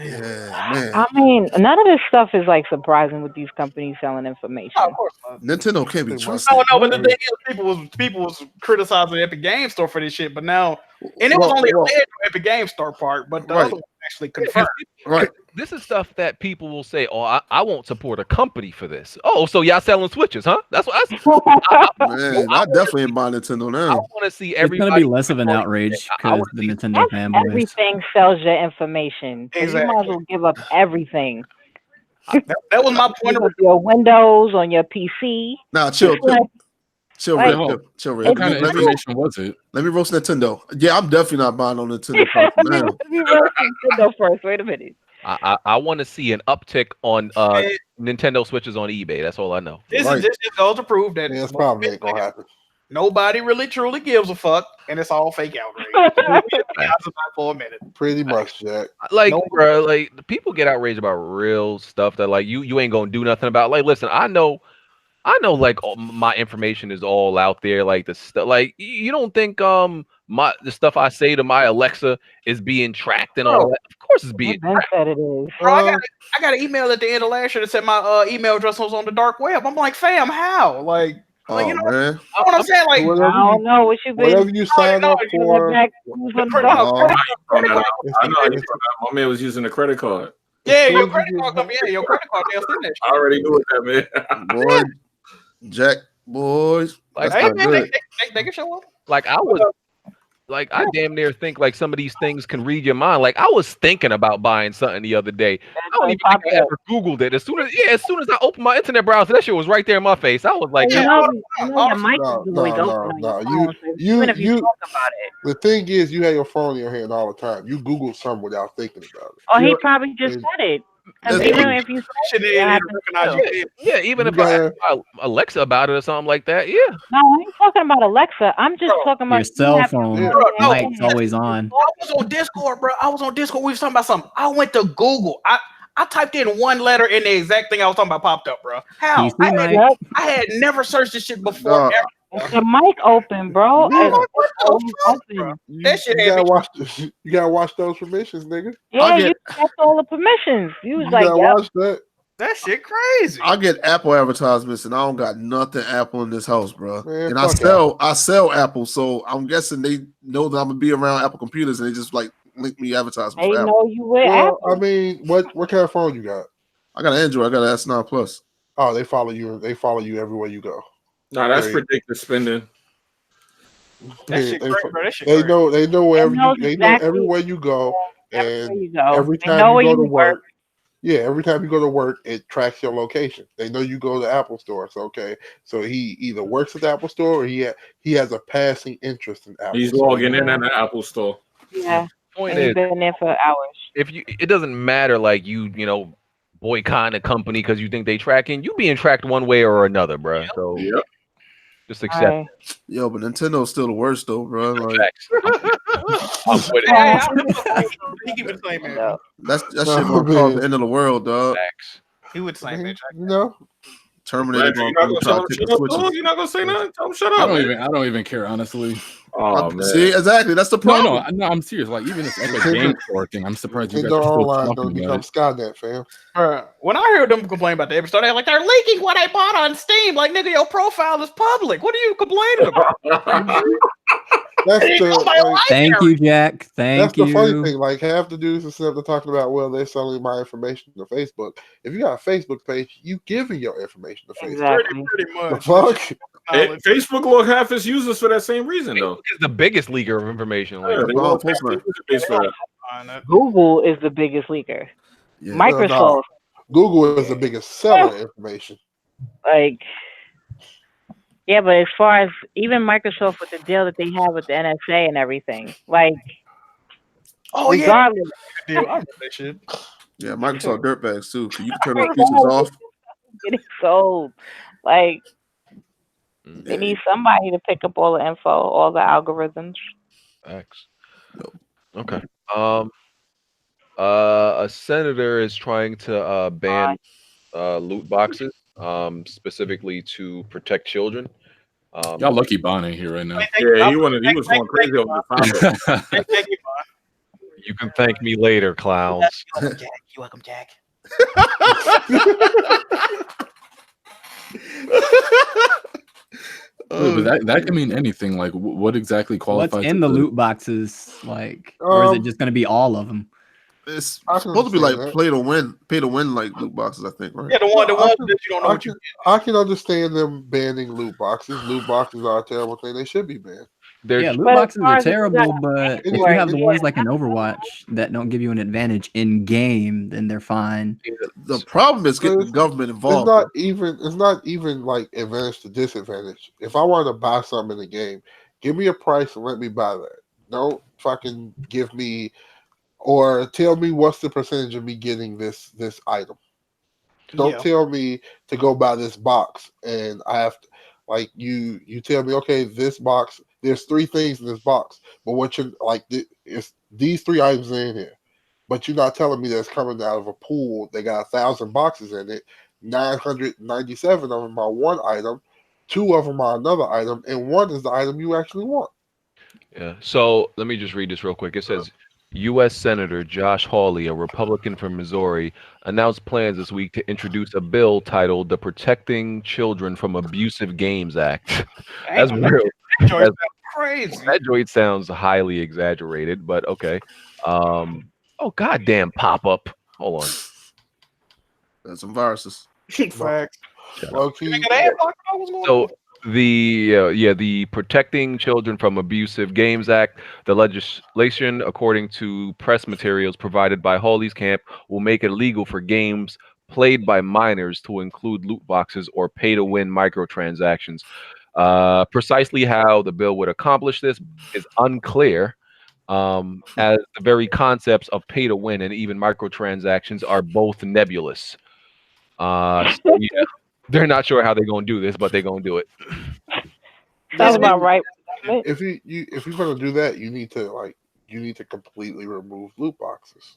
Yeah, man. I mean, none of this stuff is like surprising with these companies selling information. Oh, of course not. Nintendo can't be trusted. No, but the thing is, people was criticizing the Epic Game Store for this shit, but now, and it was only the Epic Game Store part, but the other one actually confirmed. Right. This is stuff that people will say, "Oh, I won't support a company for this." Oh, so y'all selling Switches, huh? That's what I definitely ain't buying Nintendo now. I want to see everybody. It's gonna be less of an outrage because the Nintendo fanboys. Everything sells your information. Exactly. You might as well give up everything. That was my point. Of your Windows on your PC. Nah, chill. What kind of information was it? Let me roast Nintendo. Yeah, I'm definitely not buying on Nintendo. Let me roast Nintendo first. Wait a minute. I want to see an uptick on Nintendo Switches on eBay. That's all I know. This just goes to prove that it's probably ain't gonna happen. Nobody really truly gives a fuck, and it's all fake outrage. For a minute. Pretty much, Jack. Bro, people get outraged about real stuff that you ain't gonna do nothing about. Like, listen, I know my information is all out there. Like the stuff, you don't think the stuff I say to my Alexa is being tracked and all that? Of course, it's being tracked. That it is. Bro, I got an email at the end of last year that said my email address was on the dark web. I'm like, fam, how? Man. What I'm saying, I don't know what you been. Whatever you sign up for. I know. My man was using a credit card. Yeah, your credit card company. Yeah, your credit card. They'll send that shit. I already knew it, that man. Boy, Jack, boys. They can show up. Like I was. like I damn near think like some of these things can read your mind. Like I was thinking about buying something the other day. I don't even think I ever Googled it. As soon as I opened my internet browser, that shit was right there in my face. I was like, your mic is always open on your phone, so even if you talk about it. The thing is, you have your phone in your hand all the time. You Google something without thinking about it. Or he probably just said it. Because even if you said it, yeah, even if I ask Alexa about it or something like that, yeah. No, I ain't talking about Alexa. I'm just talking about Your cell phone mic's always on. I was on Discord, bro. We was talking about something. I went to Google. I typed in one letter and the exact thing I was talking about popped up, bro. How? I had never searched this shit before. The mic open, bro. That shit you gotta watch those permissions, nigga. Yeah, you got all the permissions. You was like, watch that. That shit crazy. I get Apple advertisements and I don't got nothing Apple in this house, bro. Man, and I sell Apple, so I'm guessing they know that I'm gonna be around Apple computers and they just like link me advertisements. They know you with Apple. I mean, what kind of phone you got? I got an Android. I got an S9 Plus. Oh, they follow you. They follow you everywhere you go. No, that's ridiculous spending. That shit They know wherever they know everywhere you go, and every time you go to work. Yeah, every time you go to work, it tracks your location. They know you go to the Apple store. So so he either works at the Apple store or he has a passing interest in Apple. He's logging in at the Apple store. Yeah. Point is, is, been there for hours. It doesn't matter like you know boycotting a company because you think they tracking. You being tracked one way or another, bro. So just accept it. Yo, but Nintendo's still the worst though, bro. Like, I'm with it. That shit gonna cause the end of the world, dog. He would say that. You know, Terminator. You're not gonna say nothing. Tell him shut up. I don't even care, honestly. Oh man. See, exactly. That's the problem. No, I'm serious. Like even this Epic Game Store thing, I'm surprised you guys Nintendo are still Online talking don't about become it. Skynet, fam. When I heard them complain about the Epic Store, they're like, they're leaking what I bought on Steam. Like, nigga, your profile is public. What are you complaining about? Thank you, Jack. Thank you. That's the funny thing. Like, half the dudes instead of talking about, well, they're selling my information to Facebook. If you got a Facebook page, you giving your information to Facebook. Exactly. Pretty much. The fuck? Facebook lost half its users for that same reason, though. It's the biggest leaker of information. Like, Google is the biggest leaker. Yeah. Microsoft. Google is the biggest seller of information. Like, yeah, but as far as even Microsoft with the deal that they have with the NSA and everything, like, regardless. Yeah. I remember that shit. Yeah, Microsoft dirtbags too. You can turn those features off. Getting sold. Like, they need somebody to pick up all the info, all the algorithms. X. Okay. A senator is trying to ban loot boxes, specifically to protect children. Y'all lucky Bond ain't here right now. Yeah, he was going crazy over the You can thank me later, clowns. You're welcome, Jack. But that can mean anything. Like, what exactly qualifies? What's in the loot boxes? Like, or is it just going to be all of them? It's supposed to be like pay to win like loot boxes, I think, right? Yeah, the ones that you don't know what you get. I can understand them banning loot boxes. Loot boxes are a terrible thing. They should be banned. Yeah, loot boxes are terrible, but if you have the ones like in Overwatch that don't give you an advantage in game, then they're fine. The problem is getting the government involved. It's not even like advantage to disadvantage. If I want to buy something in the game, give me a price and let me buy that. Don't fucking give me or tell me what's the percentage of me getting this item. Don't tell me to go buy this box and I have to, like, you tell me, okay, this box, there's 3 things in this box, but what you're like, it's these 3 items in here, but you're not telling me that's coming out of a pool. They got 1,000 boxes in it. 997 of them are one item, 2 of them are another item, and 1 is the item you actually want. Yeah. So let me just read this real quick. It says, U.S. Senator Josh Hawley, a Republican from Missouri, announced plans this week to introduce a bill titled the Protecting Children from Abusive Games Act. That's real. That's crazy. That joint sounds highly exaggerated, but okay. Oh, goddamn pop-up. Hold on. There's some viruses. Facts. So The Protecting Children from Abusive Games Act, the legislation, according to press materials provided by Hawley's camp, will make it illegal for games played by minors to include loot boxes or pay-to-win microtransactions. Precisely how the bill would accomplish this is unclear, as the very concepts of pay-to-win and even microtransactions are both nebulous. So yeah, they're not sure how they're gonna do this, but they're gonna do it. Sounds about right. If you're gonna do that, you need to completely remove loot boxes.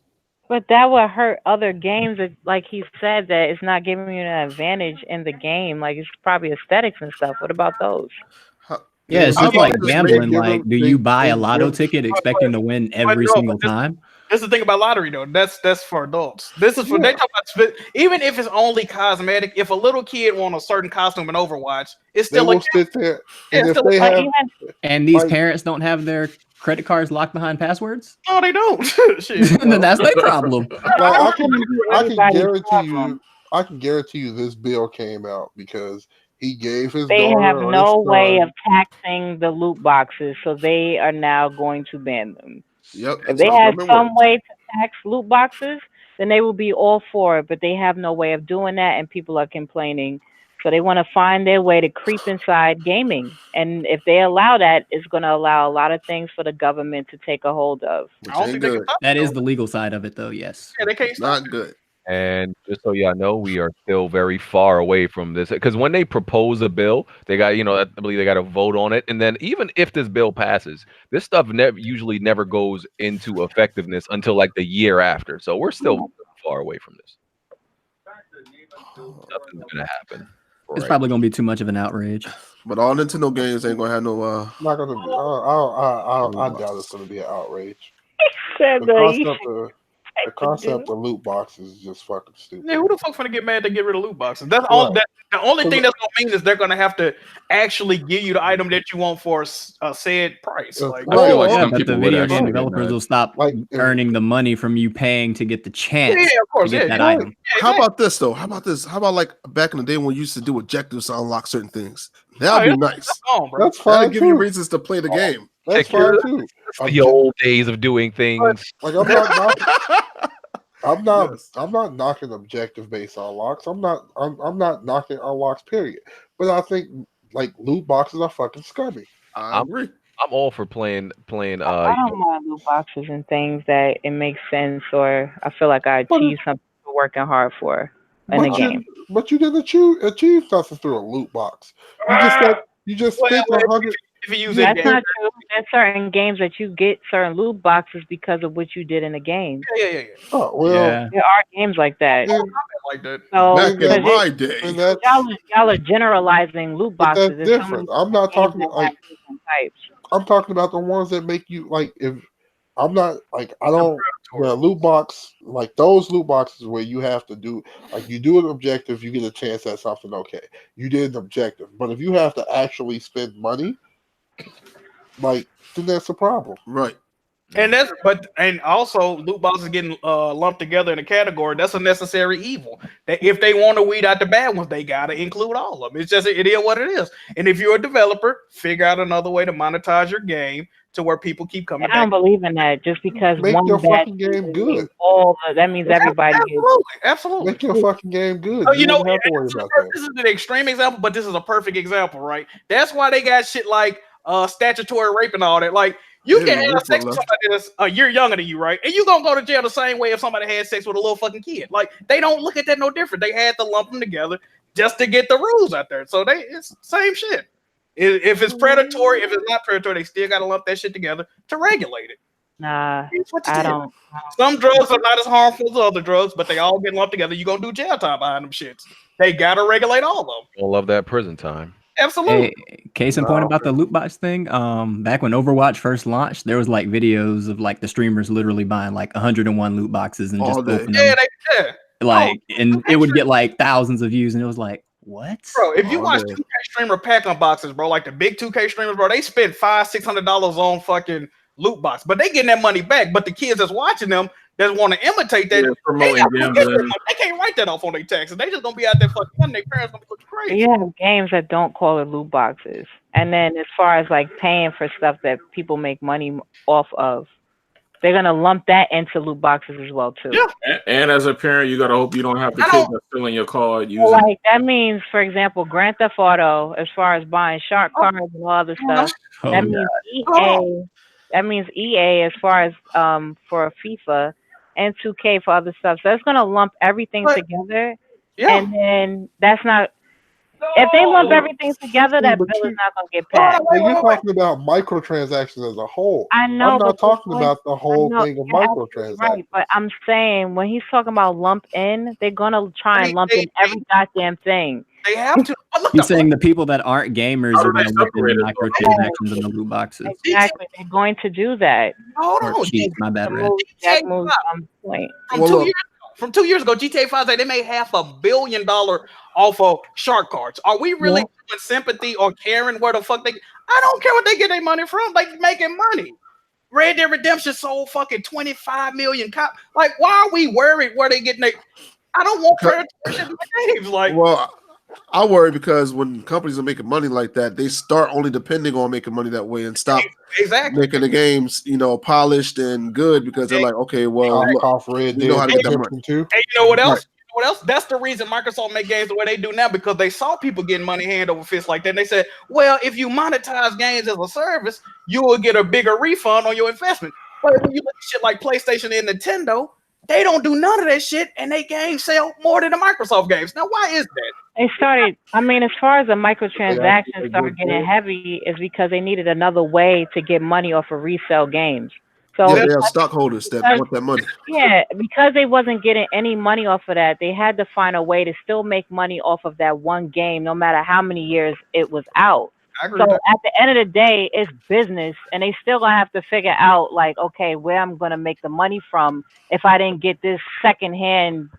But that would hurt other games. That, like he said, that it's not giving you an advantage in the game. Like it's probably aesthetics and stuff. What about those? Yeah, it's just like gambling. Like, do you buy a lotto ticket expecting to win every single time? This is the thing about lottery, though. That's for adults. This is for they talk about even if it's only cosmetic. If a little kid want a certain costume in Overwatch, it's still like sit there. And, if they have, and these parents don't have their credit cards locked behind passwords. No, they don't. Then that's their problem. I can guarantee you this bill came out because he gave his. They have no way of taxing the loot boxes, so they are now going to ban them. Yep. If they had some way to tax loot boxes, then they will be all for it. But they have no way of doing that, and people are complaining. So they want to find their way to creep inside gaming. And if they allow that, it's going to allow a lot of things for the government to take a hold of. That is the legal side of it, though, yes. Yeah, they can't stop. Not good. And just so y'all know, we are still very far away from this. Because when they propose a bill, they got, I believe they got to vote on it. And then even if this bill passes, this stuff usually never goes into effectiveness until like the year after. So we're still far away from this. Nothing's going to happen. It's probably going to be too much of an outrage. But all Nintendo games ain't going to have no... Not going to be. I doubt it's going to be an outrage. The concept of loot boxes is just fucking stupid. Yeah, who the fuck finna get mad to get rid of loot boxes? That's all. The only thing that's gonna mean is they're gonna have to actually give you the item that you want for a said price. Like, I feel like some people the video game developers will stop earning the money from you paying to get the chance to get that item. How about this though? How about like back in the day when we used to do objectives to unlock certain things? That'd be nice. That's fine. That'd give you reasons to play the game. That's fine too. The old days of doing things. Like I'm not knocking objective based unlocks. I'm not knocking unlocks. Period. But I think like loot boxes are fucking scummy. I agree. I'm all for playing. I don't mind loot boxes and things that it makes sense, or I feel like I achieved something for working hard for in the game. But you didn't achieve something through a loot box. You just spent 100. That's not true. There's certain games that you get certain loot boxes because of what you did in the game. Yeah. Oh well, there are games like that. Like that. So back in my day, y'all are generalizing loot boxes. That's different. I'm not talking like types. I'm talking about the ones that make you like. If I'm not like I don't loot box like those loot boxes where you have to do like you do an objective, you get a chance at something. Okay, you did an objective, but if you have to actually spend money. Like, then that's a problem, right? And also loot boxes getting lumped together in a category. That's a necessary evil. That if they want to weed out the bad ones, they gotta include all of them. It's just it is what it is. And if you're a developer, figure out another way to monetize your game to where people keep coming. I don't believe in that. Just because make your fucking game good, that means everybody. Absolutely, make your fucking game good. So, you don't have to worry about that. This is an extreme example, but this is a perfect example, right? That's why they got shit like statutory rape and all that. Like you can have sex with somebody that's a year younger than you, right? And you gonna go to jail the same way if somebody had sex with a little fucking kid. Like they don't look at that no different. They had to lump them together just to get the rules out there. So it's same shit. If it's predatory, if it's not predatory, they still gotta lump that shit together to regulate it. Nah, I don't. Some drugs are not as harmful as other drugs, but they all get lumped together. You're gonna do jail time behind them shits. They gotta regulate all of them. I love that prison time. Absolutely. Hey, case in point about the loot box thing. Back when Overwatch first launched, there was like videos of like the streamers literally buying like 101 loot boxes and just opening them. And it would get like thousands of views, and it was like, what? Bro, if you watch 2K streamer pack unboxes, bro, like the big 2K streamers, bro, they spend $500-$600 on fucking loot box, but they getting that money back. But the kids that's watching them, that want to imitate that. They can't write that off on their taxes. They just gonna be out there fucking money. Their parents gonna be looking crazy. You have games that don't call it loot boxes, and then as far as like paying for stuff that people make money off of, they're gonna lump that into loot boxes as well too. Yeah. And as a parent, you gotta hope you don't have the kids that fill in your card. Like that means, for example, Grand Theft Auto, as far as buying shark cards and all other stuff, that means EA. That means EA as far as for FIFA and 2K for other stuff. So it's gonna lump everything together, and then that's not. If they lump everything together, that bill is not going to get passed. You're talking about microtransactions as a whole. I know. I'm not talking about the whole thing of microtransactions. Right, but I'm saying when he's talking about lump in, they're going to try and lump in every goddamn thing. They have to. He's saying the people that aren't gamers are going to lump in microtransactions in the loot boxes. Exactly. They're going to do that. Hold on. My bad, Red. That moves on point. From 2 years ago, GTA 5 said they made $500 million off of shark cards. Are we really doing sympathy or caring where the fuck they? I don't care what they get their money from. They making money. Red Dead Redemption sold fucking 25 million copies. Like, why are we worried where they getting their? I don't want predatory in the games. Like, well, I worry because when companies are making money like that, they start only depending on making money that way and stop making the games, polished and good because they're like, okay, well, we know how to get that money too. And you know what else? What else? That's the reason Microsoft make games the way they do now, because they saw people getting money hand over fist like that. And they said, well, if you monetize games as a service, you will get a bigger refund on your investment. But when you look at shit like PlayStation and Nintendo, they don't do none of that shit, and they games sell more than the Microsoft games. Now, why is that? They started, as far as the microtransactions started getting heavy, is because they needed another way to get money off of resale games. So they have stockholders that want that money. Yeah, because they wasn't getting any money off of that, they had to find a way to still make money off of that one game, no matter how many years it was out. So at the end of the day, it's business, and they still gonna have to figure out, like, okay, where I'm gonna make the money from if I didn't get this secondhand,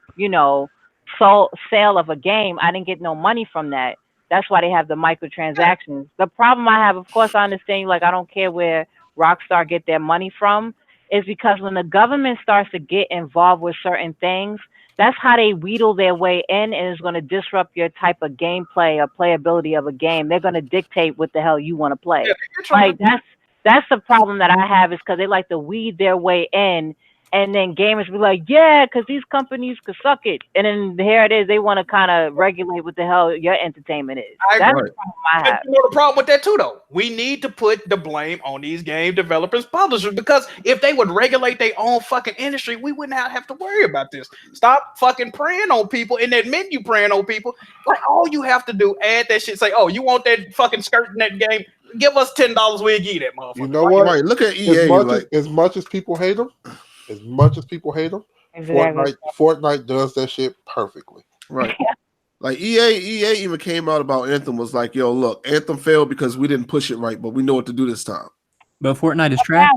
sale of a game. I didn't get no money from that. That's why they have the microtransactions. The problem I have, of course, I understand, like, I don't care where Rockstar get their money from, is because when the government starts to get involved with certain things, that's how they wheedle their way in, and it's going to disrupt your type of gameplay or playability of a game. They're going to dictate what the hell you want to play. Like, that's the problem that I have, is because they like to weed their way in, and then gamers be like, yeah, because these companies could suck it. And then here it is, they want to kind of regulate what the hell your entertainment is. That's the problem I have. You know the problem with that too, though? We need to put the blame on these game developers, publishers, because if they would regulate their own fucking industry, we wouldn't have to worry about this. Stop fucking preying on people and admit you preying on people. Like, all you have to do, add that shit, say, oh, you want that fucking skirt in that game? Give us $10, we'll give you that motherfucker. You know what? Right, look at EA. As much as people hate them, exactly. Fortnite does that shit perfectly. Right. Like EA even came out about Anthem, was like, yo, look, Anthem failed because we didn't push it right, but we know what to do this time. But Fortnite is trash.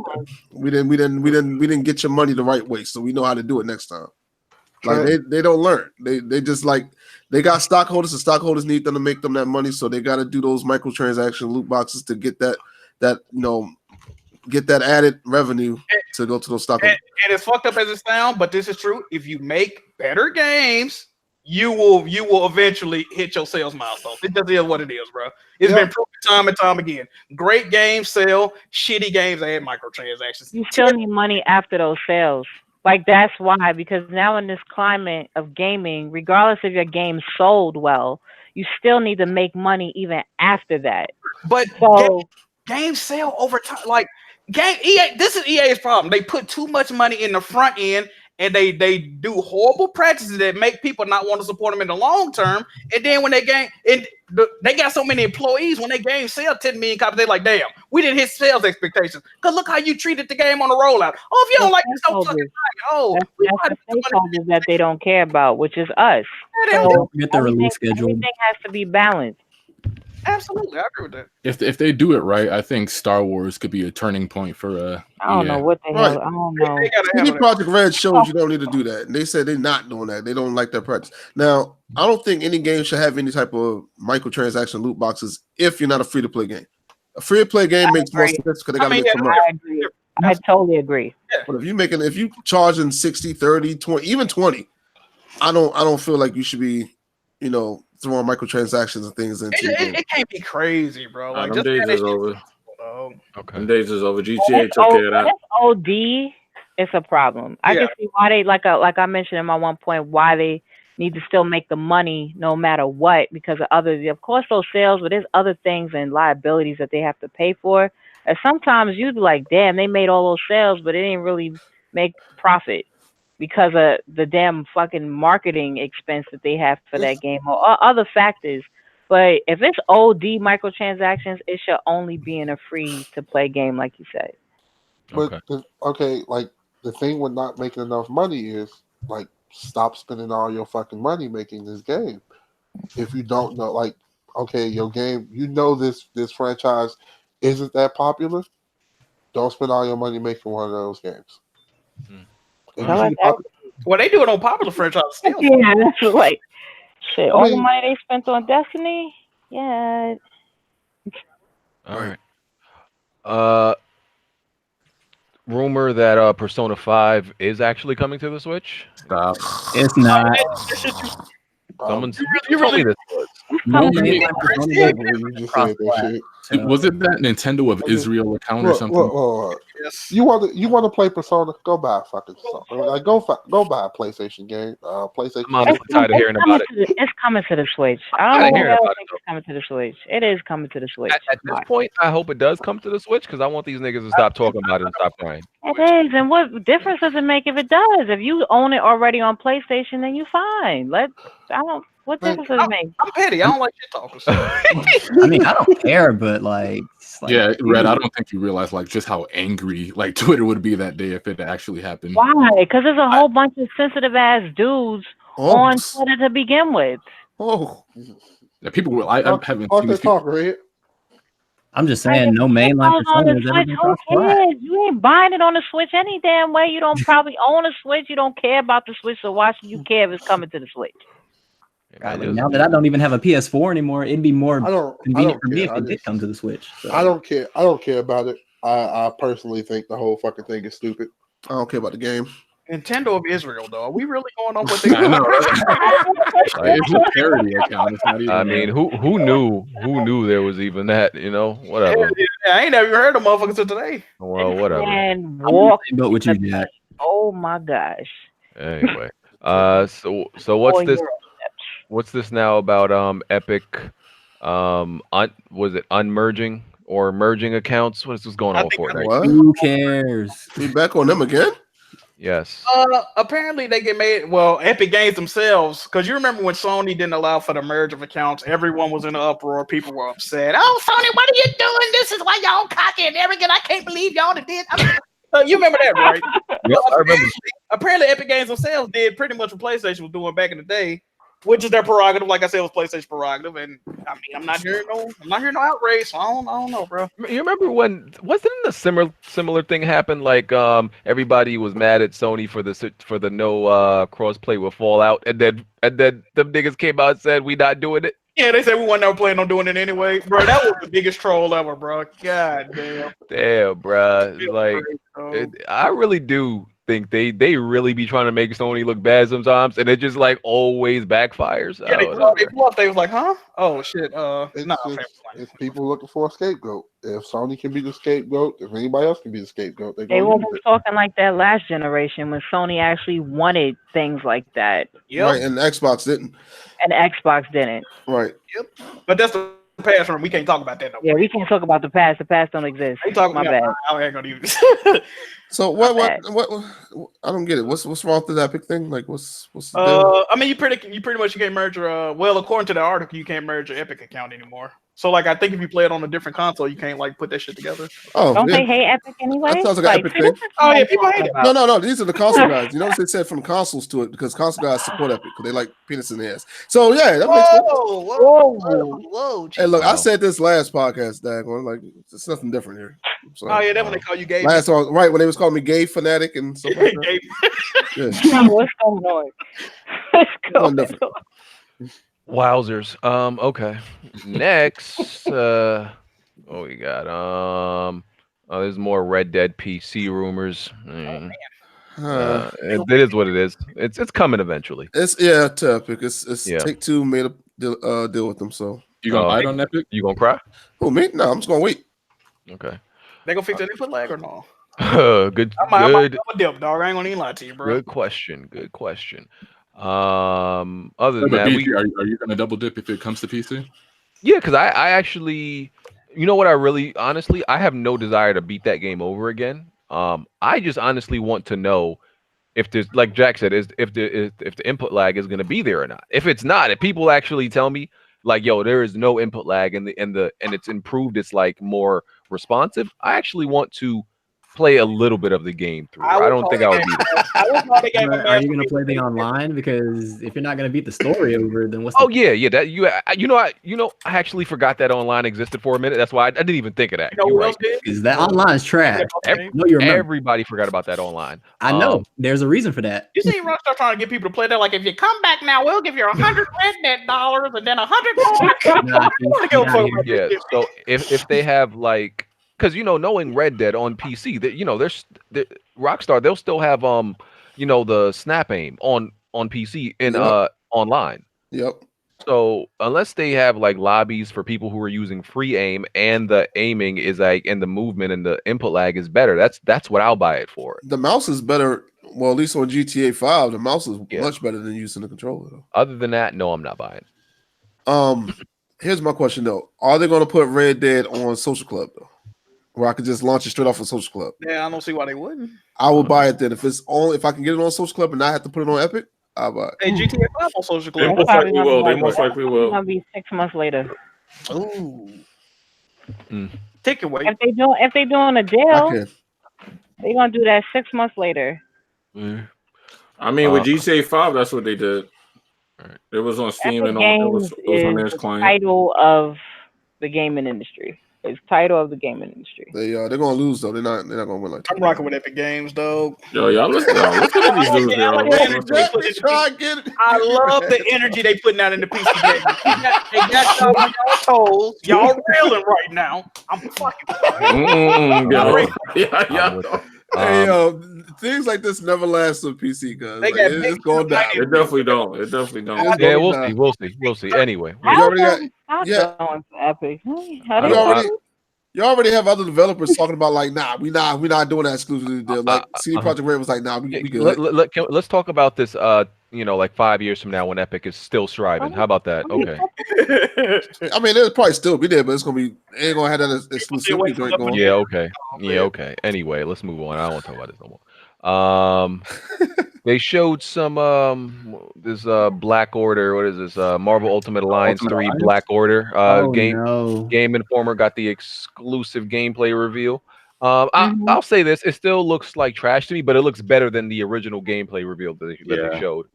We didn't get your money the right way, so we know how to do it next time. Like they don't learn. They just like, they got stockholders, and stockholders need them to make them that money, so they got to do those microtransaction loot boxes to get that get that added revenue to go to those stockholders. And it's fucked up as it sounds, but this is true. If you make better games, you will eventually hit your sales milestones. It just is what it is, bro. It's been proven time and time again. Great games sell, shitty games add microtransactions. You still need money after those sales. Like, that's why, because now in this climate of gaming, regardless if your game sold well, you still need to make money even after that. But games sell over time. Like, EA, this is EA's problem. They put too much money in the front end, and they do horrible practices that make people not want to support them in the long term. And then when they got so many employees, when they game sell 10 million copies, they're like, damn, we didn't hit sales expectations. Because look how you treated the game on the rollout. Oh, if you don't like it, so fucking that's the stakeholders that they don't care about, which is us. So get the release schedule. Everything has to be balanced. Absolutely, I agree with that. If they do it right, I think Star Wars could be a turning point for I don't know what the hell. I don't know. CD Projekt Red shows you don't need to do that, and they said they're not doing that. They don't like that practice. Now, I don't think any game should have any type of microtransaction loot boxes if you're not a free-to-play game. A free-to-play game makes more sense because they got to make some money. I totally agree. But if you charging 60, 30, 20, even 20, I don't feel like you should be, throwing microtransactions and things into your game. It can't be crazy, bro. Like them days is over. Okay. Them days is over. GTA took care of that. OD, it's a problem. I can see why they like I mentioned in my one point why they need to still make the money no matter what because of course those sales, but there's other things and liabilities that they have to pay for. And sometimes you'd be like, damn, they made all those sales, but it didn't really make profit because of the damn fucking marketing expense that they have for that game or other factors. But if it's OD microtransactions, it should only be in a free-to-play game, like you said. But like the thing with not making enough money is like stop spending all your fucking money making this game. If you don't know, like, okay, your game, this franchise isn't that popular. Don't spend all your money making one of those games. Well, they do it on popular franchises still. Yeah, that's like shit. All the money they spent on Destiny. Yeah. All right. Rumor that Persona 5 is actually coming to the Switch. Stop. It's not. Someone's you really this was. No, you just said that shit. Was it that Nintendo of Israel account or something? Yes. You want to play Persona? Go buy a fucking Persona. Like go buy a PlayStation game. PlayStation. I'm honestly tired of hearing about it. It's coming to the Switch. I don't know who else thinks it's coming to the Switch. It is coming to the Switch. At this point, I hope it does come to the Switch because I want these niggas to stop talking about it and stop crying. It is, and what difference does it make if it does? If you own it already on PlayStation, then you're fine. What difference does it make? I'm petty. I don't like shit talking. I mean, I don't care, but like yeah, Red. I don't think you realize like just how angry like Twitter would be that day if it actually happened. Why? Because there's a whole bunch of sensitive ass dudes on Twitter to begin with. Yeah, people were. I haven't seen these talk, Red. I'm just saying, no mainline Persona has ever been cross-platform. You ain't buying it on the Switch any damn way. You don't probably own a Switch. You don't care about the Switch, so why should you care if it's coming to the Switch? God, like, now that I don't even have a PS4 anymore, it'd be more convenient for me if it did come to the Switch. So. I don't care. I don't care about it. I personally think the whole fucking thing is stupid. I don't care about the game. Nintendo of Israel, though. Are we really going on what they? I know. It's a parody account. It's not even. I mean, who knew there was even that? Whatever. Yeah, I ain't never heard of motherfuckers until today. Well, whatever. And walk. But what you Jack? Oh my gosh. Anyway, so what's this? What's this now about Epic? Was it unmerging or merging accounts? What is this going on with Fortnite? What? Who cares? We back on them again? Yes. Apparently they get made. Well, Epic Games themselves, because you remember when Sony didn't allow for the merge of accounts, everyone was in an uproar. People were upset. Oh, Sony, what are you doing? This is why y'all cocky and arrogant. I can't believe y'all did. You remember that, right? Yep, I remember. Apparently, Epic Games themselves did pretty much what PlayStation was doing back in the day, which is their prerogative. Like I said, it was PlayStation prerogative, and I mean, I'm not hearing no outrage. So I don't know, bro. You remember when wasn't a similar thing happened? Like everybody was mad at Sony for the no crossplay with Fallout, and then them niggas came out and said we not doing it. Yeah, they said we weren't never planning on doing it anyway, bro. That was the biggest troll ever, bro. God damn. Damn, bro. Like I really do think they really be trying to make Sony look bad sometimes, and it just like always backfires. Yeah, they bluffed. They was like, "Huh? Oh shit." It's people looking for a scapegoat. If Sony can be the scapegoat, if anybody else can be the scapegoat, they weren't talking like that last generation when Sony actually wanted things like that. Yep. Right, and Xbox didn't. And Xbox didn't. Right. Yep. But that's the past. We can't talk about that no more. Yeah, we can't talk about the past. The past don't exist. My bad. I ain't gonna do So what I don't get it. What's wrong with that Epic thing? Like what's the deal? I mean you pretty much you can't merge your well, according to the article, you can't merge your Epic account anymore. So like I think if you play it on a different console, you can't like put that shit together. Oh, don't they hate Epic anyway? That sounds like an Epic thing. Oh yeah, people hate it. No. These are the console guys. You know what they said from consoles to it because console guys support Epic because they like penis in the ass. So yeah, that makes sense. Whoa. Hey, look, I said this last podcast, Dagon. Like it's nothing different here. Oh yeah, that's when they call you gay. Last one, right when they was calling me gay fanatic and stuff like that. Yeah. What's going on? What's going on? Wowzers. Okay. Next, what we got? There's more Red Dead PC rumors. It is what it is. It's coming eventually. It's to Epic. It's Take-Two made a deal with them. So you gonna buy it on Epic? You gonna cry? Who, me? No, I'm just gonna wait. Okay. They gonna fix the input lag or no? Good. I'm a dip, dog. I ain't gonna even lie to you, bro. Good question. Other than that, BG, are you gonna double dip if it comes to PC? Yeah, because I actually, you know what? Honestly, I have no desire to beat that game over again. I just honestly want to know if there's, like Jack said, if the input lag is going to be there or not. If it's not, if people actually tell me like, yo, there is no input lag and it's improved, it's like more responsive, I actually want to play a little bit of the game through. I don't think I would beat it. Are you going to play the online? Because if you're not going to beat the story over, then what's? That I actually forgot that online existed for a minute. That's why I didn't even think of that. You're right. Is that online is trash? Everybody forgot about that online. I know. There's a reason for that. You see Rockstar trying to get people to play that. Like, if you come back now, we'll give you $100 Red Dead and then $100. Yeah. So if they have like. Because knowing Red Dead on PC, that there's Rockstar, they'll still have the snap aim on PC in online. Yep. So unless they have like lobbies for people who are using free aim and the aiming is like and the movement and the input lag is better, that's what I'll buy it for. The mouse is better. Well, at least on GTA 5, the mouse is much better than using the controller. Though. Other than that, no, I'm not buying. Here's my question though: are they going to put Red Dead on Social Club though? Where I could just launch it straight off of Social Club. Yeah, I don't see why they wouldn't. I will buy it then. If I can get it on Social Club and not have to put it on Epic, I'll buy it. Hey, GTA 5 on Social Club. They most likely will. It's gonna be 6 months later. Ooh. Take it away. If they doing a deal, they're gonna do that 6 months later. I mean, with GTA 5, that's what they did. It was on Steam Epic and all. It was on their client. Title of the gaming industry. It's title of the gaming industry. They're gonna lose though. They're not gonna win like. I'm rocking with Epic Games, though. Yo, y'all listen at these dudes. I love the energy they putting out in the PC game. They got y'all on y'all toes. Y'all reeling right now. I'm fucking. Hey, things like this never last on PC, guys. Like, it's going down. It definitely don't. Yeah, we'll see. Anyway, you already Epic. You already have other developers talking about like, nah, we're not doing that exclusively deal. Like CD Projekt Red was like, nah, we good. Let's talk about this. Like 5 years from now when Epic is still striving. How about that? Okay. I mean, it'll probably still be there, but ain't gonna have that exclusivity going. Yeah. Okay. Anyway, let's move on. I don't want to talk about this no more. They showed some this Black Order. What is this? Marvel Ultimate Alliance 3 Black Order Game Informer got the exclusive gameplay reveal. I'll say this: it still looks like trash to me, but it looks better than the original gameplay reveal that they showed.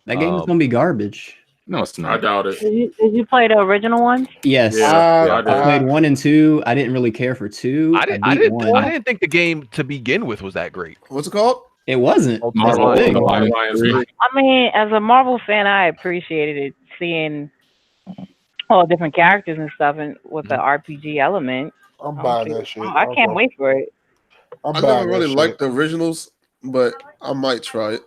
That game is gonna be garbage. No, it's not. I doubt it. Did you play the original one? Yes. I played 1 and 2. I didn't really care for 2. I didn't think the game to begin with was that great. What's it called? It wasn't. I mean, as a Marvel fan, I appreciated it, seeing all different characters and stuff, and with the RPG element. I'm buying that shit. I can't wait for it. I never really liked the originals, but I might try it.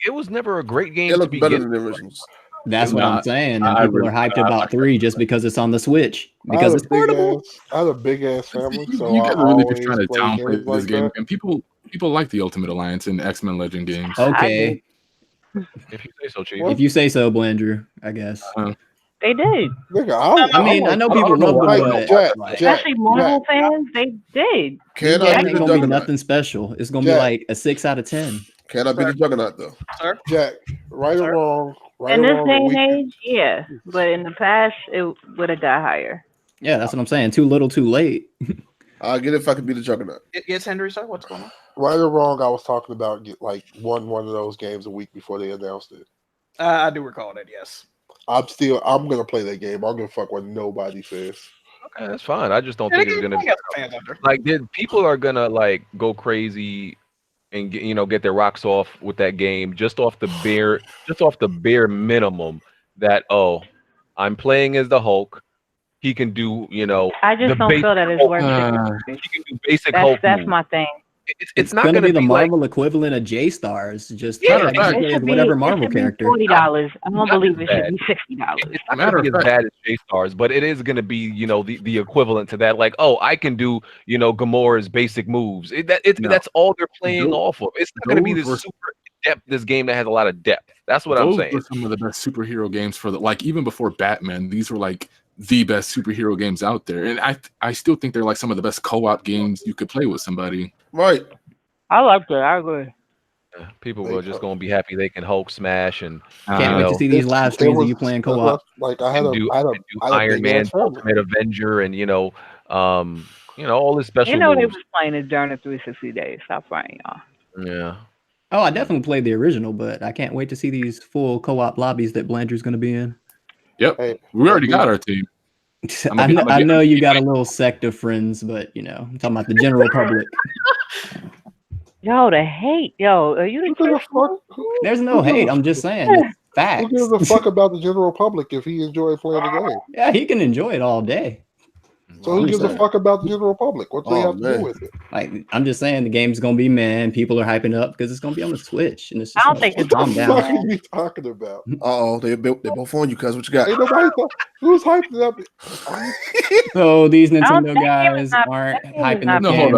It was never a great game. It looked better than the originals. That's what I'm saying. And people are hyped about 3 just because it's on the Switch. Because it's portable. I have a big ass family, so you guys are really just trying to downplay this game. And people like the Ultimate Alliance and X-Men Legend games. Okay. If you say so, Chief. If you say so, Blandrew, I guess. They did. I know people love them, but especially Marvel fans, they did. It ain't gonna be nothing special. It's gonna be like a 6 out of 10. Can I be the Juggernaut though? Sir? Jack, right or wrong? In this day and age, yeah. But in the past, it would have got higher. Yeah, that's what I'm saying. Too little, too late. I'll get it if I can be the Juggernaut. Yes, Henry, sir. What's going on? Right or wrong? I was talking about like one of those games a week before they announced it. I do recall that. Yes. I'm gonna play that game. I'm gonna fuck what nobody says. Okay, that's fine. I just don't think it's gonna be people are gonna like go crazy and get their rocks off with that game just off the bare minimum that I'm playing as the Hulk. He can do, I just don't feel that it's worth He can do basic Hulk That's moves. my thing. It's not going to be the like, Marvel equivalent of J-Stars. Just It play as whatever Marvel character. $40. I don't believe it should be $60. It's not going to be as bad as J-Stars, but it is going to be, the equivalent to that. Like, oh, I can do, Gamora's basic moves. That's all they're playing off of. It's not going to be this super depth. This game that has a lot of depth. That's what I'm saying. Those were some of the best superhero games for like even before Batman. These were like the best superhero games out there, and I still think they're like some of the best co-op games you could play with somebody. Right. I like that. I agree. People were just gonna be happy they can Hulk smash and can't wait to see these live streams of you playing co-op. Like I had a Iron Man, Ultimate Avenger, and all this special. They was playing it during the 360 days. Stop fighting, y'all. Yeah. Oh, I definitely played the original, but I can't wait to see these full co-op lobbies that Blandrew's going to be in. Yep, we already got our team. I know you got a little sect of friends, but I'm talking about the general public. Yo, the hate. Yo, are you the There's no hate. I'm just saying. It's facts. Who gives a fuck about the general public if he enjoys playing the game? Yeah, he can enjoy it all day. So who gives a fuck about the general public? What do they have to do with it? Like, I'm just saying the game's gonna be people are hyping up because it's gonna be on the Switch, and it's just I don't think it's calm down. What are you talking about? They're both on you, cuz. What you got? Ain't nobody who's hyping up? So these Nintendo guys aren't hyping the game.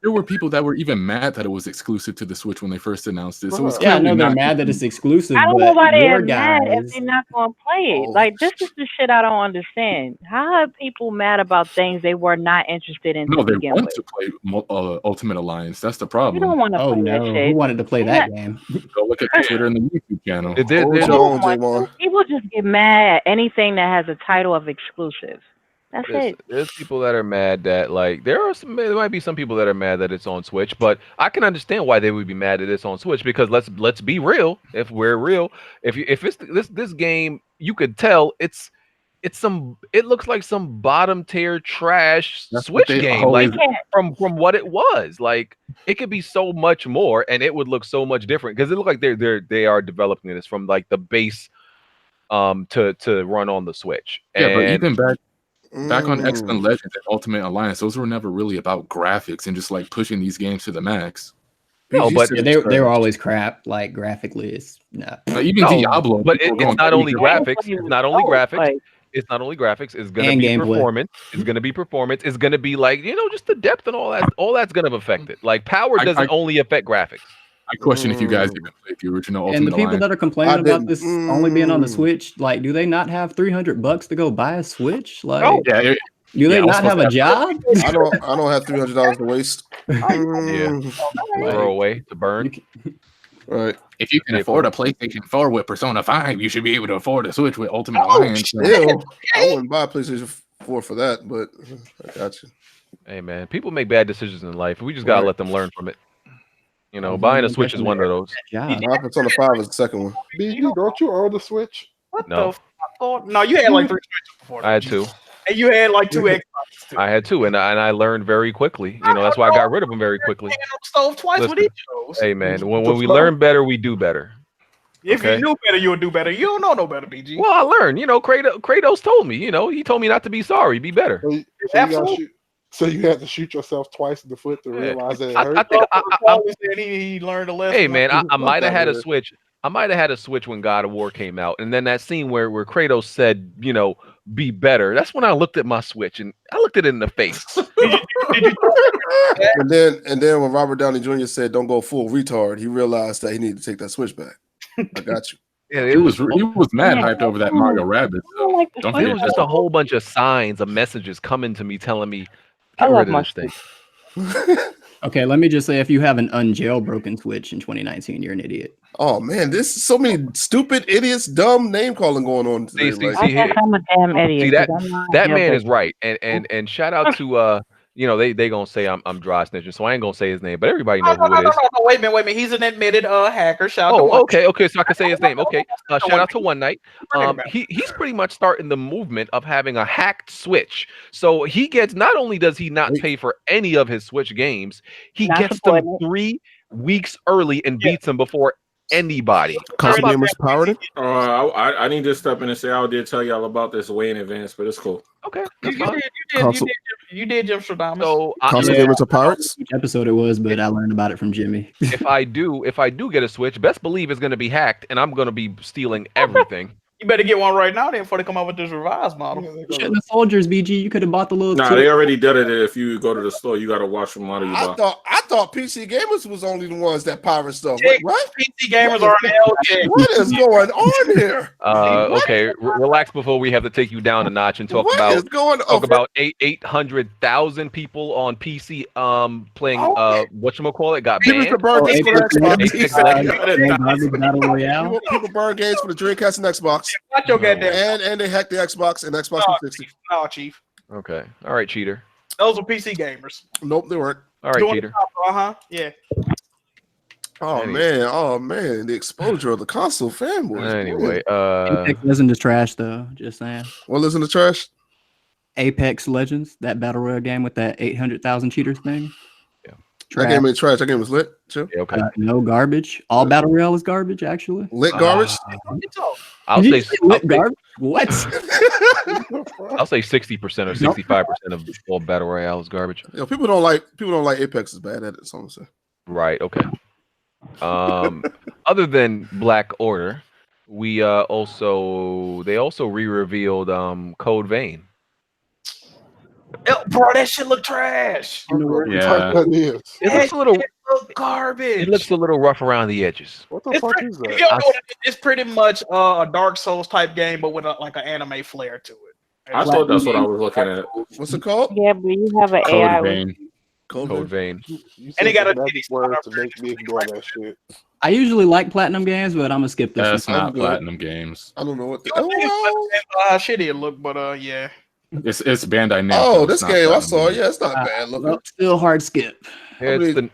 There were people that were even mad that it was exclusive to the Switch when they first announced it. So it was I know they're mad that it's exclusive. I don't know why they're mad if they're not going to play it. Like, this is the shit I don't understand. How are people mad about things they were not interested in? No, they want to play Ultimate Alliance. That's the problem. You don't want to play that shit. Who wanted to play that game? Go look at the Twitter and the YouTube channel. People just get mad at anything that has a title of exclusive. That's it. There's people that are mad that there might be some people that are mad that it's on Switch, but I can understand why they would be mad that it's on Switch because let's be real. If we're real, if it's this game, you could tell it looks like some bottom tier trash Switch game, like from what it was. Like it could be so much more, and it would look so much different because it looked like they are developing this from like the base to run on the Switch. Yeah, but even back on X-Men Legends and Ultimate Alliance, those were never really about graphics and just like pushing these games to the max. No, but they were always crap. Like graphically, it's even Diablo. But it's not only graphics. It's not only graphics. It's not only graphics. It's gonna be performance. It's gonna be performance. It's gonna be like just the depth and all that. All that's gonna affect it. Like power doesn't only affect graphics. I question if you guys even played the original Ultimate And the people Alliance. that are complaining about this only being on the Switch, like, do they not have $300 to go buy a Switch? Like, do they not have a job? I don't have $300 to waste. Throw away to burn. Right. If you can afford a PlayStation 4 with Persona 5, you should be able to afford a Switch with Ultimate Alliance. I wouldn't buy a PlayStation 4 for that, but I got you. Hey man, people make bad decisions in life. We just gotta let them learn from it. Buying a Switch is one of those. My Persona 5 is the second one. BG, don't you own the Switch? What the fuck? No, you had like 3 Switches before that. I had 2. And you had like 2 Xboxes too. I had 2, and I learned very quickly. That's why I got rid of them very quickly. Stove twice with each of those. Hey man, when we learn better, we do better. If you knew better, you would do better. You don't know no better, BG. Well, I learned. Kratos told me. He told me not to be sorry, be better. So you had to shoot yourself twice in the foot to realize that it hurt? I think he learned a lesson. Hey man, I might have had a Switch. I might have had a Switch when God of War came out, and then that scene where Kratos said, be better. That's when I looked at my Switch and I looked it in the face. and then when Robert Downey Jr. said, "Don't go full retard," he realized that he needed to take that Switch back. I got you. Yeah, he was mad hyped over that Mario Rabbids. It was just a whole bunch of signs of messages coming to me telling me, get rid of this thing. Okay, let me just say, if you have an unjailbroken Switch in 2019, you're an idiot. Oh man, there's so many stupid idiots, dumb name calling going on today. I'm a damn idiot. See that man is right, and shout out to they gonna say I'm dry snitching, so I ain't gonna say his name, but everybody knows who it is. No, wait a minute. He's an admitted hacker. Shout out to okay, so I can say his name. Okay, shout out to One Night. He's pretty much starting the movement of having a hacked Switch. So he gets, not only does he not pay for any of his Switch games, he gets them 3 weeks early and beats them before anybody. Console gamers powered it. I need to step in and say I did tell y'all about this way in advance, but it's cool. Okay, you did, Jim Stradamus. So console gamers are pirates. Which episode it was, but I learned about it from Jimmy. if I do get a Switch, best believe it's going to be hacked, and I'm going to be stealing everything. You better get one right now then before they come out with this revised model. The soldiers, BG, you could have bought the little. Nah, they already did it. If you go to the store, you got to watch them out of your box. I thought PC gamers was only the ones that pirate stuff. What? PC gamers are an LG. What is going on here? Okay, relax before we have to take you down a notch and talk about 800,000 people on PC playing whatchamacallit got banned. People burn games for the Dreamcast and Xbox. And they hacked the Xbox and Xbox 360. No, Chief. Okay. All right, cheater. Those were PC gamers. Nope, they weren't. All right, cheater. Yeah. Oh man, the exposure of the console fanboys. Anyway, Apex Legends is trash though. Just saying. What is in the trash? Apex Legends, that battle royale game with that 800,000 cheaters thing. That game ain't trash. That game was lit. Too. Yeah, okay. No garbage. All battle royale is garbage. Actually, lit garbage. I'll say garbage. What? I'll say 60% or 65% of all battle royale is garbage. People don't like Apex is bad at it. So I'm saying. Right. Okay. Other than Black Order, we also re-revealed Code Vein. Bro, that shit look trash. Yeah. It looks a little garbage. It looks a little rough around the edges. What the fuck is that? You know what it's pretty much a Dark Souls type game, but with like an anime flair to it. I thought that's what I was looking at. What's it called? Yeah, but you have an AI. Code Vein. And they got a word to make me ignore that shit. I usually like platinum games, but I'm gonna skip this. That's not platinum games. I don't know what. Shitty it look, but yeah. It's Bandai Namco. Oh, this game I saw. Yeah, it's not bad looking. Still hard skip. Can you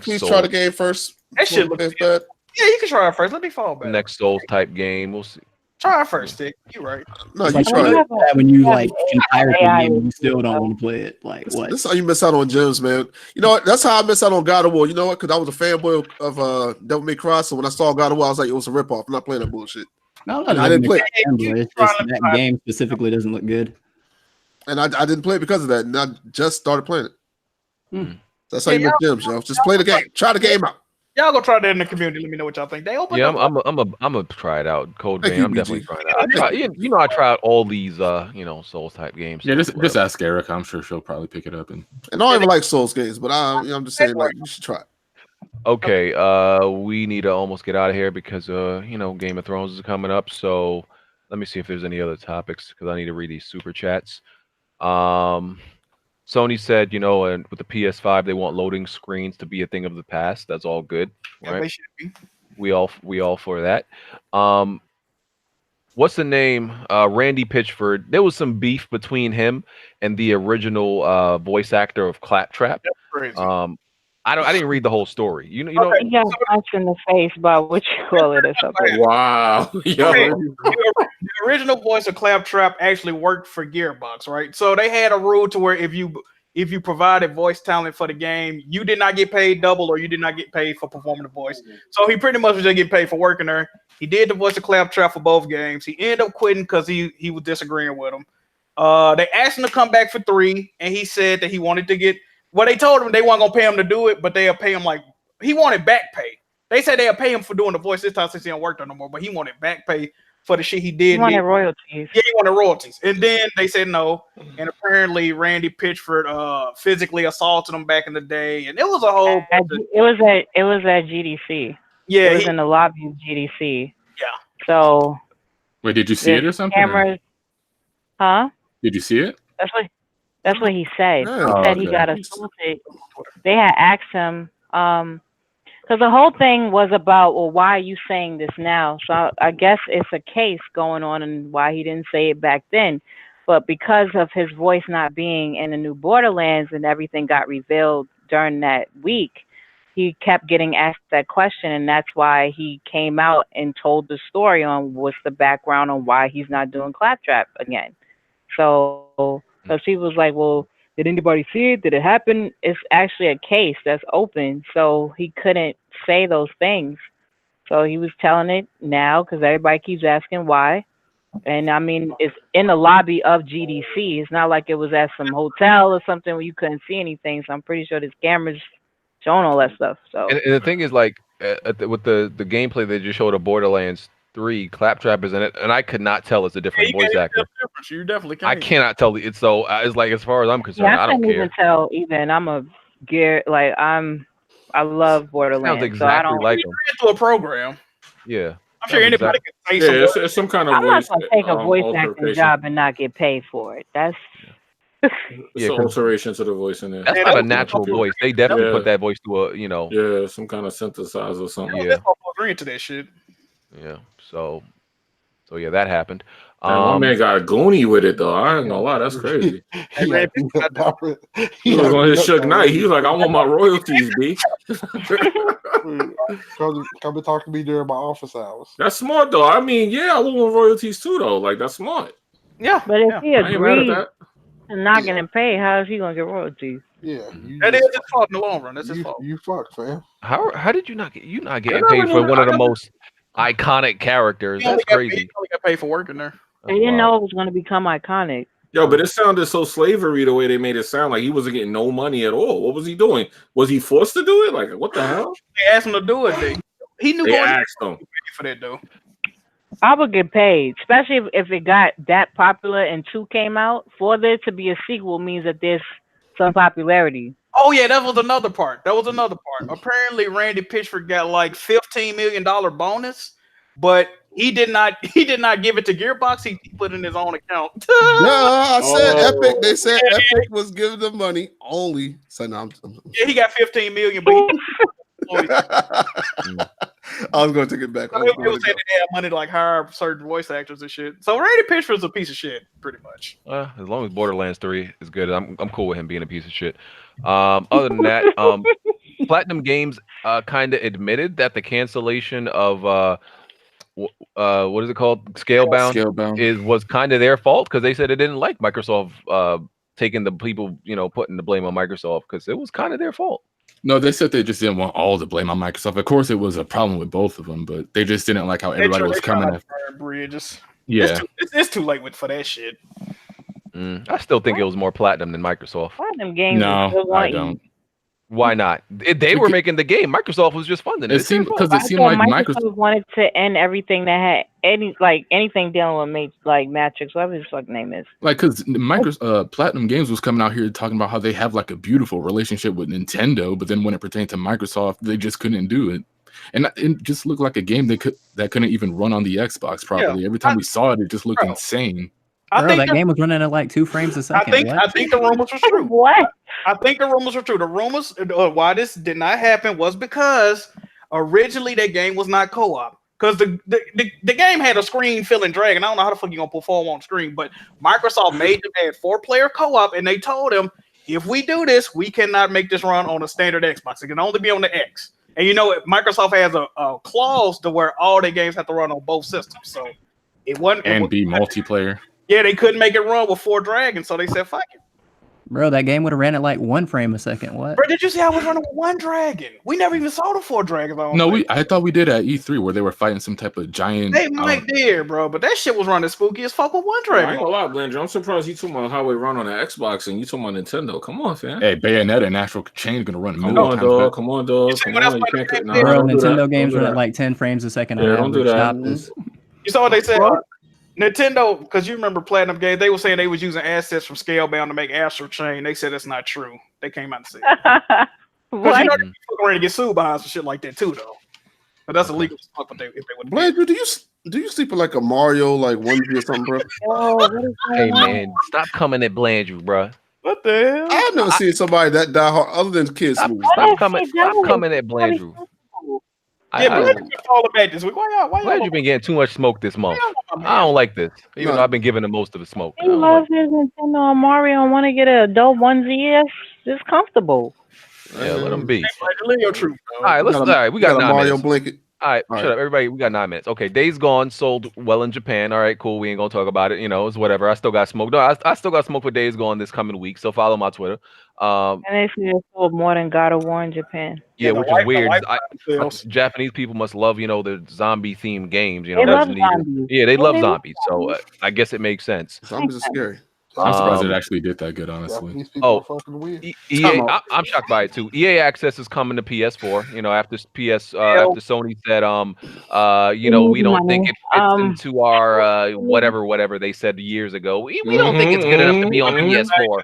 please try the game first? That shit looks bad. Yeah, you can try it first. Let me fall back. Next Souls type game. We'll see. Try it first, Stick. You're right. No, you try it. When you like entire game, you still don't want to play it. Like what? This is how you miss out on gems, man. You know what? That's how I miss out on God of War. You know what? Because I was a fanboy of Devil May Cry. So when I saw God of War, I was like, it was a ripoff. I'm not playing that bullshit. No, I didn't play. It's just that game specifically doesn't look good. And I didn't play it because of that. And I just started playing it. That's how you make gems, yo. Just play the game. Try the game out. Y'all go try that in the community. Let me know what y'all think. They open. Yeah, I'm gonna try it out. Code Vein. I'm definitely trying it out. I tried all these Souls type games. Yeah, just ask Erica. I'm sure she'll probably pick it up. And I don't even like Souls games, but I'm just saying, like, you should try it. Okay, we need to almost get out of here because Game of Thrones is coming up. So let me see if there's any other topics because I need to read these super chats. Sony said, and with the PS5, they want loading screens to be a thing of the past. That's all good, right? They should be. We all for that. What's the name? Randy Pitchford. There was some beef between him and the original voice actor of Claptrap. That's crazy. I didn't read the whole story. You know. You got punched in the face by what you call it or something. Wow. The original voice of Claptrap actually worked for Gearbox, right? So they had a rule to where if you provided voice talent for the game, you did not get paid double or you did not get paid for performing the voice. So he pretty much was just getting paid for working there. He did the voice of Claptrap for both games. He ended up quitting because he was disagreeing with him. They asked him to come back for 3, and he said that he wanted to get. Well, they told him they weren't gonna pay him to do it, but they'll pay him he wanted back pay. They said they'll pay him for doing the voice this time since he don't work there no more, but he wanted back pay for the shit he did. He wanted royalties. Yeah, he wanted royalties. And then they said no. And apparently Randy Pitchford physically assaulted him back in the day. And it was a whole it was at GDC. Yeah. It was in the lobby of GDC. Yeah. So wait, did you see it or something? Cameras, huh? Did you see it? That's what he said. Yeah. He said he got assaulted. They had asked him, because the whole thing was about, well, why are you saying this now? So I guess it's a case going on and why he didn't say it back then. But because of his voice not being in the new Borderlands and everything got revealed during that week, he kept getting asked that question. And that's why he came out and told the story on what's the background on why he's not doing Claptrap again. So she was like, well, did anybody see it? Did it happen? It's actually a case that's open. So he couldn't say those things. So he was telling it now because everybody keeps asking why. And I mean, it's in the lobby of GDC. It's not like it was at some hotel or something where you couldn't see anything. So I'm pretty sure there's cameras showing all that stuff. So And the thing is, like, with the gameplay they just showed of Borderlands 3, Claptrap is in it, and I could not tell it's a different voice actor. You definitely can. I cannot tell. It's so. It's like, as far as I'm concerned, yeah, I don't couldn't care. even tell either. And I'm a gear like I love Borderlands. Sounds exactly so I don't like him. Into a program. Yeah. I'm sure anybody can say Yeah, something. it's some kind of I'm voice. not gonna take a voice acting altercation. job and not get paid for it. That's It's an alteration to the voice in there. That's not a natural voice. They definitely put that voice to a, Yeah, some kind of synthesizer or something. Yeah. Agree into that shit. Yeah. So yeah, that happened. My man got Goonie with it though. I ain't gonna lie, that's crazy. He was on his Suge Knight. He was like, I want my royalties, B. Come and talk to me during my office hours. That's smart though. I mean, yeah, I want my royalties too though. Like, that's smart. Yeah. but if he I ain't mad at agrees that. to not getting paid, how is he gonna get royalties? Yeah, That is his fault in the long run. That's his fault. You fucked, fam. How did you not getting paid for one of the most iconic characters? He only That's got crazy. paid- he only got paid for working there. They didn't know it was gonna become iconic. Yo, but it sounded so slavery the way they made it sound, like he wasn't getting no money at all. What was he doing? Was he forced to do it? Like, what the hell? They asked him to do it. He knew They going asked him. for that though. I would get paid, especially if it got that popular and 2 came out. For there to be a sequel means that there's some popularity. Oh yeah, that was another part. Apparently, Randy Pitchford got like $15 million bonus, but he did not give it to Gearbox. He put it in his own account. No, I said Epic. They said Epic was giving them money only. So now Yeah, he got $15 million, but I was going to take it back. they were saying they had money to like hire certain voice actors and shit. So Randy Pitchford's a piece of shit, pretty much. As long as Borderlands 3 is good, I'm cool with him being a piece of shit. Other than that, Platinum Games kind of admitted that the cancellation of what is it called, Scalebound, was kind of their fault, because they said it didn't like Microsoft taking the people, putting the blame on Microsoft, because it was kind of their fault. No, they said they just didn't want all the blame on Microsoft. Of course, it was a problem with both of them, but they just didn't like how everybody was coming at. Yeah, it's too late for that shit. I still think it was more Platinum than Microsoft. Platinum Games. No, I don't. Why not? They were making the game. Microsoft was just funding it. It seemed like Microsoft wanted to end everything that had anything dealing with Matrix, whatever his fucking name is. Like, because Platinum Games was coming out here talking about how they have like a beautiful relationship with Nintendo, but then when it pertained to Microsoft, they just couldn't do it. And it just looked like a game that couldn't even run on the Xbox properly. Yeah, Every time we saw it, it just looked insane. Bro, that game was running at like 2 frames a second. I think the rumors were true. What? I think the rumors were true. The rumors why this did not happen was because originally that game was not co-op. Because the game had a screen filling drag, and I don't know how the fuck you gonna perform on screen, but Microsoft made them add 4-player co-op, and they told them, if we do this, we cannot make this run on a standard Xbox. It can only be on the X. And Microsoft has a clause to where all their games have to run on both systems. So it wasn't be multiplayer. Yeah, they couldn't make it run with 4 dragons, so they said, fuck it. Bro, that game would have ran at like 1 frame a second. What? Bro, did you see I was running with 1 dragon? We never even saw the 4 dragons. I thought we did at E3 where they were fighting some type of giant. They might did, bro, but that shit was running spooky as fuck with 1 dragon. I ain't gonna lie, Blender. I'm surprised you talking about how it run on the Xbox and you talking about Nintendo. Come on, fam. Hey, Bayonetta and Astral Chain gonna run. Come on, dog. Come on, dog. Come on. You can't Bro, Nintendo games run at like 10 frames a second. Yeah, don't do that. You saw what they said? Nintendo, because you remember Platinum Games, they were saying they was using assets from Scalebound to make Astral Chain. They said that's not true. They came out and said because you know they're ready to get sued behind some shit like that too, though. But that's illegal as fuck. If they would. Blandrew, do you sleep in like a Mario like onesie or something, bro? Hey man, stop coming at Blandrew, bro. What the hell? I've never seen somebody that die hard other than kids. Stop coming at Blandrew. Yeah, Blandrew all about this week. Why you been getting too much smoke this month? I don't like this. Even though I've been giving the most of the smoke. He loves his Nintendo and Mario and want to get an adult onesie. It's comfortable. Yeah, let him be. Leo truth. All right, we got a Mario blanket. All right, shut up, everybody. We got 9 minutes. Okay, Days Gone sold well in Japan. All right, cool. We ain't gonna talk about it. You know, it's whatever. I still got smoke. No, I still got smoke for Days Gone this coming week. So follow my Twitter. And they say it sold more than God of War in Japan. Yeah, which is weird. Japanese people must love, you know, the zombie themed games. You know, they love zombies. Yeah, they love zombies. So I guess it makes sense. Zombies are scary. I'm surprised it actually did that good, honestly. EA, I'm shocked by it too. EA Access is coming to PS4. You know, after Sony said, you know, we don't think it fits into our whatever they said years ago. We don't think it's good enough to be on PS4.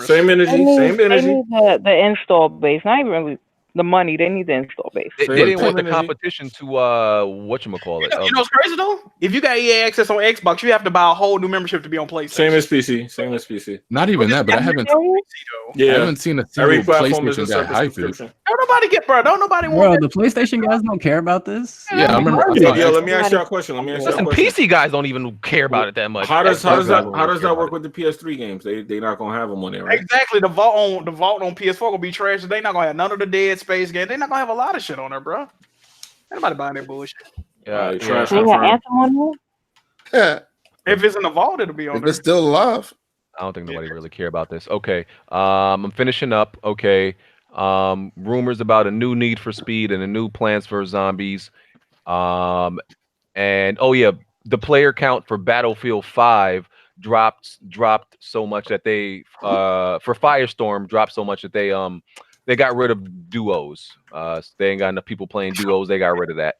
Same energy. They need the install base, not even really the money. They need the install base. They didn't want the competition to whatchamacallit. You know what's crazy though? If you got EA Access on Xbox, you have to buy a whole new membership to be on PlayStation. Same as PC. Not even that, but I haven't seen a single PlayStation guy hype it. Don't nobody get, bro. Don't nobody want. Bro, the PlayStation guys don't care about this. Yeah, I remember. Let me ask you a question. Listen, PC guys don't even care about it that much. How does that work with the PS3 games? They not gonna have them on there, right? Exactly. The vault on PS4 gonna be trash. They not gonna have none of the Dead Space games. They not gonna have a lot of shit on there, bro. Anybody buying that bullshit? Yeah, trash. They got Anthem on there. If it's in the vault, it'll be on. If there. it's still alive. I don't think nobody really care about this. Okay, I'm finishing up. Okay, rumors about a new Need for Speed and a new Plants vs Zombies. And oh yeah, the player count for Battlefield 5 dropped so much that they for Firestorm dropped so much that they got rid of duos. They ain't got enough people playing duos. They got rid of that.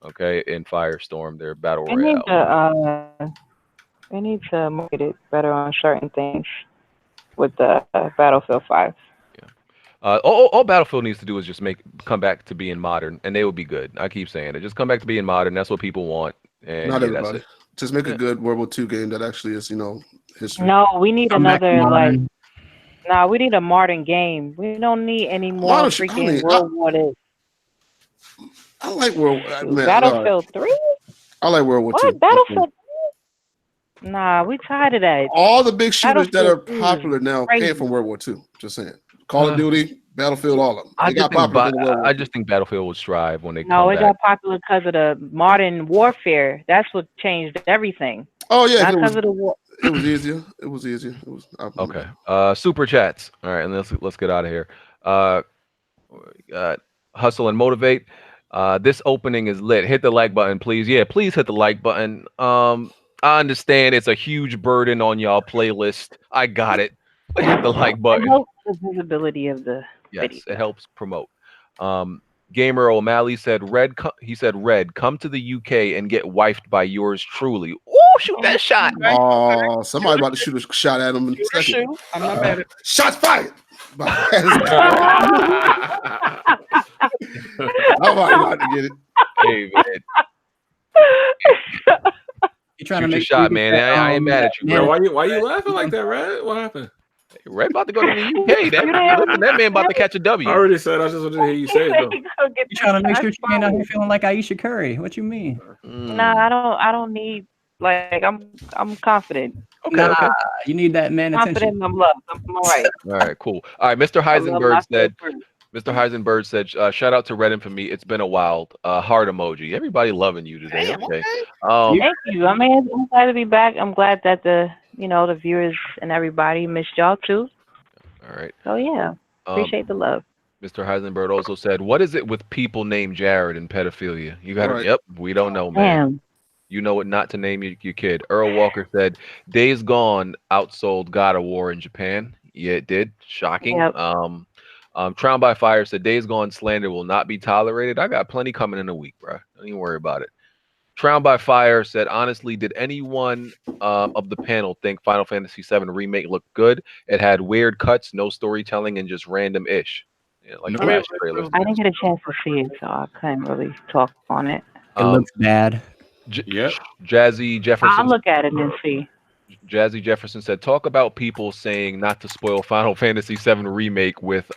Okay, in Firestorm, their battle royale. They need to market it better on certain things with the Battlefield 5. Yeah. All Battlefield needs to do is just come back to being modern, and they will be good. I keep saying it. Just come back to being modern. That's what people want. And not everybody. Just make a good World War II game that actually is, you know, history. No, we need another like. Nah, we need a modern game. We don't need any more freaking World War II. I like World War Battlefield 3? I like World War II. What? Battlefield 3? Nah, we tired of that. All the big shooters that are popular now came from World War II. Just saying. Call of Duty, Battlefield, all of them. I just think Battlefield will strive when they come back. No, it got popular because of the modern warfare. That's what changed everything. Oh, yeah. Not because of the war. It was easier. It was easier. Okay. Super chats. All right, and let's get out of here. Hustle and motivate. This opening is lit. Hit the like button, please. Yeah, please hit the like button. I understand it's a huge burden on y'all playlist. I got it. But hit the like button. It helps the visibility of the video. It helps promote. Gamer O'Malley said, Red, come to the UK and get wifed by yours truly. Oh, shoot that shot. Oh, somebody about to shoot a shot at him in a second. I'm not mad at it. Shots fired. I'm about to get it. Hey, man. You trying to make a shot, man. I ain't mad at you, bro. Why you laughing like that, Red? What happened? Red about to go to the UK. That man about to catch a W. I already said. I just wanted to hear you say it though. You trying to make sure you ain't out here feeling like Aisha Curry? What you mean? Nah, I don't need. Like I'm confident. Okay. You need that man confident attention. I'm loved. I'm all right. All right, cool. All right, Mr. Heisenberg said, shout out to Red for me. It's been a while. Heart emoji. Everybody loving you today. Okay. Thank you. I mean, I'm glad to be back. I'm glad that the viewers and everybody missed y'all too. All right. So yeah, appreciate the love. Mr. Heisenberg also said, what is it with people named Jared and pedophilia? You got it. Yep. We don't know, man. Damn. You know what not to name your kid. Earl Walker said, Days Gone outsold God of War in Japan. Yeah, it did. Shocking. Yep. Trown by Fire said, Days Gone slander will not be tolerated. I got plenty coming in a week, bro. Don't even worry about it. Trown by Fire said, honestly, did anyone of the panel think Final Fantasy VII Remake looked good? It had weird cuts, no storytelling, and just random-ish. Yeah, like flash trailers. I didn't get a chance to see it, so I couldn't really talk on it. It looks bad. Jazzy Jefferson. I'll look at it and see. Jazzy Jefferson said, talk about people saying not to spoil Final Fantasy VII Remake with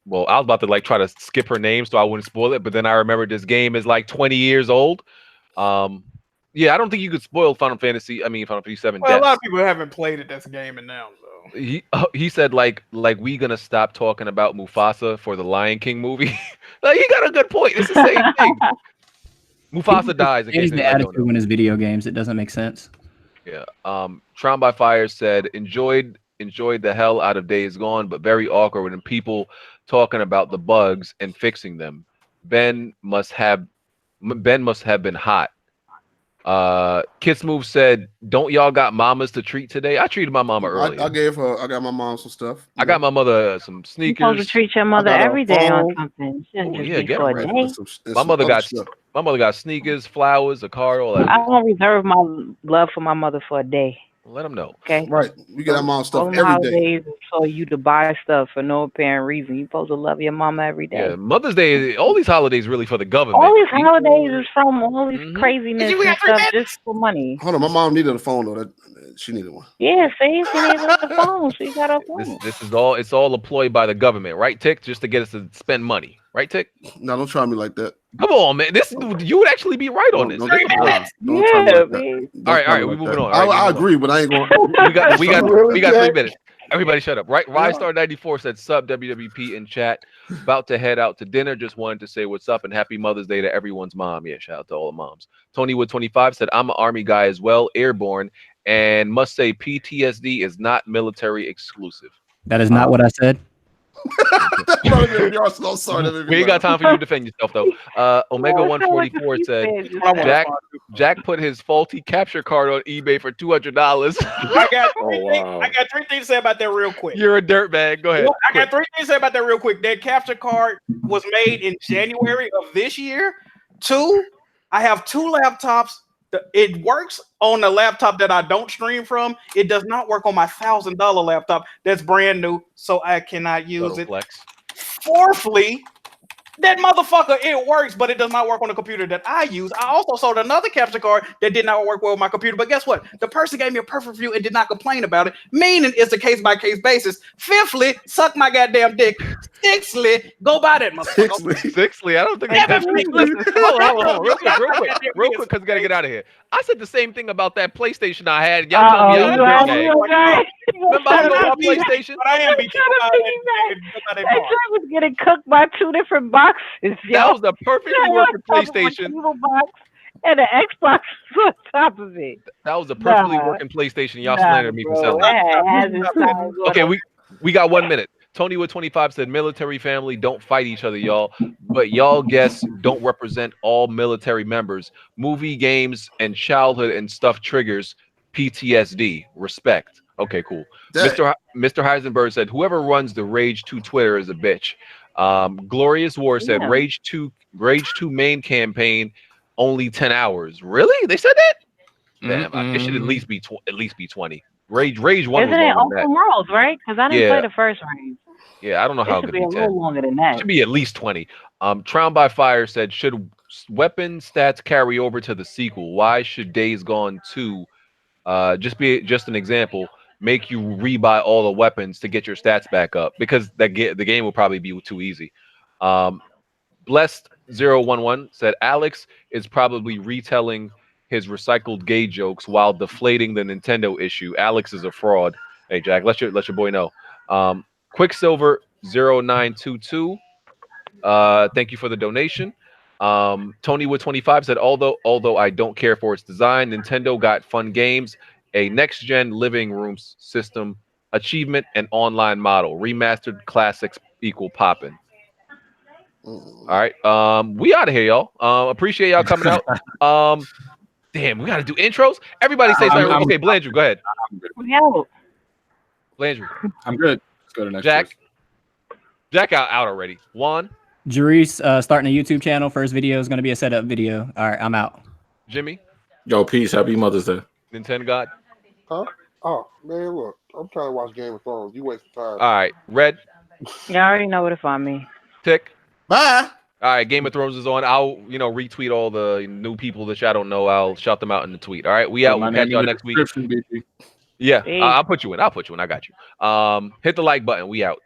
well, I was about to try to skip her name so I wouldn't spoil it, but then I remembered this game is like 20 years old. Yeah, I don't think you could spoil Final Fantasy VII. Well, a lot of people haven't played it that's gaming now, so he said like we gonna stop talking about Mufasa for the Lion King movie. Like, he got a good point. It's the same thing. Mufasa dies. Change the attitude when it's video games. It doesn't make sense. Yeah. Tron by Fire said, enjoyed the hell out of Days Gone, but very awkward when people talking about the bugs and fixing them. Ben must have been hot. Kiss Move said, don't y'all got mamas to treat today? I treated my mama earlier. I got my mom some stuff. I got my mother some sneakers. You're supposed to treat your mother every day on something. Oh, yeah, get her right. My mother got sneakers, flowers, a card, all that. I don't reserve my love for my mother for a day. Let them know. Okay. Right. We get our mom stuff every day. Holidays for you to buy stuff for no apparent reason. You're supposed to love your mama every day. Yeah, Mother's Day, all these holidays really for the government. All these holidays is from all this craziness and stuff just for money. Hold on, my mom needed a phone though. She needed one. Yeah, see, she needed a phone. She got a phone. This is all. It's all employed by the government, right, Tick? Just to get us to spend money, right, Tick? No, don't try me like that. Come on, man. You would actually be right on this. Don't try me like that. All right. We moving on. I agree, but I ain't going. We got 3 minutes. Everybody shut up. Right, Rystar94 said sub WWP in chat. About to head out to dinner. Just wanted to say what's up and happy Mother's Day to everyone's mom. Yeah, shout out to all the moms. Tony Wood 25 said I'm an Army guy as well, airborne, and must say PTSD is not military exclusive. That is not what I said. We ain't got time for you to defend yourself though. Omega 144 said Jack put his faulty capture card on eBay for $200. I got three things to say about that real quick. You're a dirtbag. Go ahead. I got 3 things to say about that real quick. That capture card was made in January of this year. 2, I have 2 laptops. It works on the laptop that I don't stream from. It does not work on my $1,000 laptop that's brand new, so I cannot use it. Fourthly, that motherfucker, it works, but it does not work on the computer that I use. I also sold another capture card that did not work well with my computer, but guess what? The person gave me a perfect review and did not complain about it, meaning it's a case-by-case basis. Fifthly, suck my goddamn dick. Sixthly, go buy that motherfucker. Sixthly, I don't think that's hold on. Real quick, because we got to get out of here. I said the same thing about that PlayStation I had. Y'all told me I was a dirtbag. Remember I was on my PlayStation? But I am beat That was getting cooked by 2 different boxes. That was a perfectly working PlayStation. Box and an Xbox on top of it. That was a perfectly working PlayStation. Y'all slandered me for selling it. Okay, we got 1 minute. Tony with 25 said military family don't fight each other, y'all, but y'all guests don't represent all military members. Movie, games, and childhood and stuff triggers PTSD. Respect. Okay, cool. Mr. Heisenberg said whoever runs the Rage 2 Twitter is a bitch. Glorious War said Rage 2 main campaign only 10 hours. Really? They said that? Damn, it should at least be 20. Rage 1 Isn't was it open worlds, right? Because I didn't play the first Rage. Yeah, I don't know how it could be 10. A little longer than that. It should be at least 20. Tron by Fire said, should weapon stats carry over to the sequel? Why should Days Gone 2 just an example, make you rebuy all the weapons to get your stats back up? Because the game will probably be too easy. Blessed 011 said Alex is probably retelling his recycled gay jokes while deflating the Nintendo issue. Alex is a fraud. Hey Jack, let your boy know. Quicksilver 0922. Thank you for the donation. Tony with 25 said although I don't care for its design, Nintendo got fun games, a next-gen living room system, achievement, and online model. Remastered classics equal poppin'. All right. We out of here, y'all. Appreciate y'all coming out. Damn, we gotta do intros. Everybody say something. Okay, Blandrew, go ahead. Blandrew. I'm good. Let's go to next. Jack out already. Juan. Jerice starting a YouTube channel. First video is gonna be a setup video. All right, I'm out. Jimmy. Yo, peace. Happy Mother's Day. Nintendo God. Huh? Oh man, look, I'm trying to watch Game of Thrones. You wasting time. All right, Red. You already know where to find me. Tick. Bye. All right, Game of Thrones is on. I'll retweet all the new people that y'all don't know. I'll shout them out in the tweet. All right, we out. We'll catch y'all next week. Yeah, I'll put you in. I got you. Hit the like button. We out.